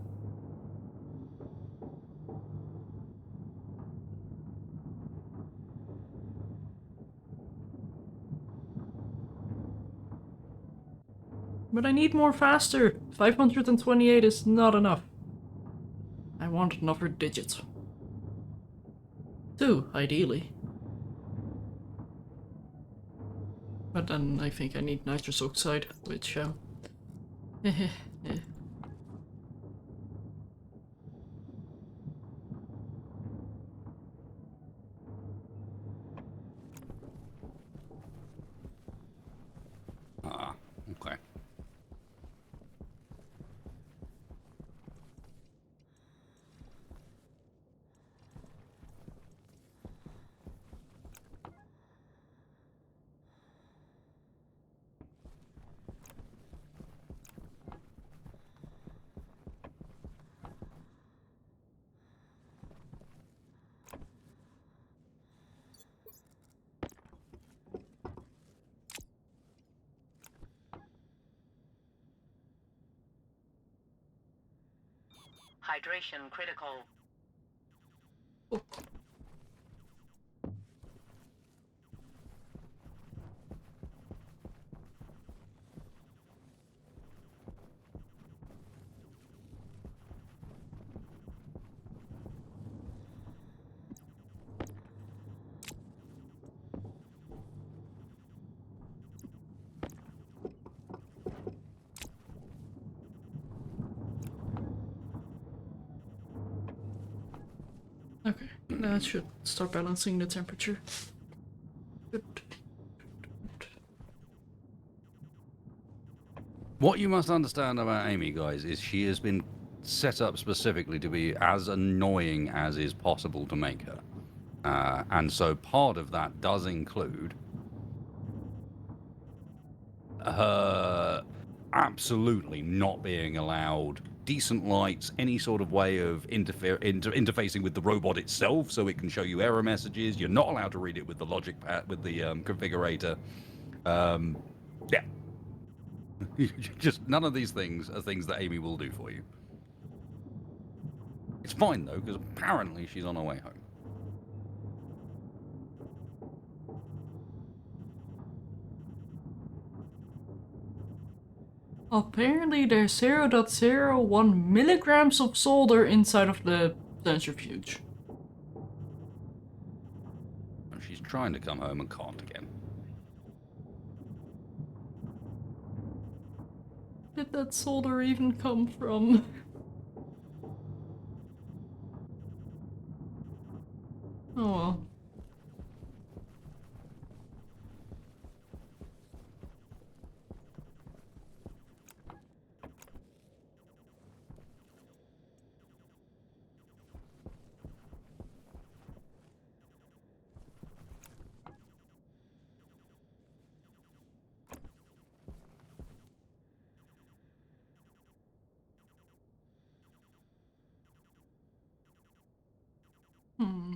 But I need more faster. 528 is not enough. I want another digit. 2, ideally. But then I think I need nitrous oxide, which, Ah, okay. Hydration critical. oh. Okay, that should start balancing the temperature. Good. What you must understand about Amy, guys, is she has been set up specifically to be as annoying as is possible to make her. And so part of that does include her absolutely not being allowed decent lights, any sort of way of interfacing with the robot itself so it can show you error messages. You're not allowed to read it with the logic pad, with the configurator. Yeah. Just none of these things are things that Amy will do for you. It's fine though, because apparently she's on her way home. Apparently there's 0.01 milligrams of solder inside of the centrifuge. And she's trying to come home and can't again. Did that solder even come from? Oh well. Hmm.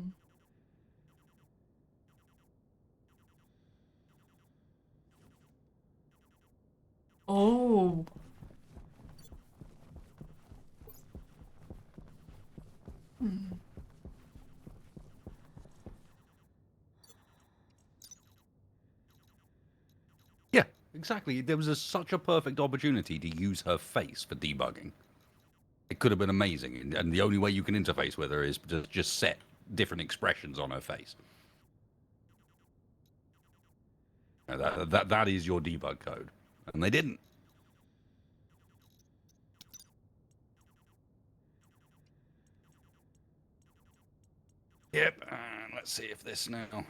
Oh. Hmm. Yeah, exactly. There was such a perfect opportunity to use her face for debugging. It could have been amazing, and the only way you can interface with her is to just set different expressions on her face. That is your debug code, and they didn't. Yep, and let's see if this now.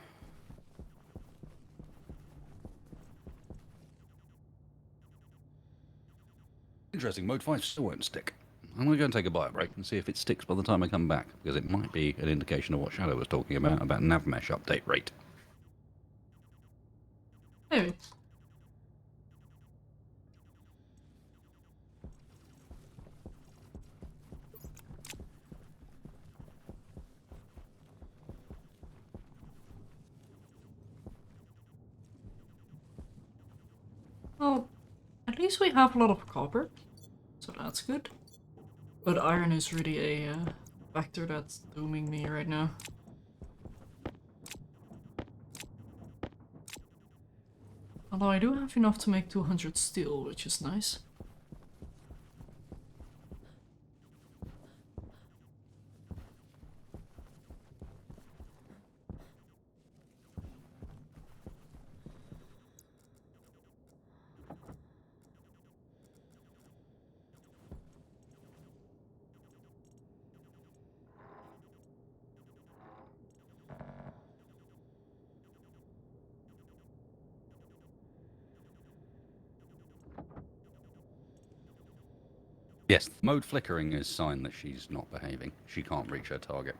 Interesting, mode 5 still won't stick. I'm going to go and take a bio break and see if it sticks by the time I come back, because it might be an indication of what Shadow was talking about nav mesh update rate. Maybe. Well, at least we have a lot of copper, so that's good. But iron is really a factor that's dooming me right now. Although I do have enough to make 200 steel, which is nice. Yes, mode flickering is a sign that she's not behaving. She can't reach her target.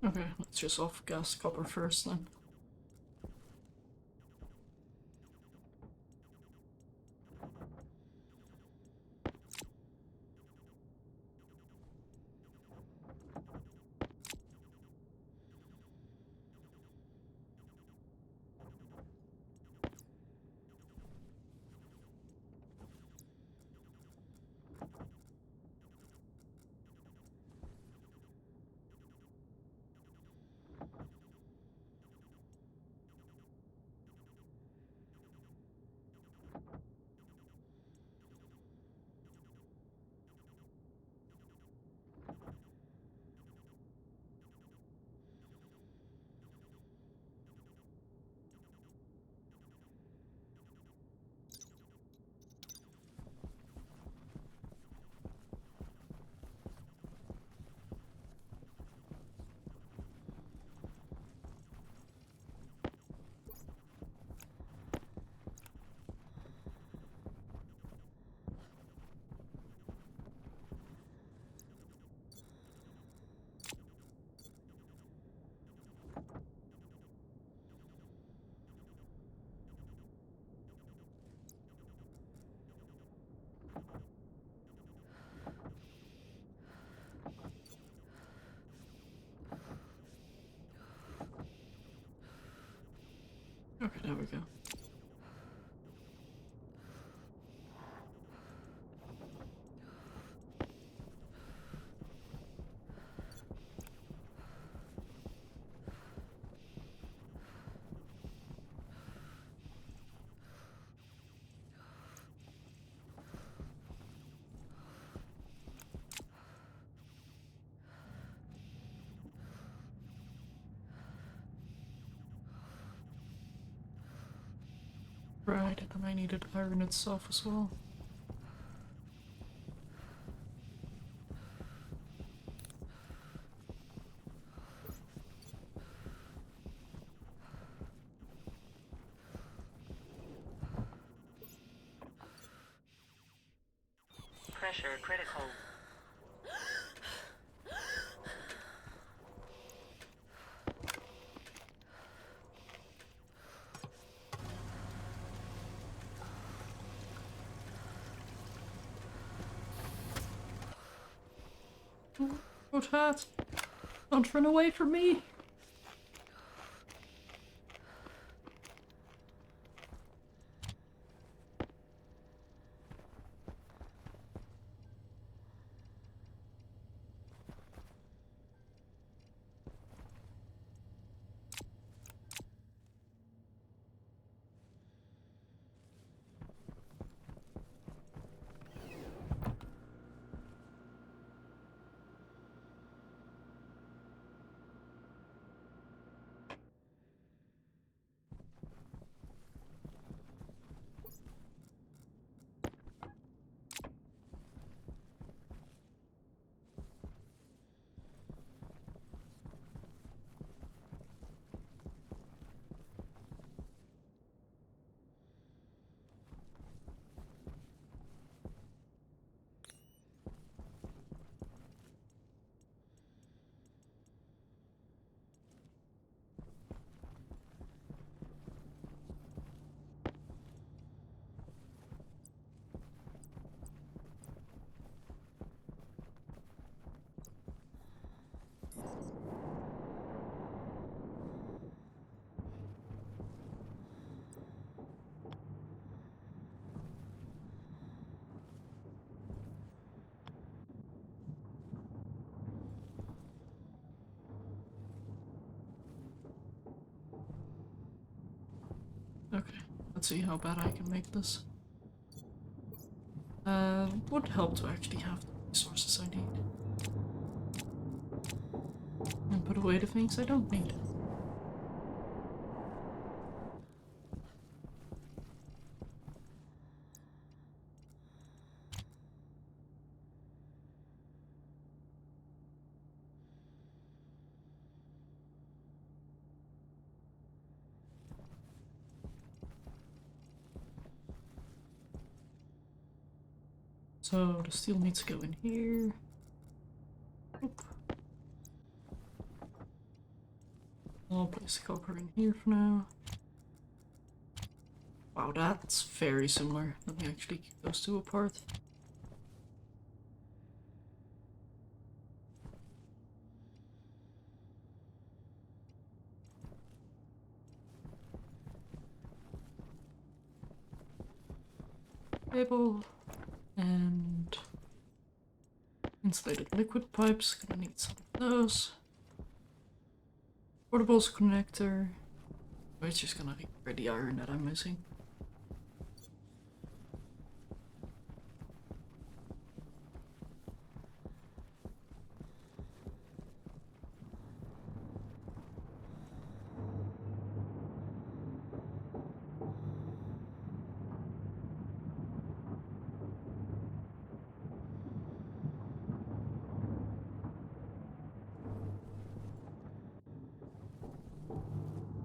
Okay, let's just off-gas copper first then. Okay, there we go. Right, and then I needed iron itself as well. Pressure critical. Oh, Tat! Don't run away from me! Let's see how bad I can make this. Would help to actually have the resources I need. And put away the things I don't need. So the steel needs to go in here. Oop. I'll place the copper in here for now. Wow, that's very similar. Let me actually keep those two apart. Cable and insulated liquid pipes. Gonna need some of those. Portables connector. Oh, it's just gonna repair the iron that I'm missing.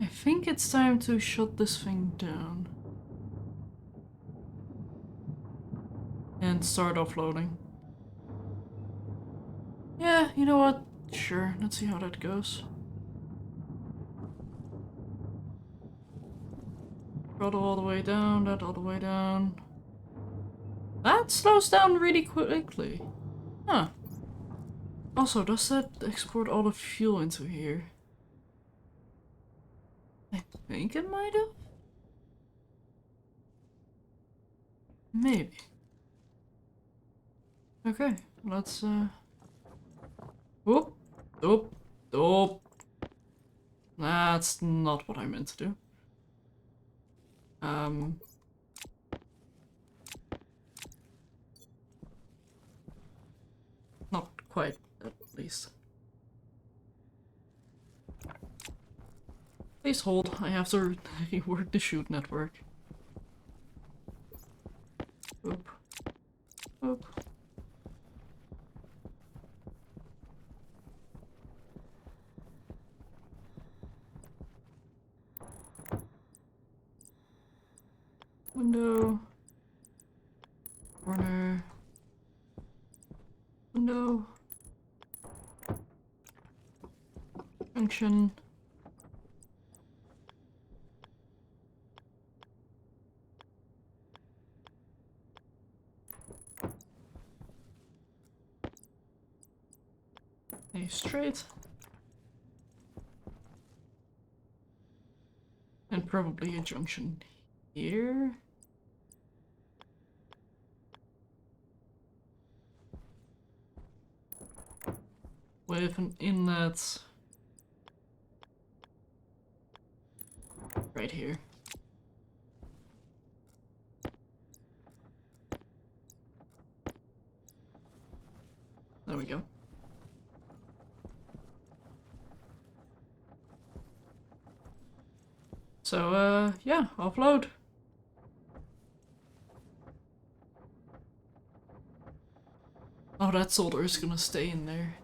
I think it's time to shut this thing down. And start offloading. Yeah, you know what? Sure, let's see how that goes. Throttle all the way down, that all the way down. That slows down really quickly. Huh. Also, does that export all the fuel into here? I think it might have. Maybe. Okay, let's Whoop! Whoop! Whoop! That's not what I meant to do. Not quite, at least. Please hold, I have to rework the chute network. Oop. Oop. Window. Corner. Window. Junction. A straight. And probably a junction here. With an inlet right here. There we go. So, yeah, offload. Oh, that solder is gonna stay in there.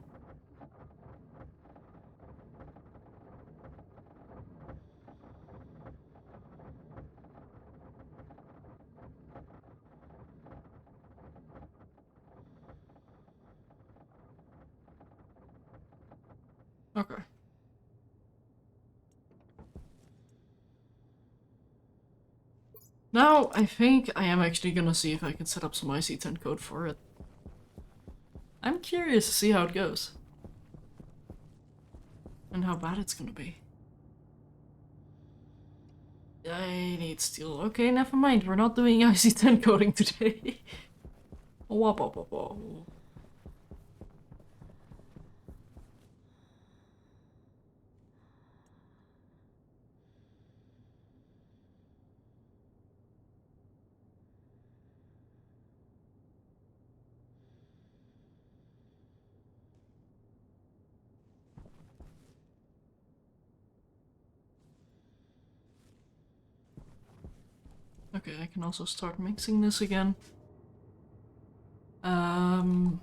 Okay. Now, I think I am actually gonna see if I can set up some IC10 code for it. I'm curious to see how it goes. And how bad it's gonna be. I need steel. Okay, never mind. We're not doing IC10 coding today. Wop, wop, wop, wop. Okay, I can also start mixing this again. And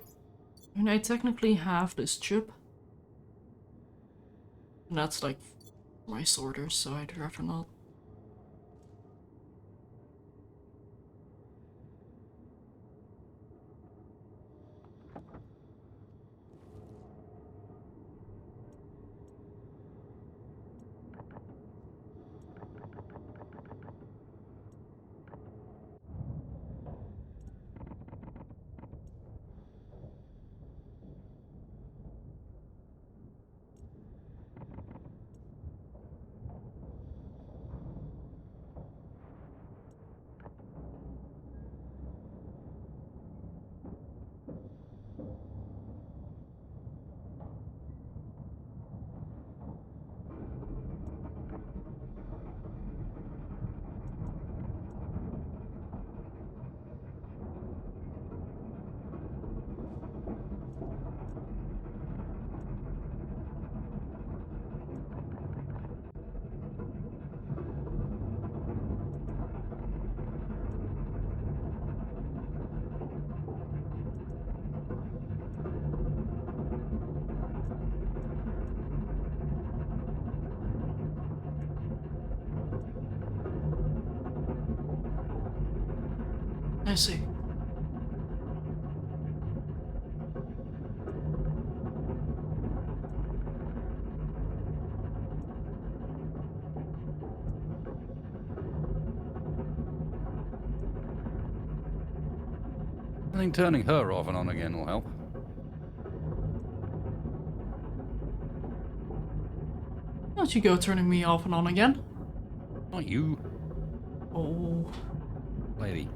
I technically have this chip. And that's like my sorters, so I'd rather not. I see. I think turning her off and on again will help. Don't you go turning me off and on again? Not you, Oh. lady.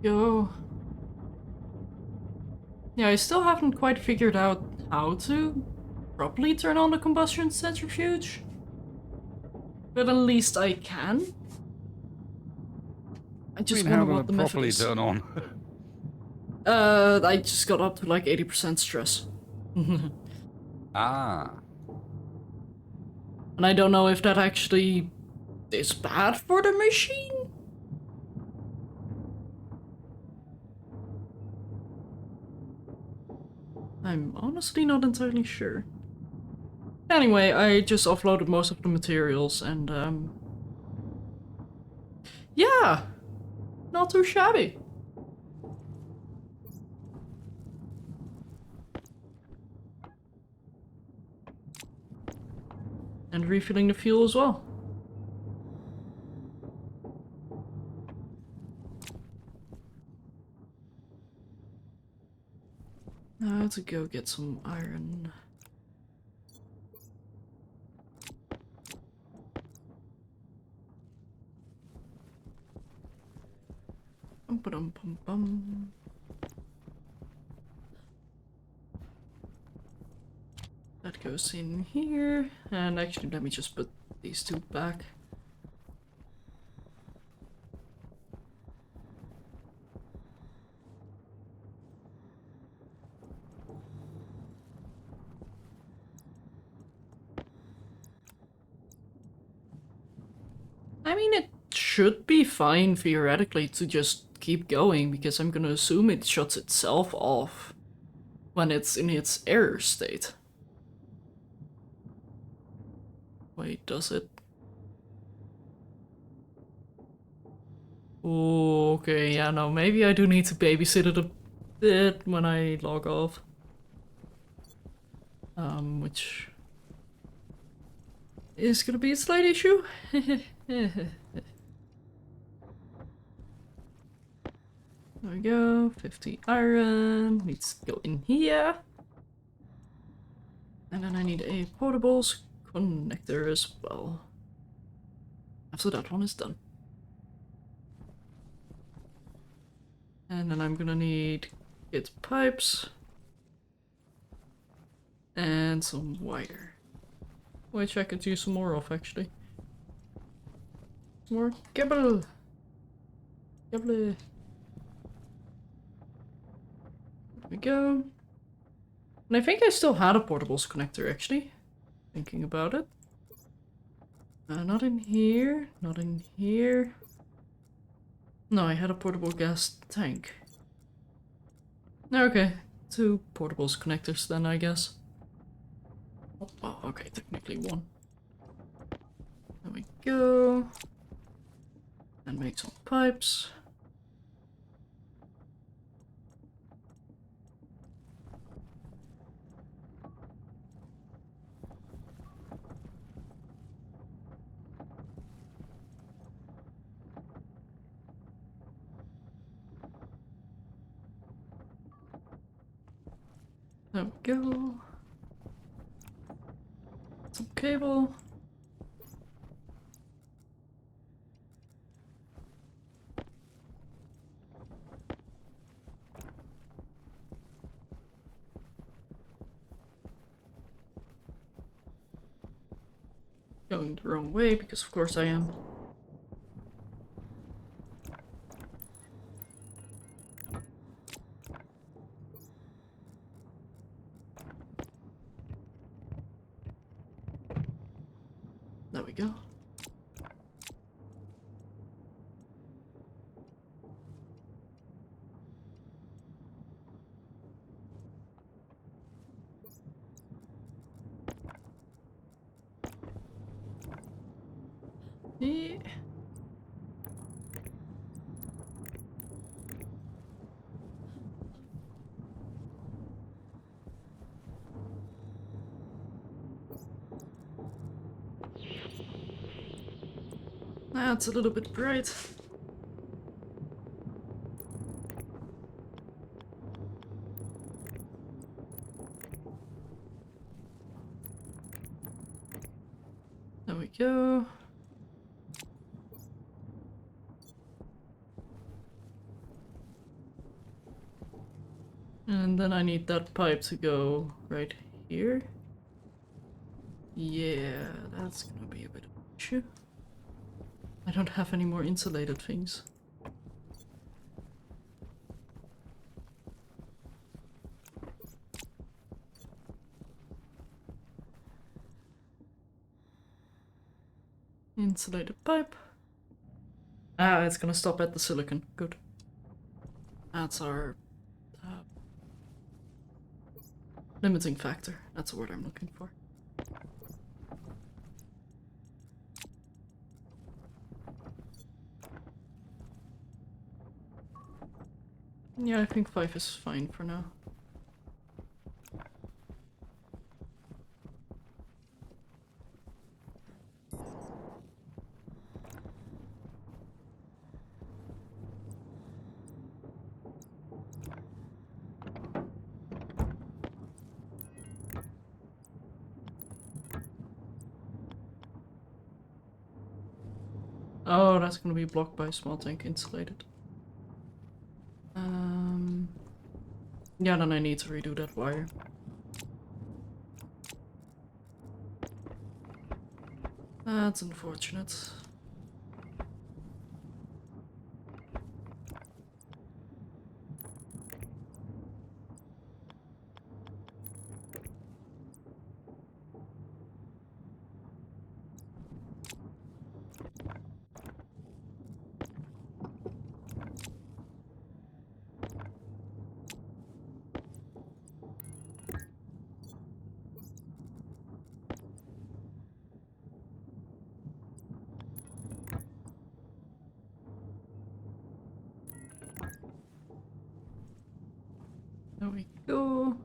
Yo. Yeah, I still haven't quite figured out how to properly turn on the combustion centrifuge. But at least I can. I just wonder what the method properly is. turn on. I just got up to like 80% stress. Ah. And I don't know if that actually is bad for the machine. I'm honestly not entirely sure. Anyway, I just offloaded most of the materials and yeah, not too shabby. And refilling the fuel as well. Now to go get some iron. Bum. That goes in here. And actually, let me just put these two back. I mean, it should be fine theoretically to just keep going because I'm gonna assume it shuts itself off when it's in its error state. Wait, does it? Oh, okay, yeah, no, maybe I do need to babysit it a bit when I log off. which is gonna be a slight issue. There we go, 50 iron, needs to go in here. And then I need a portables connector as well. After that one is done. And then I'm gonna need kit pipes. And some wire. Which I could use some more of actually. Some more cable. Cable. There we go. And I think I still had a portables connector actually. Thinking about it. Not in here, not in here. No, I had a portable gas tank. Okay, 2 portables connectors then I guess. Oh, okay, technically 1. There we go. And make some pipes. There we go. Some cable. Going the wrong way because of course I am. There we go. Yeah. That's a little bit bright. There we go. And then I need that pipe to go right here. Yeah, that's gonna be a bit of an issue. I don't have any more insulated things. Insulated pipe. Ah, it's gonna stop at the silicon. Good. That's our limiting factor. That's the word I'm looking for. Yeah, I think 5 is fine for now. Oh, that's gonna be blocked by small tank insulated. Yeah, then I need to redo that wire. That's unfortunate. There we go.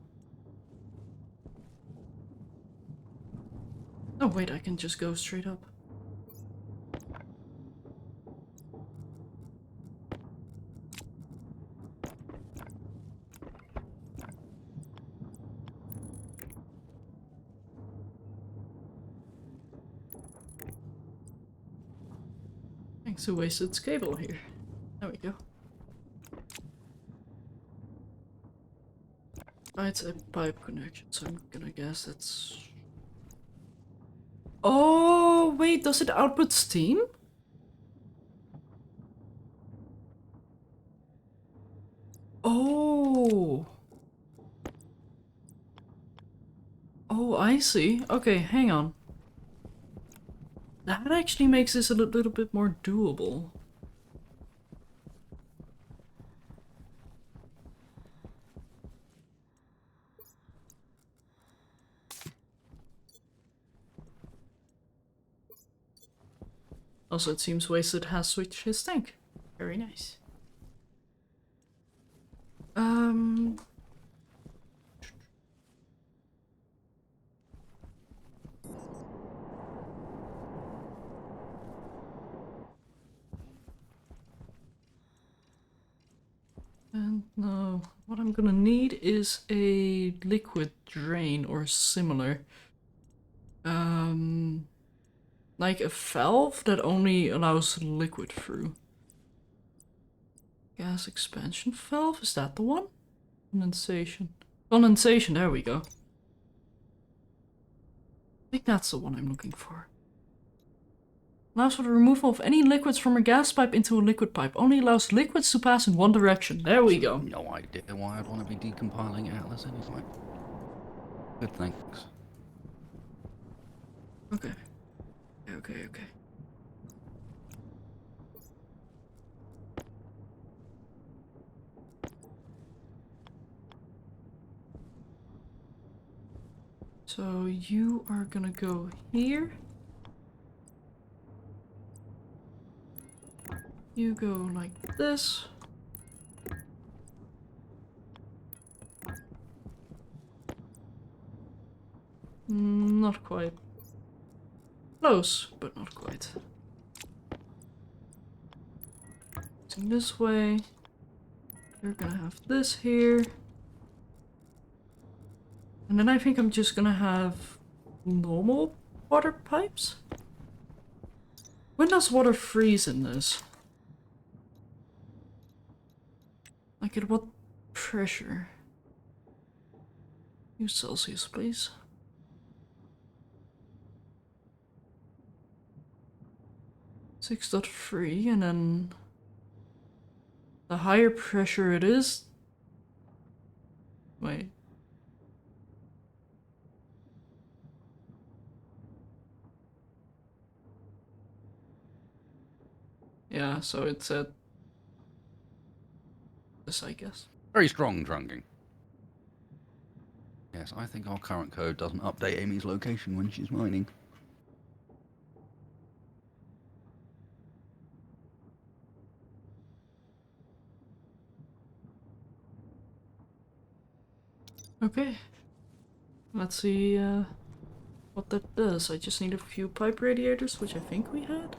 wait, I can just go straight up. Thanks to Wasted's cable here. There we go. It's a pipe connection, so I'm gonna guess it's... Oh, wait, does it output steam? Oh. Oh, I see. Okay, hang on. That actually makes this a little bit more doable. Also, it seems Wasted has switched his tank. Very nice. And no, what I'm gonna need is a liquid drain or similar. Like a valve that only allows liquid through. Gas expansion valve, is that the one? Condensation. Condensation, there we go. I think that's the one I'm looking for. Allows for the removal of any liquids from a gas pipe into a liquid pipe. Only allows liquids to pass in one direction. There we go. No idea why I'd want to be decompiling Atlas anyway. Good, thanks. Okay. Okay. So you are gonna go here. You go like this. Not quite. Close, but not quite. So this way. You're gonna have this here. And then I think I'm just gonna have normal water pipes. When does water freeze in this? Like at what pressure? Use Celsius, please. .3, and then the higher pressure it is. Wait. Yeah, so it's at this, I guess. Very strong trunking. Yes, I think our current code doesn't update Amy's location when she's mining. Okay. Let's see what that does. I just need a few pipe radiators, which I think we had.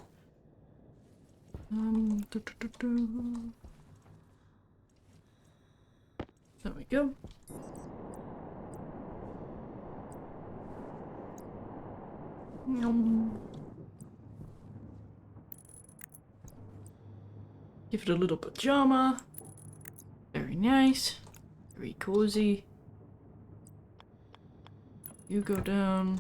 There we go. Give it a little pajama. Very nice. Very cozy. You go down.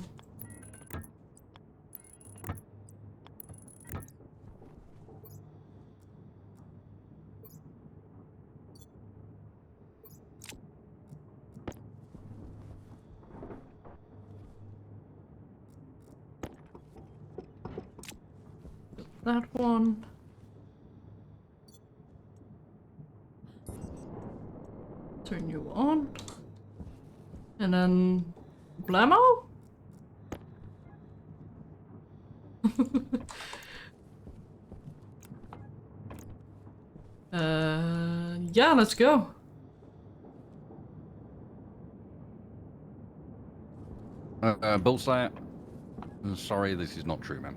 That one. Turn you on. And then blammo? Yeah, let's go. Bullseye. Sorry, this is not true, man.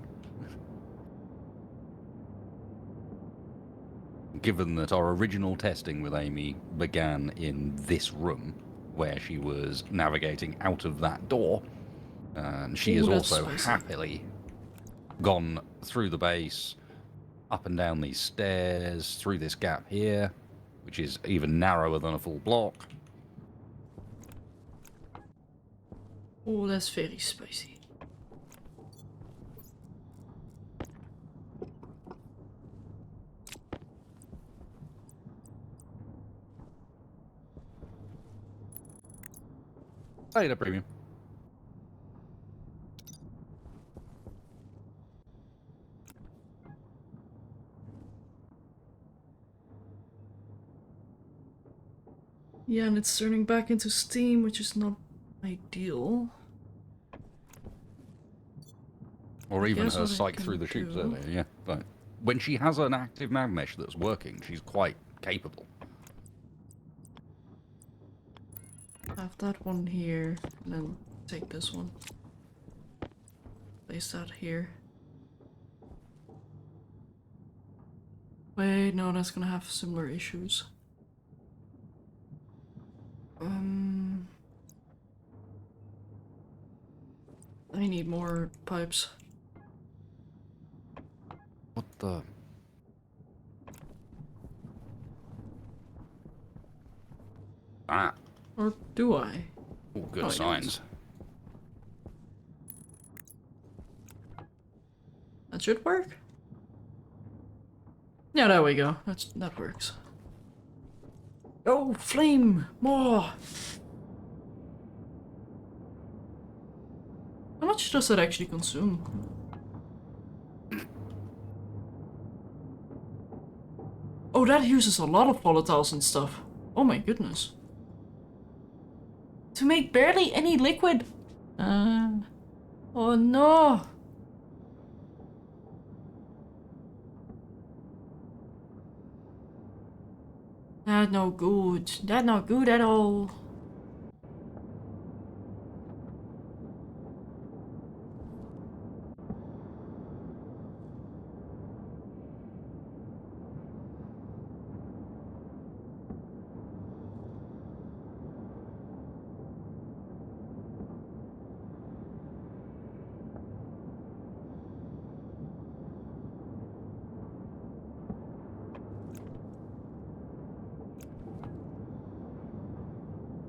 Given that our original testing with Amy began in this room, where she was navigating out of that door, and she has Ooh, that's also spicy. happily gone through the base, up and down these stairs, through this gap here, which is even narrower than a full block. Oh, that's very spicy. Later, premium. Yeah, and it's turning back into steam, which is not ideal. Or I even guess her what I psych can through the tubes do- earlier, yeah. But when she has an active mag mesh that's working, she's quite capable. Have that one here, and then take this one. Place that here. Wait, no, that's gonna have similar issues. I need more pipes. What the... Ah. Or do I? Oh, good Oh, I signs. That should work? Yeah, there we go. That works. Oh, flame! More! How much does that actually consume? Oh, that uses a lot of volatiles and stuff. Oh my goodness. To make barely any liquid! Oh no! That's no good. That's not good at all.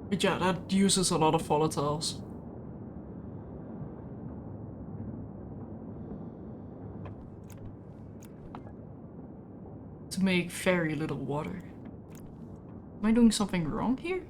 But yeah, that uses a lot of volatiles. To make very little water. Am I doing something wrong here?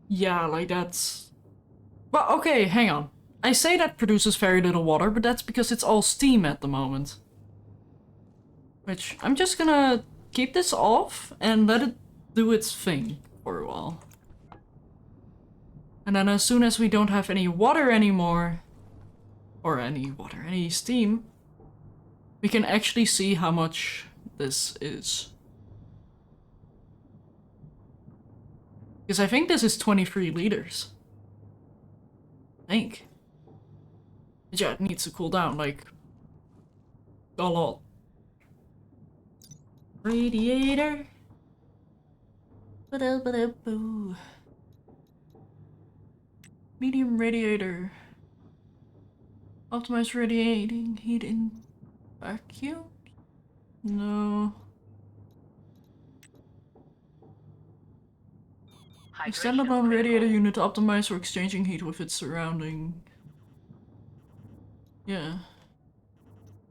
Yeah, like that's... Well, okay, hang on. I say that produces very little water, but that's because it's all steam at the moment. Which, I'm just gonna keep this off and let it do its thing for a while. And then as soon as we don't have any water anymore, or any steam, we can actually see how much this is. Because I think this is 23 liters. I think. But yeah, it needs to cool down, like, a lot. Radiator. Ba-da-ba-da-boo. Medium radiator. Optimize radiating heat in vacuum. No. A Hydration standalone radiator critical. unit optimized for exchanging heat with its surrounding. Yeah.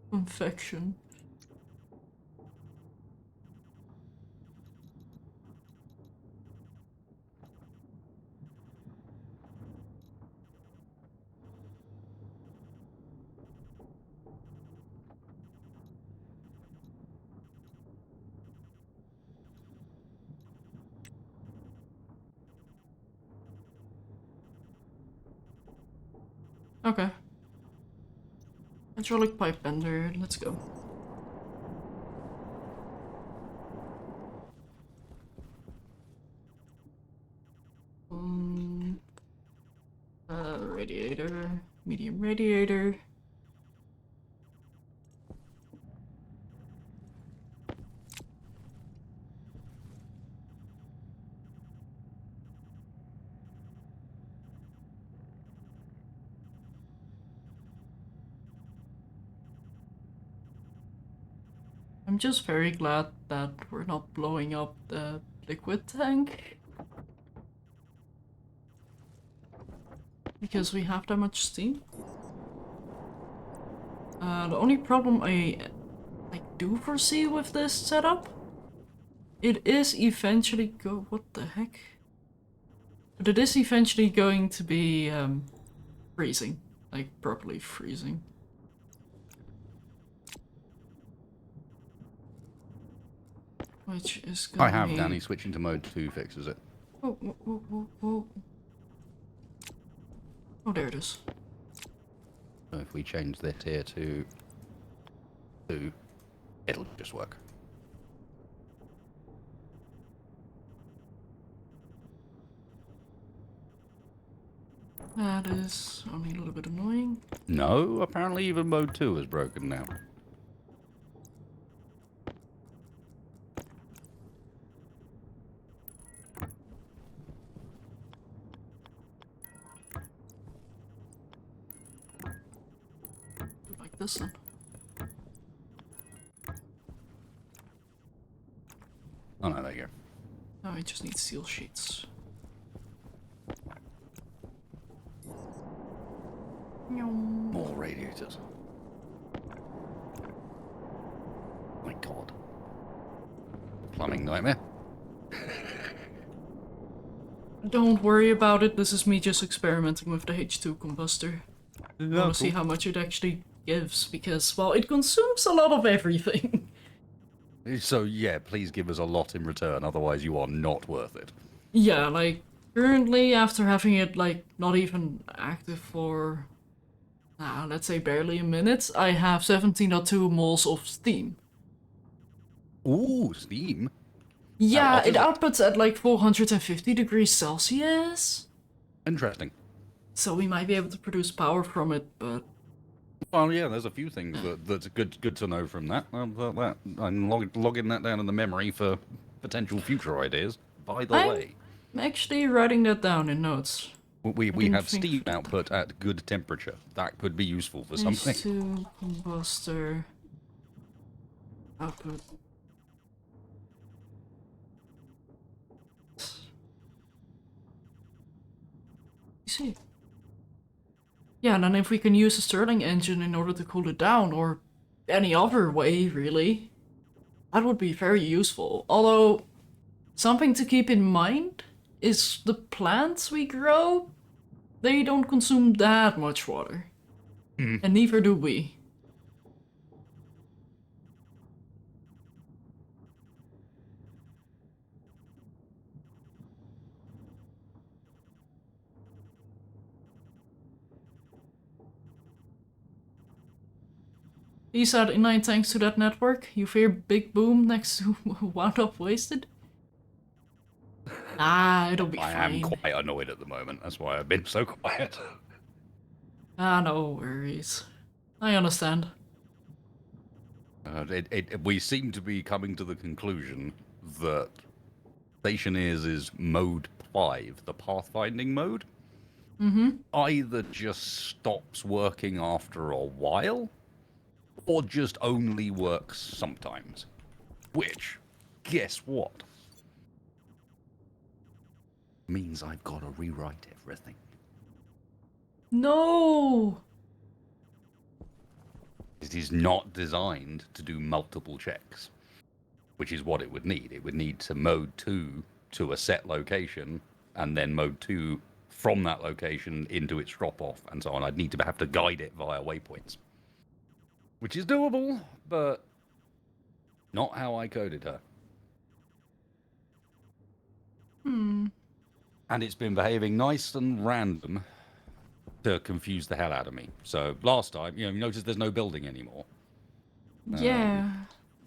Convection. Okay. Hydraulic pipe bender, let's go. Radiator, medium radiator. I'm just very glad that we're not blowing up the liquid tank. Because we have that much steam. The only problem I do foresee with this setup, it is eventually what the heck? But it is eventually going to be freezing, like properly freezing. Which is gonna I have be... Danny switching to mode 2 fixes it. Oh, there it is. So if we change the tier to 2, it'll just work. That is only a little bit annoying. No, apparently even mode 2 is broken now. Like this one. Oh no, there you go. Now I just need seal sheets. More radiators. My god. Plumbing nightmare. Don't worry about it, this is me just experimenting with the H2 combustor. I want to see how much it actually gives, because, well, it consumes a lot of everything. So yeah, please give us a lot in return, otherwise you are not worth it. Yeah, like, currently, after having it, like, not even active for, let's say barely a minute, I have 17.2 moles of steam. Ooh, steam. Yeah, hot it is it? outputs at like 450 degrees Celsius. Interesting. So we might be able to produce power from it, but... Well, yeah, there's a few things that's good to know from that. I'm logging that down in the memory for potential future ideas. By the way, I'm actually writing that down in notes. we didn't have think steam of that. output at good temperature. That could be useful for something. H2 combustor output. You see? Yeah, and then if we can use a Stirling engine in order to cool it down, or any other way, really, that would be very useful. Although, something to keep in mind is the plants we grow, they don't consume that much water. And neither do we. He said, inline thanks to that network, you fear big boom next to wound up wasted? Ah, it'll be I fine. am quite annoyed at the moment. That's why I've been so quiet. Ah, no worries. I understand. We seem to be coming to the conclusion that Stationeers is mode 5, the pathfinding mode. Either just stops working after a while, or just only works sometimes. Which, guess what? Means I've got to rewrite everything. No! It is not designed to do multiple checks, which is what it would need. It would need to mode 2 to a set location, and then mode 2 from that location into its drop-off, and so on. I'd need to have to guide it via waypoints. Which is doable, but not how I coded her. And it's been behaving nice and random to confuse the hell out of me. So last time, you notice there's no building anymore. Yeah.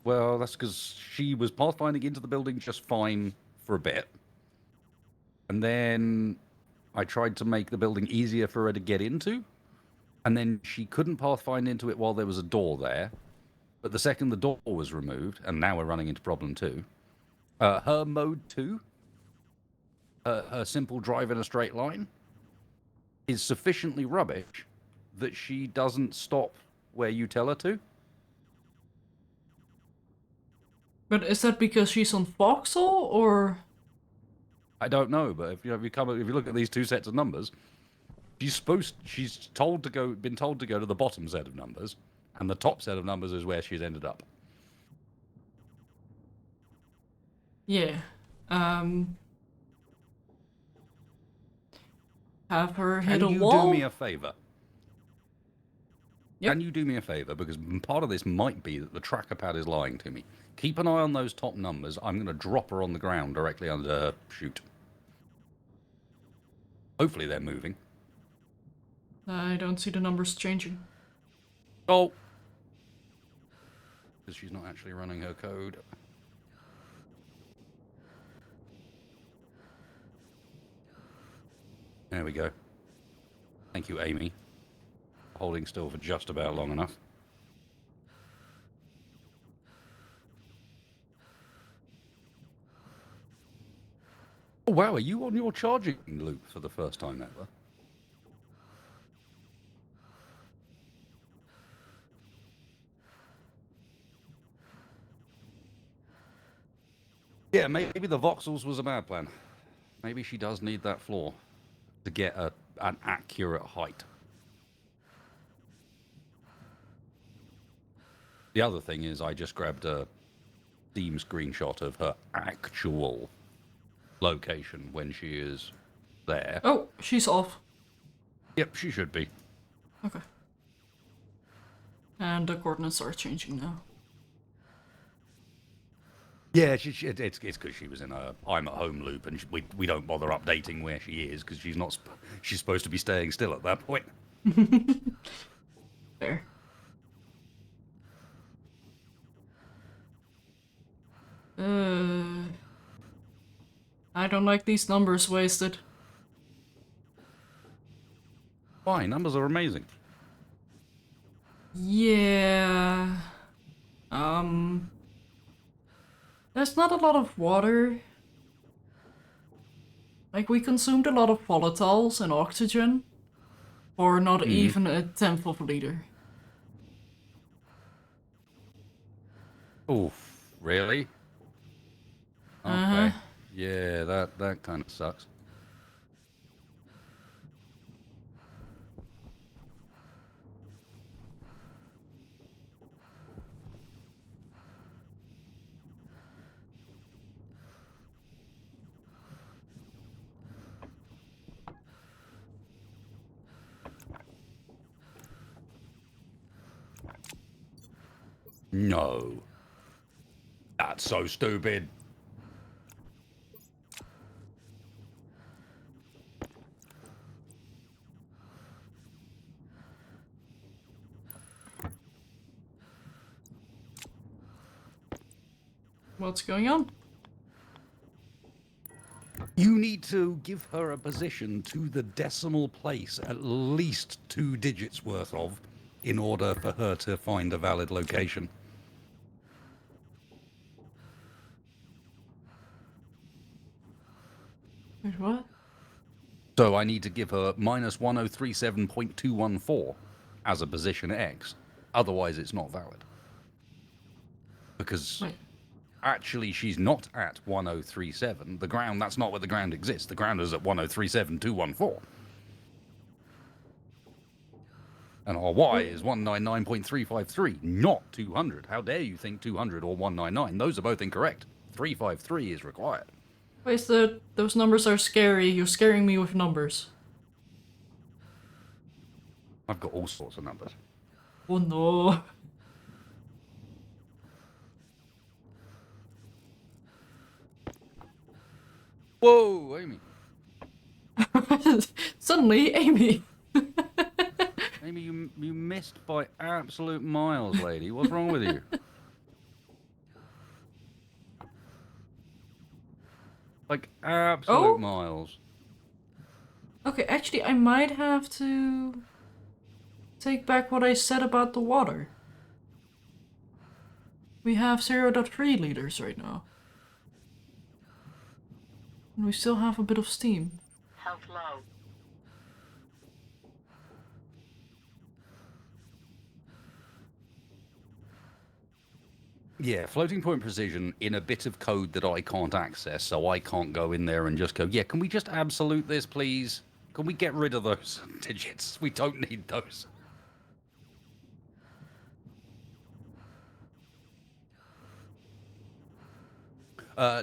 Well, that's because she was pathfinding into the building just fine for a bit. And then I tried to make the building easier for her to get into. And then she couldn't pathfind into it while there was a door there. But the second the door was removed, and now we're running into problem 2, her mode 2, her simple drive in a straight line, is sufficiently rubbish that she doesn't stop where you tell her to. But is that because she's on Voxel, or? I don't know, but if you look at these two sets of numbers, she's been told to go to the bottom set of numbers, and the top set of numbers is where she's ended up. Yeah. Have her hit a wall? Can you do me a favor? Yep. Can you do me a favor? Because part of this might be that the tracker pad is lying to me. Keep an eye on those top numbers. I'm going to drop her on the ground directly under her chute. Hopefully they're moving. I don't see the numbers changing. Oh! Because she's not actually running her code. There we go. Thank you, Amy. Holding still for just about long enough. Oh, wow, are you on your charging loop for the first time ever? Yeah, maybe the voxels was a bad plan. Maybe she does need that floor to get an accurate height. The other thing is I just grabbed a Steam screenshot of her actual location when she is there. Oh, she's off. Yep, she should be. Okay. And the coordinates are changing now. Yeah, it's because she was in a I'm at home loop, and we don't bother updating where she is because she's supposed to be staying still at that point. There. I don't like these numbers wasted. Why? Numbers are amazing. Yeah. There's not a lot of water. Like, we consumed a lot of volatiles and oxygen, or not even a tenth of a liter. Oof, really? Okay. Yeah, that kind of sucks. No. That's so stupid. What's going on? You need to give her a position to the decimal place, at least 2 digits worth of, in order for her to find a valid location. Wait, what? So I need to give her minus 1037.214 as a position X, Otherwise, it's not valid. Because Wait. actually, she's not at 1037. The ground, that's not where the ground exists. The ground is at 1037.214. And our Y is 199.353, not 200. How dare you think 200 or 199? Those are both incorrect. 353 is required. Wait, those numbers are scary. You're scaring me with numbers. I've got all sorts of numbers. Oh no. Whoa, Amy. Suddenly, Amy. Amy, you missed by absolute miles, lady. What's wrong with you? Like, absolute miles. Okay, actually, I might have to take back what I said about the water. We have 0.3 liters right now. And we still have a bit of steam. Health low. Yeah, floating point precision in a bit of code that I can't access, so I can't go in there and just go, yeah, can we just absolute this, please? Can we get rid of those digits? We don't need those.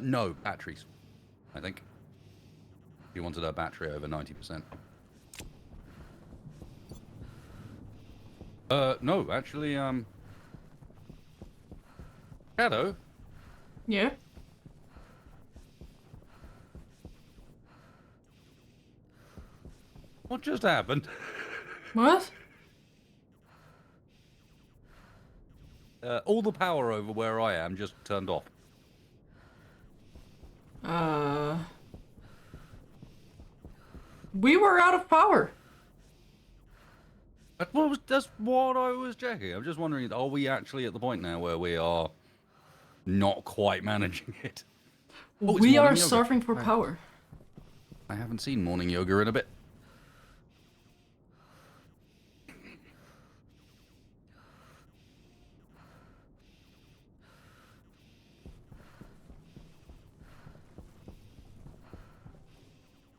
No, batteries, I think. You wanted a battery over 90%. No, actually, Shadow? Yeah? What just happened? What? All the power over where I am just turned off. We were out of power. That's what I was checking. I'm just wondering, are we actually at the point now where we are not quite managing it? Oh, We are morning yoga. starving for power. I haven't seen morning yoga in a bit.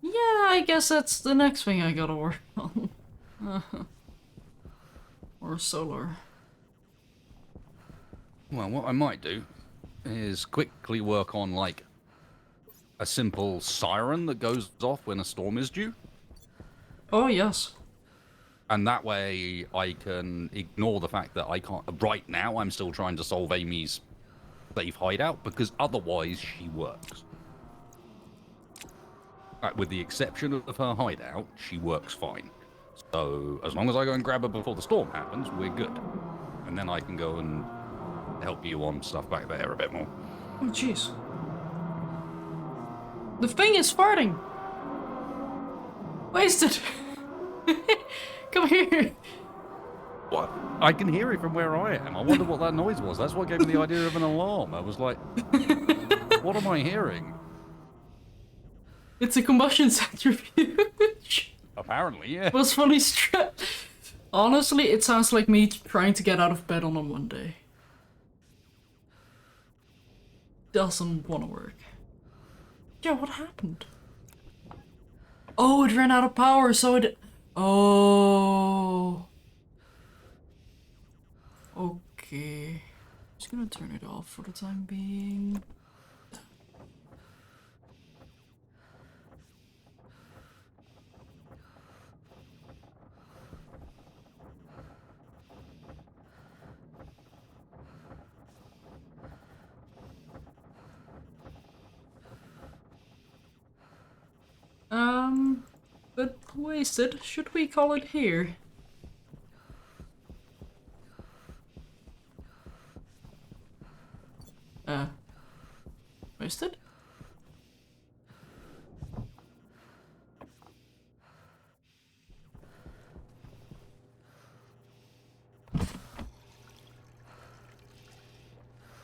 Yeah, I guess that's the next thing I gotta work on. Or solar. Well, what I might do is quickly work on, like, a simple siren that goes off when a storm is due. Oh, yes. And that way I can ignore the fact that I can't... Right now, I'm still trying to solve Amy's safe hideout, because otherwise she works. With the exception of her hideout, she works fine. So, as long as I go and grab her before the storm happens, we're good. And then I can go and help you on stuff back there a bit more. Oh, jeez. The thing is farting! Wasted! Come here! What? I can hear it from where I am. I wonder what that noise was. That's what gave me the idea of an alarm. I was like, what am I hearing? It's a combustion centrifuge. Apparently, yeah. Was fully strapped. Honestly, it sounds like me trying to get out of bed on a Monday. Doesn't want to work. Yeah, what happened? Oh, it ran out of power, so it... Oh. Okay. Just gonna turn it off for the time being. But wasted. Should we call it here? Wasted?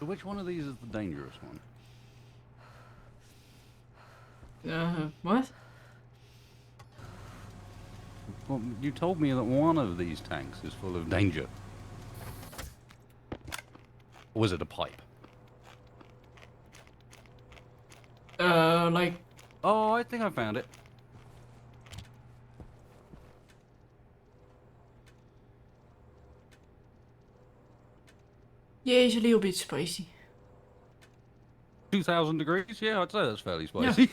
So which one of these is the dangerous one? What? Well, you told me that one of these tanks is full of danger. Or was it a pipe? Like... Oh, I think I found it. Yeah, it's a little bit spicy. 2,000 degrees? Yeah, I'd say that's fairly spicy.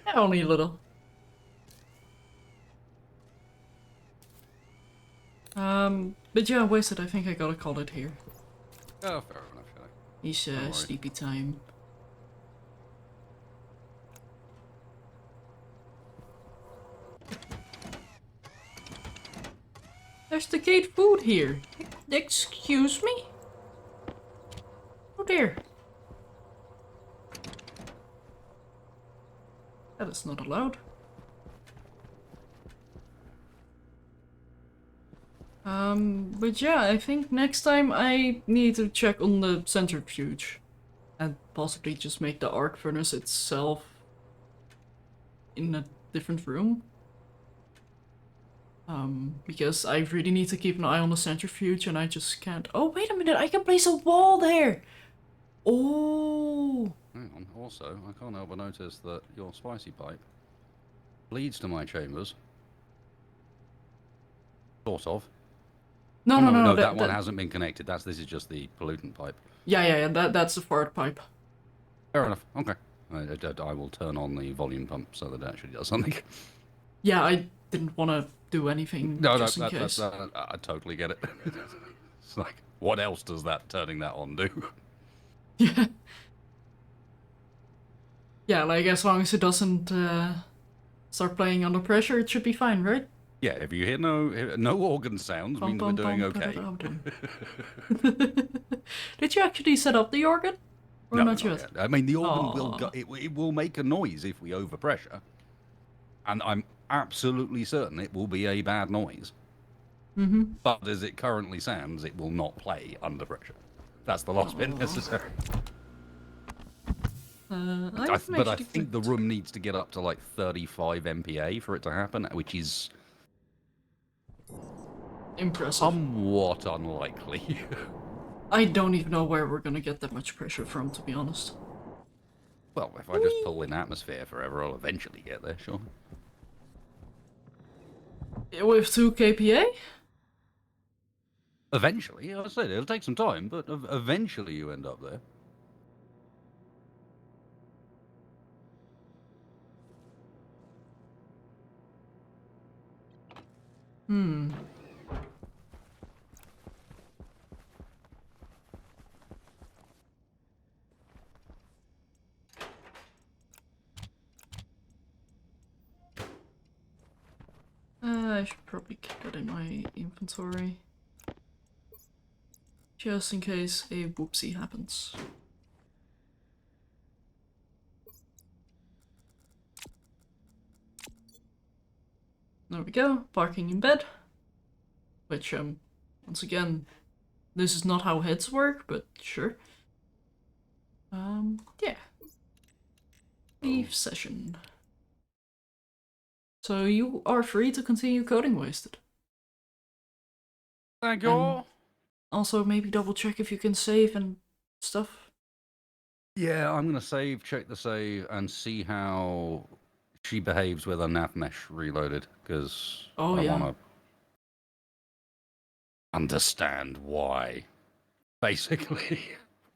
Yeah, only a little. But yeah, wasted. I think I gotta call it here. Oh, fair enough. It's sleepy time. There's the gate food here. Excuse me? Oh dear. That is not allowed. But yeah, I think next time I need to check on the centrifuge. And possibly just make the arc furnace itself in a different room. Because I really need to keep an eye on the centrifuge and I just can't. Oh, wait a minute, I can place a wall there! Oh! Hang on. Also, I can't help but notice that your spicy pipe leads to my chambers. Sort of. No, that one hasn't been connected. This is just the pollutant pipe. Yeah, that's the fart pipe. Fair enough. Okay. I will turn on the volume pump so that it actually does something. Yeah, I didn't want to do anything just in case. I totally get it. It's like, what else does turning that on do? Yeah. Yeah, like as long as it doesn't start playing under pressure, it should be fine, right? Yeah, if you hear no organ sounds, means we're doing okay. Did you actually set up the organ? Or No, not not yet? yet. I mean, the organ will go. It will make a noise if we overpressure, and I'm absolutely certain it will be a bad noise. Mm-hmm. But as it currently sounds, it will not play under pressure. That's the last bit necessary. But I think the room needs to get up to like 35 MPa for it to happen, which is impressive. Somewhat unlikely. I don't even know where we're gonna get that much pressure from, to be honest. Well, if I just pull in atmosphere forever, I'll eventually get there, sure. With 2 kPa? Eventually, I said it'll take some time, but eventually you end up there. I should probably keep that in my inventory. Just in case a whoopsie happens. There we go, parking in bed. Which, once again, this is not how heads work, but sure. Yeah. Leave session. So you are free to continue coding Wasted. Thank you. Also, maybe double check if you can save and stuff. Yeah, I'm gonna check the save, and see how she behaves with her nav mesh reloaded, because I wanna understand why. Basically,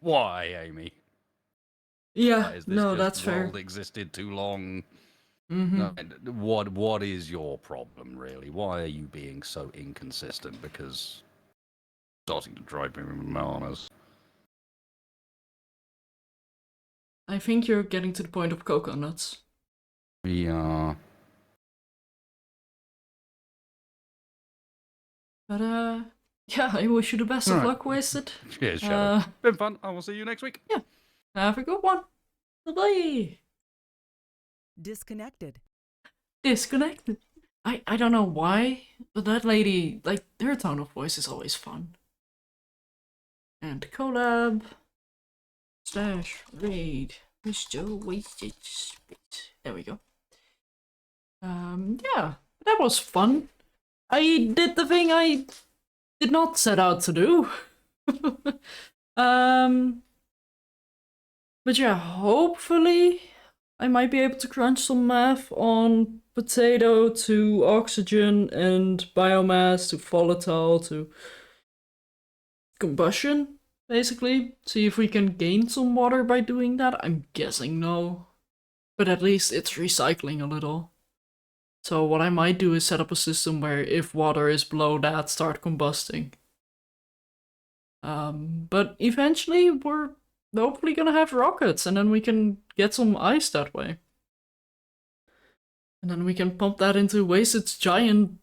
why, Amy? Yeah, Is this no, just that's fair. world existed too long? Mm-hmm. What is your problem, really? Why are you being so inconsistent? Because it's starting to drive me bananas. I think you're getting to the point of coconuts. Yeah. But yeah, I wish you the best of luck, Wasted. Cheers, Shadow. Been fun. I will see you next week. Yeah. Have a good one. Bye-bye. Disconnected. Disconnected. I don't know why, but that lady, like, her tone of voice is always fun. And collab. Slash raid. Mr. Wasted Spit. There we go. Yeah, that was fun. I did the thing I did not set out to do. But yeah, hopefully I might be able to crunch some math on potato to oxygen and biomass to volatile to combustion, basically. See if we can gain some water by doing that. I'm guessing no. But at least it's recycling a little. So what I might do is set up a system where if water is below that, start combusting. But eventually we're hopefully gonna have rockets and then we can get some ice that way. And then we can pump that into Wasted's giant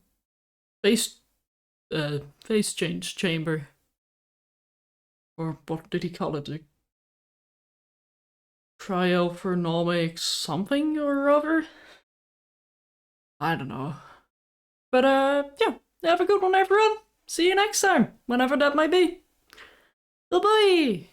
phase change chamber. Or what did he call it? A cryothermic something or other? I don't know. But yeah, have a good one everyone. See you next time, whenever that might be. Bye bye!